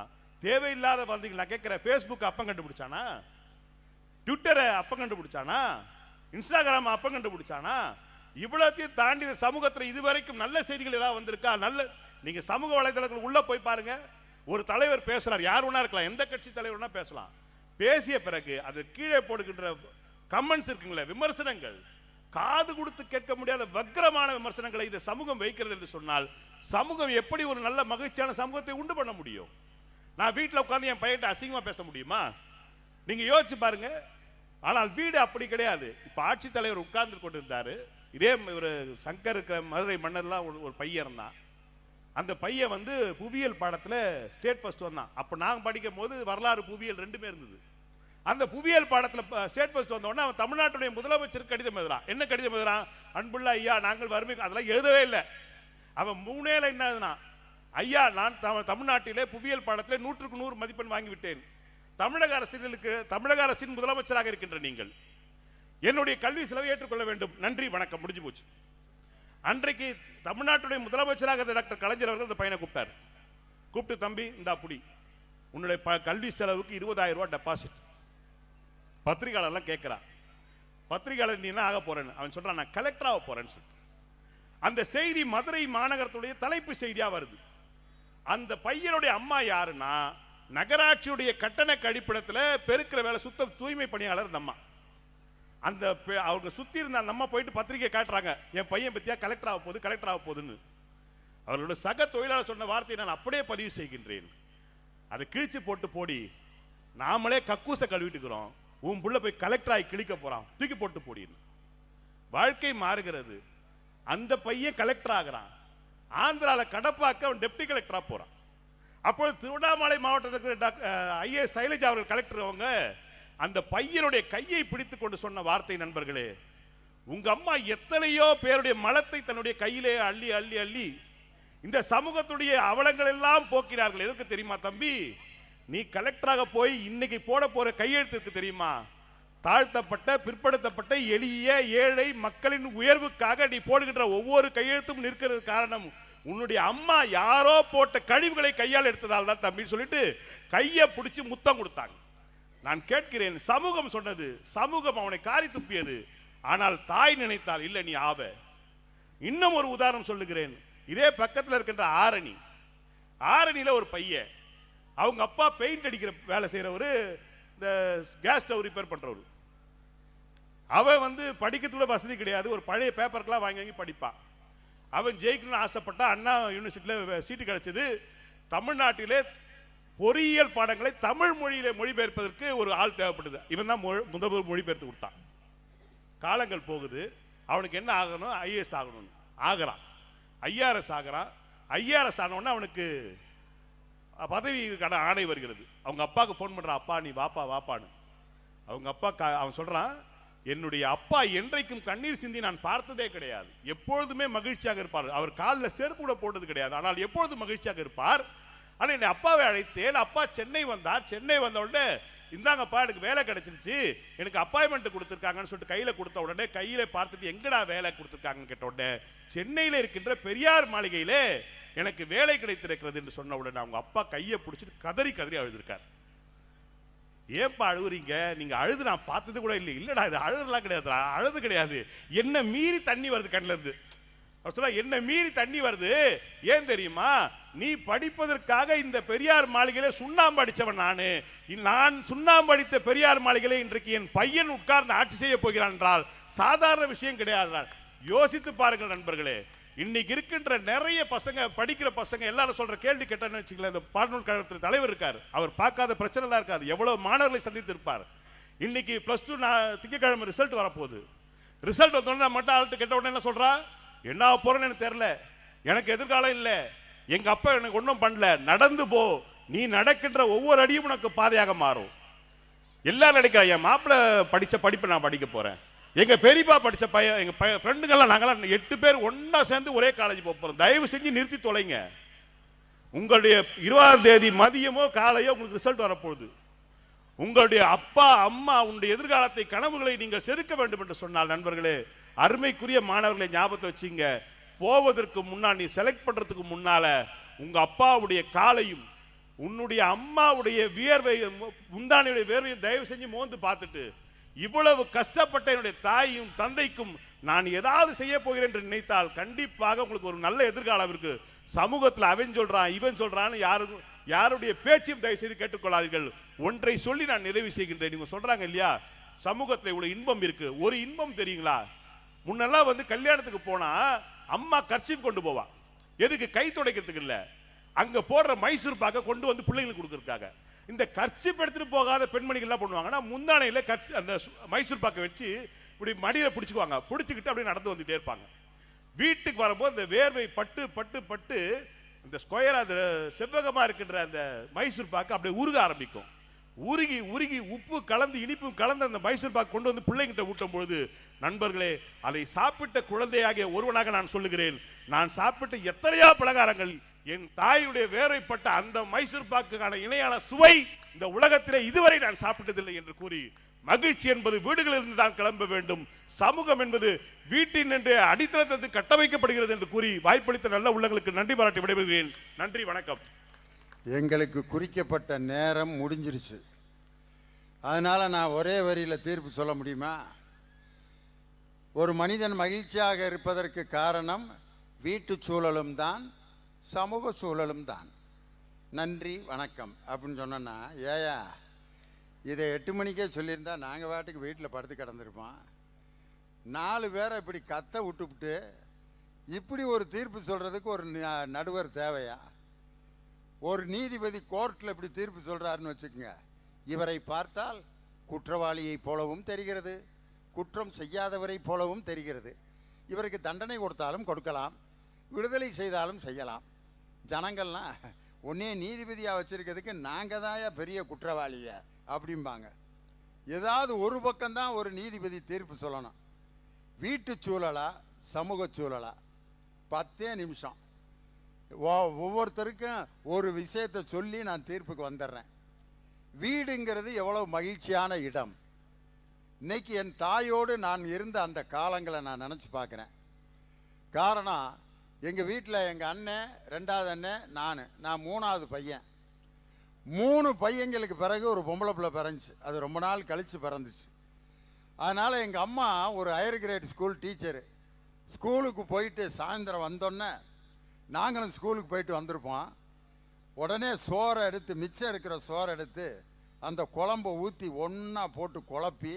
தேவையில்லாத வந்தீங்க. நான் கேட்கிறேன், ஃபேஸ்புக் அப்பம் கண்டுபிடிச்சானா, ட்விட்டரை அப்பம் கண்டுபிடிச்சானா, இன்ஸ்டாகிராம் அப்பம் கண்டுபிடிச்சானா? இவ்வளத்தையும் தாண்டி சமூகத்தில் இதுவரைக்கும் நல்ல செய்திகள் ஏதாவது வந்திருக்கா? நல்ல நீங்க சமூக வலைதளங்கள் உள்ள போய் பாருங்க. ஒரு தலைவர் பேசுறார், யார் வேணா இருக்கலாம், எந்த கட்சி தலைவர்னா பேசலாம். பேசிய பிறகு அது கீழே போடுகின்ற கமெண்ட்ஸ் இருக்குங்களே, விமர்சனங்கள், காது கொடுத்து கேட்க முடியாத வக்ரமான விமர்சனங்களை இந்த சமூகம் வைக்கிறது என்று சொன்னால், சமூகம் எப்படி ஒரு நல்ல மகிழ்ச்சியான சமூகத்தை உண்டு பண்ண முடியும்? நான் வீட்டில் உட்காந்து என் பையன்ட்ட அசிங்கமா பேச முடியுமா? நீங்க யோசிச்சு பாருங்க. ஆனால் வீடு அப்படி கிடையாது. இப்ப ஆட்சித்தலைவர் உட்கார்ந்து கொண்டிருந்தாரு, இதே ஒரு சங்கர் இருக்கிற மதுரை மன்னர்லாம் ஒரு பையன் இருந்தான். அந்த பையன் வந்து புவியியல் பாடத்தில் ஸ்டேட் ஃபர்ஸ்ட் வந்தான். அப்போ நாங்கள் படிக்கும் போது வரலாறு புவியியல் ரெண்டுமே இருந்தது. அந்த புவியியல் பாடத்தில் ஸ்டேட் ஃபர்ஸ்ட் வந்தோடனே அவன் தமிழ்நாட்டுடைய முதலமைச்சருக்கு கடிதம் எழுதுறான். என்ன கடிதம் எழுதுறான்? அன்புள்ள ஐயா, நாங்கள் வறுமை, அதெல்லாம் எழுதவே இல்லை. அவன் 3 என்ன எழுதுனா, ஐயா நான் தமிழ்நாட்டிலே புவியியல் பாடத்தில் 100க்கு 100 மதிப்பெண் வாங்கிவிட்டேன். தமிழக அரசின் முதலமைச்சராக இருக்கின்ற நீங்கள் என்னுடைய கல்வி செலவை ஏற்றுக்கொள்ள வேண்டும், நன்றி வணக்கம், முடிஞ்சு போச்சு. அன்றைக்கு தமிழ்நாட்டுடைய முதலமைச்சராக டாக்டர் கலைஞர் அவர்கள் அந்த பையனை கூப்பிட்டு தம்பி இந்தா புடி, உன்னுடைய கல்வி செலவுக்கு 20,000 ரூபாய் டெபாசிட். பத்திரிகையாளர்லாம் கேட்கிறான், பத்திரிகையாளர் நீ என்ன ஆக போறேன்னு? அவன் சொல்றான், நான் கலெக்டர் ஆக போறேன்னு சொல்லிட்டு. அந்த செய்தி மதுரை மாநகரத்துடைய தலைப்பு செய்தியா வருது. அந்த பையனுடைய அம்மா யாருன்னா, நகராட்சியுடைய கட்டண கழிப்பிடத்தில் பெருக்கிற வேலை சுத்த தூய்மை பணியாளர் அந்த அம்மா. அந்த அவங்க சுத்தி இருந்த அந்த அம்மா போயிட்டு பத்திரிகை காட்டுறாங்க, என் பையன் பத்தியா கலெக்டர் ஆக போகுதுன்னு. அவர்களோட சக தொழிலாளர் சொன்ன வார்த்தையை நான் அப்படியே பதிவு செய்கின்றேன். அதை கிழிச்சு போட்டு போடி, நாமளே கக்கூச கழுவிட்டுக்கிறோம், உன் புள்ள போய் கலெக்டர் ஆகி கிழிக்க போறான், தூக்கி போட்டு போடின்னு. வாழ்க்கை மாறுகிறது. அந்த பையன் கலெக்டர் ஆகிறான். ஆந்திரால கடப்பாக்க அவன் டெப்டி கலெக்டரா போறான். அப்போது திருவண்ணாமலை மாவட்டத்துக்கு ஐஏஎஸ் சைலஜா அவர்கள் கலெக்டர். அவங்க அந்த பையனுடைய கையை பிடித்துக் கொண்டு சொன்ன வார்த்தை, நண்பர்களே, உங்க அம்மா எத்தனையோ பேருடைய மலத்தை தன்னுடைய கையிலே அள்ளி அள்ளி அள்ளி இந்த சமூகத்துடைய அவலங்கள் எல்லாம் போக்கிறார்கள். எதற்கு தெரியுமா தம்பி? நீ கலெக்டராக போய் இன்னைக்கு போட போற கையெழுத்துக்கு தெரியுமா? தாழ்த்தப்பட்ட பிற்படுத்தப்பட்ட எளிய ஏழை மக்களின் உயர்வுக்காக நீ போடுகின்ற ஒவ்வொரு கையெழுத்தும் நிற்கிறது காரணம் உன்னுடைய அம்மா யாரோ போட்ட கழிவுகளை கையால் எடுத்ததால் தான் தம்பி சொல்லிட்டு கையை பிடிச்சி முத்தம் கொடுத்தாங்க. நான் கேட்கிறேன், சமூகம் சொன்னது, சமூகம் அவனை காரி துப்பியது. ஆனால் தாய் நினைத்தால் இல்லை நீ ஆவ. இன்னும் ஒரு உதாரணம் சொல்லுகிறேன். இதே பக்கத்தில் இருக்கின்ற ஆரணியில ஒரு பையன், அவங்க அப்பா பெயிண்ட் அடிக்கிற வேலை செய்யறவரு, இந்த கேஸ் ஸ்டவ் ரிப்பேர் பண்றவரு. அவன் வந்து படிக்கிறதுல வசதி கிடையாது, ஒரு பழைய பேப்பர்லாம் வாங்கி வாங்கி படிப்பான். அவன் ஜெயிக்கணும்னு ஆசைப்பட்டா அண்ணா யூனிவர்சிட்டியில் சீட்டு கிடைச்சது. தமிழ்நாட்டிலே பொறியியல் பாடங்களை தமிழ் மொழியிலே மொழிபெயர்ப்பதற்கு ஒரு ஆள் தேவைப்படுது. இவன் தான் முதல் மொழிபெயர்த்து கொடுத்தான். காலங்கள் போகுது, அவனுக்கு என்ன ஆகணும்? ஐஏஎஸ் ஆகணும். ஆகிறான். ஐஆர்எஸ் ஆகிறான். ஐஆர்எஸ் ஆனவொடனே அவனுக்கு பதவி ஆணை வருகிறது. அவங்க அப்பாவுக்கு ஃபோன் பண்றான், அப்பா நீ வாப்பான்னு. அவங்க அப்பா அவன் சொல்றான், என்னுடைய அப்பா என்றைக்கும் கண்ணீர் சிந்தி நான் பார்த்ததே கிடையாது, எப்பொழுதுமே மகிழ்ச்சியாக இருப்பார். அவர் காலில் செருப்பு கூட போட்டது கிடையாது, ஆனால் எப்பொழுதும் மகிழ்ச்சியாக இருப்பார். ஆனால் என்னை அப்பாவை அழைத்தேன், அப்பா சென்னை வந்தார். சென்னை வந்த உடனே இந்தாங்கப்பா எனக்கு வேலை கிடைச்சிருச்சு, எனக்கு அப்பாயின்மெண்ட் கொடுத்துருக்காங்கன்னு சொல்லிட்டு கையில் கொடுத்த உடனே கையில பார்த்துட்டு எங்கடா வேலை கொடுத்துருக்காங்கன்னு கேட்ட உடனே சென்னையில் இருக்கின்ற பெரியார் மாளிகையிலே எனக்கு வேலை கிடைத்திருக்கிறது என்று சொன்ன உடனே அவங்க அப்பா கையை பிடிச்சிட்டு கதறி கதறி அழுதுருக்கார். ஏன்பா அழுகுறீங்க? நீங்க அழுது நான் பார்த்தது கூட இல்லை. இல்லடா இது அழுதுலாம் கிடையாது, அழுது கிடையாது, என்ன மீறி தண்ணி வருது கண்ணில் இருந்து. சொல்ல என்ன மீறி தண்ணி வருது ஏன் தெரியுமா? நீ படிப்பதற்காக இந்த பெரியார் மாளிகையில சுண்ணாம்பு அடிச்சவன் நான் சுண்ணாம்பு அடித்த பெரியார் மாளிகையில இன்றைக்கு என் பையன் உட்கார்ந்து ஆட்சி செய்ய போகிறான் என்றால் சாதாரண விஷயம் கிடையாது. யோசித்து பாருங்கள் நண்பர்களே. இன்னைக்கு இருக்கின்ற நிறைய பசங்க, படிக்கிற பசங்க எல்லாரும் சொல்ற கேள்வி கேட்டேன்னு வச்சுக்கல, இந்த பாடநூல் கழகத்தில் தலைவர் இருக்கார், அவர் பார்க்காத பிரச்சனை எல்லாம் இருக்காது, எவ்வளவு மாணவர்களை சந்தித்து இருப்பார். இன்னைக்கு +2 திங்கட்கிழமை ரிசல்ட் வரப்போகுது. ரிசல்ட் வந்தோடனே மட்டும் ஆள்கிட்ட கேட்ட உடனே என்ன சொல்றா? என்ன போறேன்னு எனக்கு தெரியல, எனக்கு எதிர்காலம் இல்லை, எங்க அப்பா எனக்கு ஒன்றும் பண்ணல, நடந்து போ, நீ நடக்கின்ற ஒவ்வொரு அடியும் உனக்கு பாதையாக மாறும். எல்லாரும் நினைக்கிறேன் என் மாப்பிள்ளை படிச்ச படிப்பு நான் படிக்க போறேன், எங்க பெரியப்பா படிச்ச பையன், எங்க ஃப்ரெண்டுங்கெல்லாம் நாங்களாம் 8 பேர் ஒன்னா சேர்ந்து ஒரே காலேஜ் போறோம். தயவு செஞ்சு நிறுத்தி தொலைங்க. உங்களுடைய 20ஆம் தேதி மதியமோ காலையோ உங்களுக்கு ரிசல்ட் வரப்போகுது. உங்களுடைய அப்பா அம்மா உங்களுடைய எதிர்காலத்தை கனவுகளை நீங்கள் செதுக்க வேண்டும் என்று சொன்னால் நண்பர்களே, அருமைக்குரிய மாணவர்களை ஞாபகத்தை வச்சுங்க. போவதற்கு முன்னால், நீ செலக்ட் பண்றதுக்கு முன்னால உங்க அப்பாவுடைய காலையும் உன்னுடைய அம்மாவுடைய வியர்வையும் முந்தானையுடைய வியர்வையும் தயவு செஞ்சு மோந்து பார்த்துட்டு, இவ்வளவு கஷ்டப்பட்ட என்னுடைய தாயும் தந்தைக்கும் நான் ஏதாவது செய்ய போகிறேன் என்று நினைத்தால் கண்டிப்பாக உங்களுக்கு ஒரு நல்ல எதிர்காலம் இருக்கு. சமூகத்தில் அவன் சொல்றான் இவன் சொல்றான்னு யாருடைய பேச்சையும் தயவு செய்து கேட்டுக்கொள்ளாதீர்கள். ஒன்றை சொல்லி நான் நிறைவு செய்கின்றேன். நீங்க சொல்றாங்க இல்லையா, சமூகத்தில் இவ்வளவு இன்பம் இருக்கு. ஒரு இன்பம் தெரியுங்களா, முன்னெல்லாம் கல்யாணத்துக்கு போனா அம்மா கர்ச்சீஃப் கொண்டு போவா. எதுக்கு? கை துடைக்கிறதுக்கு இல்ல, அங்க போடுற மைசூர் பாக்க கொண்டு பிள்ளைங்களுக்கு கொடுக்கறதுக்காக. இந்த கர்ச்சீஃப் எடுத்துட்டு போகாத பெண்மணிகள் என்ன பண்ணுவாங்கன்னா, முந்தானையில அந்த மைசூர் பாக்க வச்சு இப்படி மடியில பிடிச்சுக்குவாங்க. பிடிச்சுக்கிட்டு அப்படியே நடந்து வந்துட்டே இருப்பாங்க. வீட்டுக்கு வரும்போது இந்த வேர்வை பட்டு பட்டு பட்டு இந்த ஸ்கொயர் அந்த செவ்வகமா இருக்கின்ற அந்த மைசூர் பாக்கு அப்படியே உருக ஆரம்பிக்கும். உருகி உருகி உப்பு கலந்து இனிப்பும் கலந்து அந்த மைசூர் பாக்கு கொண்டு பிள்ளைங்கிட்ட ஊட்டும் பொழுது நண்பர்களே, அதை சாப்பிட்ட குழந்தையாகிய ஒருவனாக நான் சொல்லுகிறேன், நான் சாப்பிட்ட எத்தனையோ பலகாரங்கள் என் தாயுடைய வேர்வைப்பட்ட அந்த மைசூர் பாக்குக்கான இணையான சுவை இந்த உலகத்திலே இதுவரை நான் சாப்பிட்டதில்லை என்று கூறி, மகிழ்ச்சி என்பது வீடுகளிலிருந்து தான் கிளம்ப வேண்டும், சமூகம் என்பது வீட்டின் என்று அடித்தளத்தில் கட்டமைக்கப்படுகிறது என்று கூறி வாய்ப்பளித்த நல்ல உள்ளங்களுக்கு நன்றி பாராட்டி விடைபெறுகிறேன். நன்றி, வணக்கம். எங்களுக்கு குறிக்கப்பட்ட நேரம் முடிஞ்சிருச்சு. அதனால நான் ஒரே வரியில் தீர்ப்பு சொல்ல முடியுமா? ஒரு மனிதன் மகிழ்ச்சியாக இருப்பதற்கு காரணம் வீட்டு சூழலும் தான், சமூக சூழலும் தான். நன்றி, வணக்கம் அப்படின்னு சொன்னா, ஏயா இதை 8 மணிக்கே சொல்லியிருந்தா நாங்கள் வாட்டுக்கு வீட்டில் படுத்து கிடந்திருப்போம். 4 பேரை இப்படி கத்த விட்டுவிட்டு இப்படி ஒரு தீர்ப்பு சொல்கிறதுக்கு ஒரு நடுவர் தேவையா? ஒரு நீதிபதி கோர்ட்டில் இப்படி தீர்ப்பு சொல்கிறாருன்னு வச்சுக்கோங்க, இவரை பார்த்தால் குற்றவாளியை போலவும் தெரிகிறது, குற்றம் செய்யாதவரை போலவும் தெரிகிறது. இவருக்கு தண்டனை கொடுத்தாலும் கொடுக்கலாம், விடுதலை செய்தாலும் செய்யலாம். ஜனங்கள்லாம் ஒன்னே நீதிபதியாக வச்சுருக்கிறதுக்கு நாங்கள் தான் பெரிய குற்றவாளிய அப்படிம்பாங்க. ஏதாவது ஒரு பக்கம்தான் ஒரு நீதிபதி தீர்ப்பு சொல்லணும். வீட்டு சூழலா சமூக சூழலா 10 நிமிஷம் ஒவ்வொருத்தருக்கும் ஒரு விஷயத்தை சொல்லி நான் தீர்ப்புக்கு வந்துடுறேன். வீடுங்கிறது எவ்வளவு மகிழ்ச்சியான இடம். இன்னைக்கு என் தாயோடு நான் இருந்த அந்த காலங்களை நான் நினச்சி பார்க்குறேன். காரணம், எங்கள் வீட்டில் எங்கள் அண்ணன், 2வது அண்ணன், நான் 3வது பையன். 3 பையங்களுக்கு பிறகு ஒரு பொம்பளை பிள்ளை பிறந்துச்சு. அது ரொம்ப நாள் கழித்து பிறந்துச்சு. அதனால் எங்கள் அம்மா ஒரு ஹையர் கிரேட் ஸ்கூல் டீச்சரு. ஸ்கூலுக்கு போயிட்டு சாயந்தரம் வந்தோடனே நாங்களும் ஸ்கூலுக்கு போயிட்டு வந்திருப்போம். உடனே சோறை எடுத்து, மிச்சம் இருக்கிற சோறை எடுத்து அந்த குழம்பை ஊற்றி ஒன்றா போட்டு குழப்பி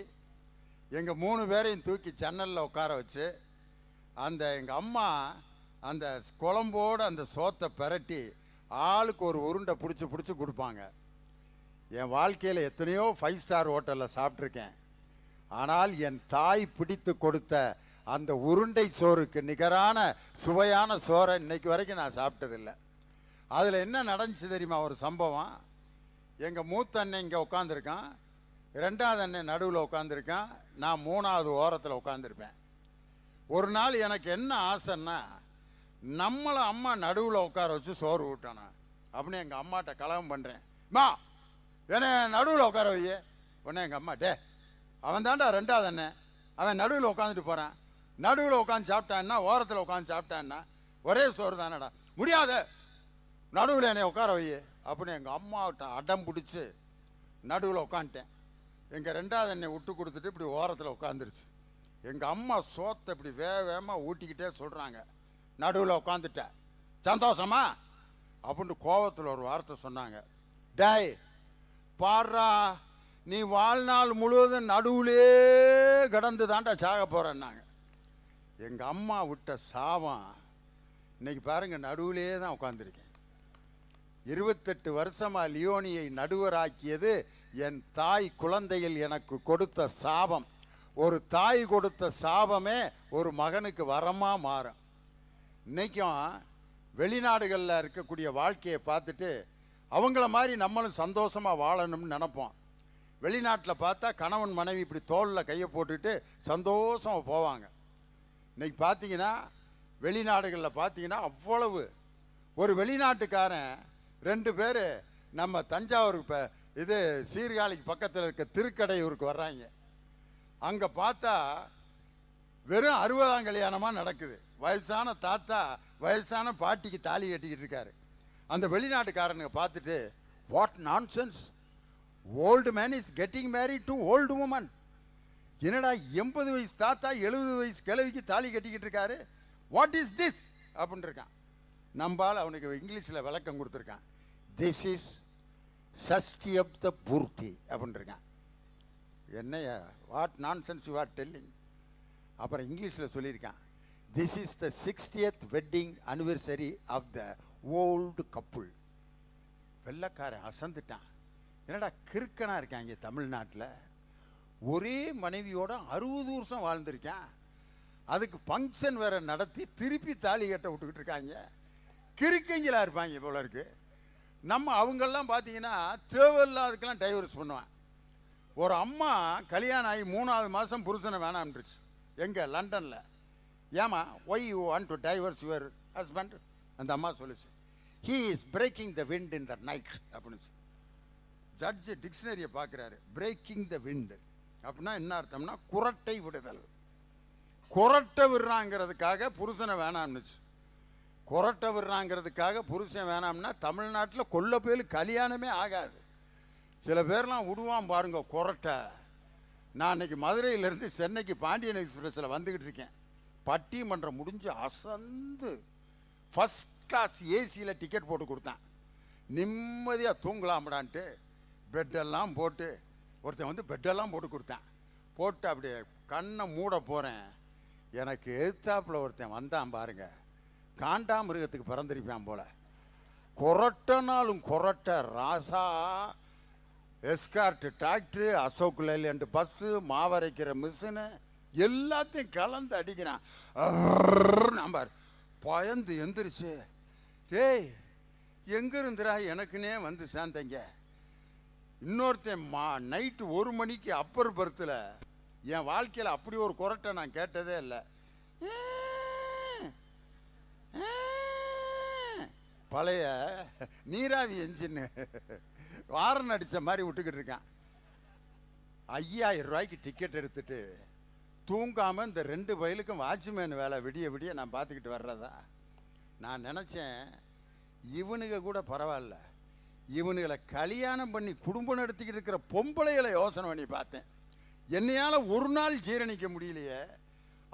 எங்கள் 3 பேரையும் தூக்கி ஜன்னலில் உட்கார வச்சு எங்கள் அம்மா அந்த குழம்போடு அந்த சோத்தை பெரட்டி ஆளுக்கு ஒரு உருண்டை பிடிச்சி கொடுப்பாங்க. என் வாழ்க்கையில் எத்தனையோ 5 ஸ்டார் ஹோட்டலில் சாப்பிட்ருக்கேன். ஆனால் என் தாய் பிடித்து கொடுத்த அந்த உருண்டை சோறுக்கு நிகரான சுவையான சோறை இன்னைக்கு வரைக்கும் நான் சாப்பிட்டதில்லை. அதில் என்ன நடந்துச்சு தெரியுமா? ஒரு சம்பவம். எங்கள் மூத்த அண்ணன் இங்கே உட்காந்துருக்கான், 2வது அண்ணன் நடுவில் உட்காந்துருக்கான், நான் 3வது ஓரத்தில் உட்காந்துருப்பேன். ஒரு நாள் எனக்கு என்ன ஆசைன்னா, நம்மளை அம்மா நடுவில் உட்கார வச்சு சோறு ஊட்டணும் அப்படின்னு எங்கள் அம்மாட்ட கலகம் பண்ணுறேன். மா என்ன நடுவில் உட்கார வையே. உடனே எங்கள் அம்மா, டே அவன் தாண்டா 2வது அண்ணன், அவன் நடுவில் உட்காந்துட்டு போகிறான், நடுவில் உட்காந்து சாப்பிட்டான்னா ஓரத்தில் உட்காந்து சாப்பிட்டான்னா ஒரே சோறு தானடா, முடியாது நடுவில் என்னை உட்கார வையே அப்படின்னு எங்கள் அம்மாவிட்ட அடம் பிடிச்சி நடுவில் உட்காந்துட்டேன். எங்கள் 2வது அண்ணனை விட்டு கொடுத்துட்டு இப்படி ஓரத்தில் உட்காந்துருச்சு. எங்கள் அம்மா சோத்தை இப்படி வேகமாக ஊட்டிக்கிட்டே சொல்கிறாங்க, நடுவில் உட்காந்துட்டேன் சந்தோஷமா அப்படின்ட்டு கோவத்தில் ஒரு வார்த்தை சொன்னாங்க. டேய் பாடுறா, நீ வாழ்நாள் முழுவதும் நடுவுலே கடந்து தாண்டா சாக போகிறேன்னாங்க. எங்கள் அம்மா விட்ட சாபம் இன்னைக்கு பாருங்க, நடுவுலே தான் உட்காந்துருக்கேன். 28 வருஷமாக லியோனியை நடுவராக்கியது என் தாய் குழந்தையில் எனக்கு கொடுத்த சாபம். ஒரு தாய் கொடுத்த சாபமே ஒரு மகனுக்கு வரமாக மாறும். இன்றைக்கும் வெளிநாடுகளில் இருக்கக்கூடிய வாழ்க்கையை பார்த்துட்டு அவங்கள மாதிரி நம்மளும் சந்தோஷமாக வாழணும்னு நினைப்போம். வெளிநாட்டில் பார்த்தா கணவன் மனைவி இப்படி தோளில் கையை போட்டுட்டு சந்தோஷமாக போவாங்க. இன்னைக்கு பார்த்தீங்கன்னா வெளிநாடுகளில் பார்த்தீங்கன்னா அவ்வளவு. ஒரு வெளிநாட்டுக்காரன் 2 பேர் நம்ம தஞ்சாவூருக்கு இப்போ இது சீர்காழிக்கு பக்கத்தில் இருக்க திருக்கடையூருக்கு வர்றாங்க. அங்கே பார்த்தா வெறும் 60ஆம் கல்யாணமாக நடக்குது. வயசான தாத்தா வயசான பாட்டிக்கு தாலி கட்டிக்கிட்டு இருக்காரு. அந்த வெளிநாட்டுக்காரனுங்க பார்த்துட்டு, what nonsense, old man is getting married to old woman. என்னடா 80 வயசு தாத்தா 70 வயசு கிழவிக்கு தாலி கட்டிக்கிட்டு இருக்காரு, வாட் இஸ் திஸ் அப்படின்னு இருக்கான். நம்பால் அவனுக்கு இங்கிலீஷில் விளக்கம் கொடுத்துருக்கான். திஸ் இஸ் சஷ்டியப்த பூர்த்தி அப்படின்னு இருக்கான். என்னையா what nonsense you are telling. அப்புறம் இங்கிலீஷில் சொல்லியிருக்கான், this is the 60th wedding anniversary of the old couple. வெள்ளைக்காரன் அசந்துட்டான். என்னடா கிறுக்கனாக இருக்காங்க தமிழ்நாட்டில். ஒரே மனைவியோட 60 வருஷம் வாழ்ந்திருக்கான். அதுக்கு ஃபங்க்ஷன் வேற நடத்தி திருப்பி தாலி கட்ட விட்டுக்கிட்டு இருக்காங்க. கிறுக்கங்களாக இருப்பாங்க போல இருக்கு. நம்ம அவங்கெல்லாம் பார்த்தீங்கன்னா தேவையில்லாதுக்கெல்லாம் டைவர்ஸ் பண்ணுவான். ஒரு அம்மா கல்யாணம் ஆகி 3ஆவது மாதம் புருஷனை வேணாம்ன்றுச்சு. எங்கே? லண்டனில். ஏமா why you want to divorce your husband? அந்த அம்மா சொல்லிச்சு, he is breaking the wind in the night அப்படின்னு. ஜட்ஜு டிக்ஷனரியை பார்க்குறாரு. பிரேக்கிங் த விண்டு அப்படின்னா என்ன அர்த்தம்னா குரட்டை விடுதல். குரட்டை விடுறாங்கிறதுக்காக புருஷனை வேணாம்னுச்சு. குரட்டை விடுறாங்கிறதுக்காக புருஷன் வேணாம்னா தமிழ்நாட்டில் கொல்ல பேர் கல்யாணமே ஆகாது. சில பேர்லாம் விடுவான் பாருங்க குரட்டை. நான் இன்னைக்கு மதுரையிலேருந்து சென்னைக்கு பாண்டியன் எக்ஸ்பிரஸில் வந்துக்கிட்டு இருக்கேன். பட்டிமன்றம் முடிஞ்சு அசந்து ஃபஸ்ட் கிளாஸ் ஏசியில் டிக்கெட் போட்டு கொடுத்தான். நிம்மதியாக தூங்கலாம்டான்ட்டு பெட்டெல்லாம் போட்டு ஒருத்தன் வந்து பெட்டெல்லாம் போட்டு கொடுத்தான். போட்டு அப்படியே கண்ணை மூட போகிறேன். எனக்கு எதிர்த்தாப்பில் ஒருத்தன் வந்தான் பாருங்க, காண்டாமிருகத்துக்கு பிறந்திருப்பான் போல. கொரட்டனாலும் கொரட்டை ராசா. Escort tractor, Ashok Leyland bus, மாவரைக்கிற மிஷினு எல்லாத்தையும் கலந்து அடிக்கிறான். நம்பர் பயந்து எந்திரிச்சு, டேய் எங்கே இருந்துடா எனக்குன்னே வந்து சேர்ந்தங்க. இன்னொருத்தன் நைட்டு 1 மணிக்கு அப்பர் பர்த்தில். என் வாழ்க்கையில் அப்படி ஒரு குரட்டை நான் கேட்டதே இல்லை. பழைய நீராவி என்ஜின்னு வாரன் அடித்த மாதிரி விட்டுக்கிட்டு இருக்கான். 5000 ரூபாய்க்கு டிக்கெட் எடுத்துட்டு தூங்காமல் இந்த 2 வயலுக்கும் வாட்ச்மேன் வேலை விடிய விடிய நான் பார்த்துக்கிட்டு வர்றதா. நான் நினச்சேன் இவனுங்க கூட பரவாயில்ல, இவனுங்களை கல்யாணம் பண்ணி குடும்பம் நடத்திக்கிட்டு இருக்கிற பொம்பளைகளை யோசனை பண்ணி பார்த்தேன். என்னையால் ஒரு நாள் ஜீரணிக்க முடியலையே,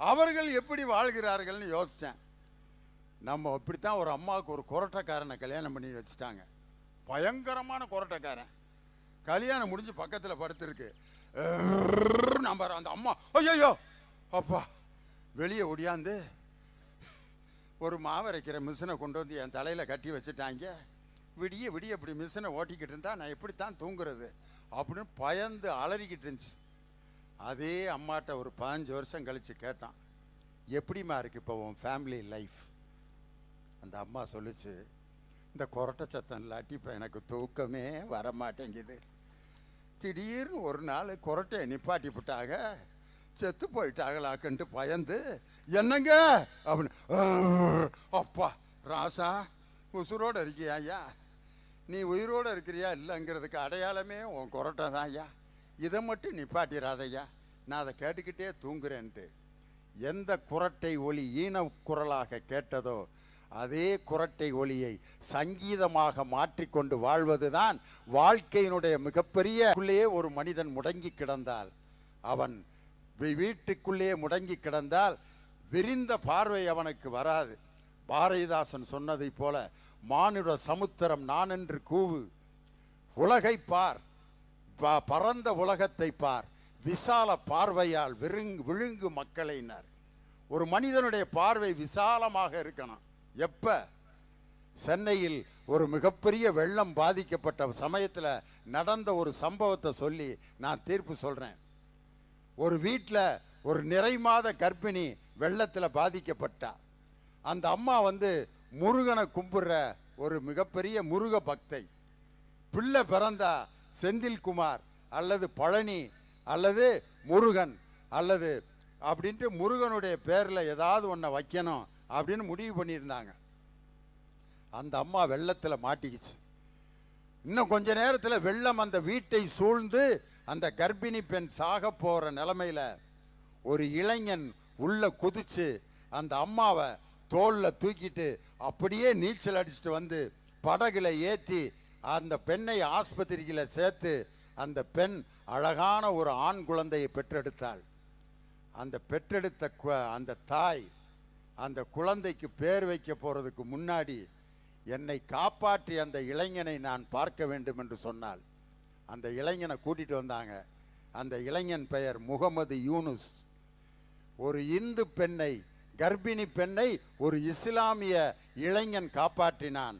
அவர்கள் எப்படி வாழ்கிறார்கள்னு யோசித்தேன். நம்ம இப்படித்தான் ஒரு அம்மாவுக்கு ஒரு கொரட்டைக்காரனை கல்யாணம் பண்ணி வச்சுட்டாங்க. பயங்கரமான கொரட்டைக்காரன். கல்யாணம் முடிஞ்சு பக்கத்தில் படுத்துருக்கு. நம்பர் அந்த அம்மா ஐயோ அப்பா வெளியே ஒடியாந்து ஒரு மாவரைக்கிற மிஷினை கொண்டு வந்து என் தலையில் கட்டி வச்சுட்டாங்க. விடிய விடிய இப்படி மிஷினை ஓட்டிக்கிட்டு இருந்தா நான் எப்படித்தான் தூங்குறது அப்படின்னு பயந்து அலறிக்கிட்டு இருந்துச்சு. அதே அம்மாட்ட ஒரு 15 வருஷம் கழித்து கேட்டான், எப்படிமா இருக்கு இப்போ உன் ஃபேமிலி லைஃப்? அந்த அம்மா சொல்லிச்சு, இந்த கொரட்டை சத்தம் இல்லாட்டி இப்போ எனக்கு தூக்கமே வரமாட்டேங்குது. திடீர்னு ஒரு நாள் கொரட்டையை நிப்பாட்டி விட்டாங்க, செத்து போயிட்டாங்களாக்குன்ட்டு பயந்து என்னங்க அப்படின்னு. அப்பா ராசா உசுரோடு இருக்கியா ஐயா? நீ உயிரோடு இருக்கிறியா இல்லைங்கிறதுக்கு அடையாளமே உன் கொரட்டை தான் ஐயா. இதை மட்டும் நிப்பாட்டிராதையா, நான் அதை கேட்டுக்கிட்டே தூங்குறேன்ட்டு. எந்த குரட்டை ஒலி ஈன குரலாக கேட்டதோ அதே குரட்டை ஒலியை சங்கீதமாக மாற்றிக்கொண்டு வாழ்வதுதான் வாழ்க்கையினுடைய மிகப்பெரிய. ஒரு மனிதன் முடங்கி கிடந்தால், அவன் வீட்டுக்குள்ளே முடங்கி கிடந்தால் விரிந்த பார்வை அவனுக்கு வராது. பாரதிதாசன் சொன்னதை போல, மானுட சமுத்திரம் நான் என்று கூவு, உலகை பார், பரந்த உலகத்தை பார், விசால பார்வையால் விழுங்கு மக்களினர். ஒரு மனிதனுடைய பார்வை விசாலமாக இருக்கணும். எப்ப சென்னையில் ஒரு மிகப்பெரிய வெள்ளம் பாதிக்கப்பட்ட சமயத்தில் நடந்த ஒரு சம்பவத்தை சொல்லி நான் தீர்ப்பு சொல்றேன். ஒரு வீட்டில் ஒரு நிறை மாத கர்ப்பிணி வெள்ளத்தில் பாதிக்கப்பட்டா. அந்த அம்மா வந்து முருகனை கும்பிடுற ஒரு மிகப்பெரிய முருக பக்தை. பிள்ளை பிறந்தா செந்தில்குமார் அல்லது பழனி அல்லது முருகன் அல்லது அப்படின்ட்டு முருகனுடைய பேரில் ஏதாவது ஒன்றை வைக்கணும் அப்படின்னு முடிவு பண்ணியிருந்தாங்க. அந்த அம்மா வெள்ளத்தில் மாட்டிக்கிச்சு. இன்னும் கொஞ்ச நேரத்தில் வெள்ளம் அந்த வீட்டை சூழ்ந்து அந்த கர்ப்பிணி பெண் சாக போகிற நிலைமையில் ஒரு இளைஞன் உள்ள குதிச்சு அந்த அம்மாவை தோளில் தூக்கிட்டு அப்படியே நீச்சல் அடிச்சுட்டு வந்து படகுல ஏற்றி அந்த பெண்ணை ஆஸ்பத்திரியில் சேர்த்து அந்த பெண் அழகான ஒரு ஆண் குழந்தையை பெற்றெடுத்தாள். அந்த பெற்றெடுத்த அந்த தாய் அந்த குழந்தைக்கு பேர் வைக்க போகிறதுக்கு முன்னாடி என்னை காப்பாற்றி அந்த இளைஞனை நான் பார்க்க வேண்டும் என்று சொன்னாள். அந்த இளைஞனை கூட்டிகிட்டு வந்தாங்க. அந்த இளைஞன் பெயர் முகமது யூனுஸ். ஒரு இந்து பெண்ணை, கர்ப்பிணி பெண்ணை ஒரு இஸ்லாமிய இளைஞன் காப்பாற்றினான்.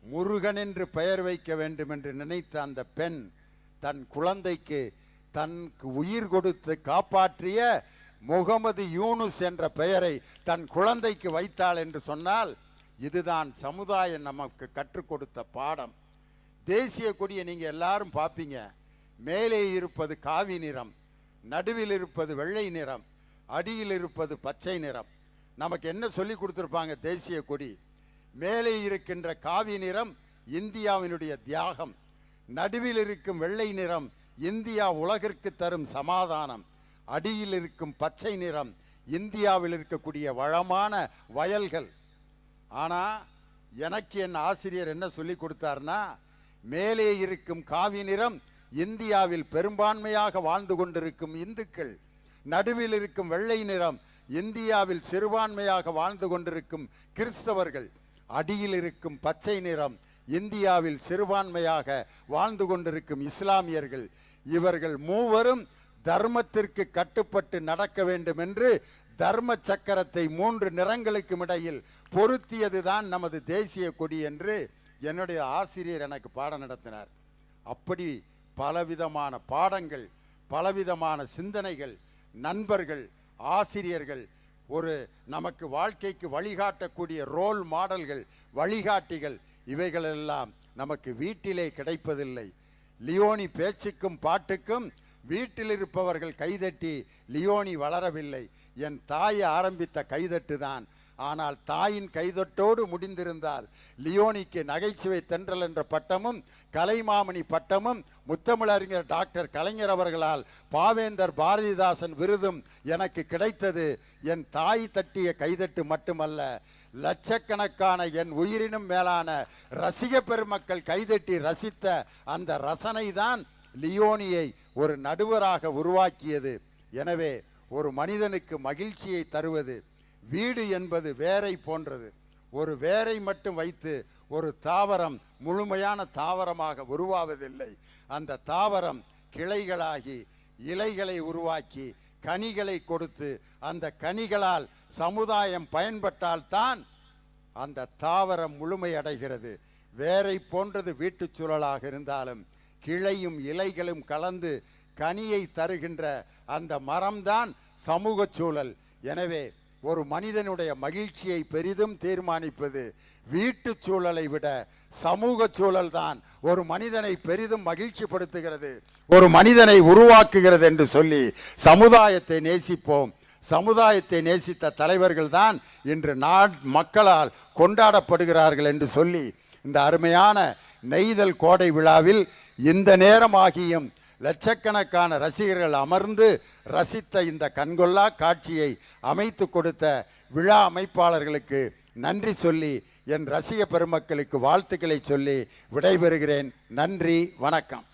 முருகன் என்று பெயர் வைக்க வேண்டும் என்று நினைத்த அந்த பெண் தன் குழந்தைக்கு தனக்கு உயிர் கொடுத்து காப்பாற்றிய முகமது யூனுஸ் என்ற பெயரை தன் குழந்தைக்கு வைத்தாள் என்று சொன்னால் இதுதான் சமுதாயம் நமக்கு கற்றுக் கொடுத்த பாடம். தேசிய கொடியை நீங்கள் எல்லாரும் பார்ப்பீங்க. மேலே இருப்பது காவி நிறம், நடுவில் இருப்பது வெள்ளை நிறம், அடியில் இருப்பது பச்சை நிறம். நமக்கு என்ன சொல்லி கொடுத்துருப்பாங்க? தேசிய கொடி மேலே இருக்கின்ற காவி நிறம் இந்தியாவினுடைய தியாகம், நடுவில் இருக்கும் வெள்ளை நிறம் இந்தியா உலகிற்கு தரும் சமாதானம், அடியில் இருக்கும் பச்சை நிறம் இந்தியாவில் இருக்கக்கூடிய வளமான வயல்கள். ஆனால் எனக்கு என் ஆசிரியர் என்ன சொல்லி கொடுத்தார்னா, மேலே இருக்கும் காவி நிறம் இந்தியாவில் பெரும்பான்மையாக வாழ்ந்து கொண்டிருக்கும் இந்துக்கள், நடுவில் இருக்கும் வெள்ளை நிறம் இந்தியாவில் சிறுபான்மையாக வாழ்ந்து கொண்டிருக்கும் கிறிஸ்தவர்கள், அடியில் இருக்கும் பச்சை நிறம் இந்தியாவில் சிறுபான்மையாக வாழ்ந்து கொண்டிருக்கும் இஸ்லாமியர்கள். இவர்கள் மூவரும் தர்மத்திற்கு கட்டுப்பட்டு நடக்க வேண்டும் என்று தர்ம சக்கரத்தை 3 நிறங்களுக்கும் இடையில் பொருத்தியதுதான் நமது தேசிய கொடி என்று என்னுடைய ஆசிரியர் எனக்கு பாடம் நடத்தினார். அப்படி பலவிதமான பாடங்கள், பலவிதமான சிந்தனைகள், நண்பர்கள், ஆசிரியர்கள், ஒரு நமக்கு வாழ்க்கைக்கு வழிகாட்டக்கூடிய ரோல் மாடல்கள், வழிகாட்டிகள், இவைகளெல்லாம் நமக்கு வீட்டிலே கிடைப்பதில்லை. லியோனி பேச்சுக்கும் பாட்டுக்கும் வீட்டில் இருப்பவர்கள் கைதட்டி லியோனி வளரவில்லை. என் தாய் ஆரம்பித்த கைதட்டு தான். ஆனால் தாயின் கைதட்டோடு முடிந்திருந்தால் லியோனிக்கு நகைச்சுவை தென்றல் என்ற பட்டமும் கலைமாமணி பட்டமும் முத்தமிழறிஞர் டாக்டர் கலைஞர் அவர்களால் பாவேந்தர் பாரதிதாசன் விருதும் எனக்கு கிடைத்தது என் தாய் தட்டிய கைதட்டு மட்டுமல்ல, லட்சக்கணக்கான என் உயிரினும் மேலான ரசிக பெருமக்கள் கைதட்டி ரசித்த அந்த ரசனை தான் லியோனியை ஒரு நடுவராக உருவாக்கியது. எனவே ஒரு மனிதனுக்கு மகிழ்ச்சியை தருவது வீடு என்பது வேரை போன்றது. ஒரு வேரை மட்டும் வைத்து ஒரு தாவரம் முழுமையான தாவரமாக உருவாவதில்லை. அந்த தாவரம் கிளைகளாகி இலைகளை உருவாக்கி கனிகளை கொடுத்து அந்த கனிகளால் சமுதாயம் பயன்பட்டால்தான் அந்த தாவரம் முழுமையடைகிறது. வேரை போன்றது வீட்டுச் சூழலாக இருந்தாலும் கிளையும் இலைகளும் கலந்து கனியை தருகின்ற அந்த மரம்தான் சமூக சூழல். எனவே ஒரு மனிதனுடைய மகிழ்ச்சியை பெரிதும் தீர்மானிப்பது வீட்டு சூழலை விட சமூக சூழல் தான் ஒரு மனிதனை பெரிதும் மகிழ்ச்சிப்படுத்துகிறது, ஒரு மனிதனை உருவாக்குகிறது என்று சொல்லி சமுதாயத்தை நேசிப்போம். சமுதாயத்தை நேசித்த தலைவர்கள் தான் இன்று மக்களால் கொண்டாடப்படுகிறார்கள் என்று சொல்லி இந்த அருமையான நெய்தல் கோடை விழாவில் இந்த நேரமாகியும் லட்சக்கணக்கான ரசிகர்கள் அமர்ந்து ரசித்த இந்த கண்கொள்ளா காட்சியை அமைத்து கொடுத்த விழா அமைப்பாளர்களுக்கு நன்றி சொல்லி என் ரசிக பெருமக்களுக்கு வாழ்த்துக்களை சொல்லி விடைபெறுகிறேன். நன்றி, வணக்கம்.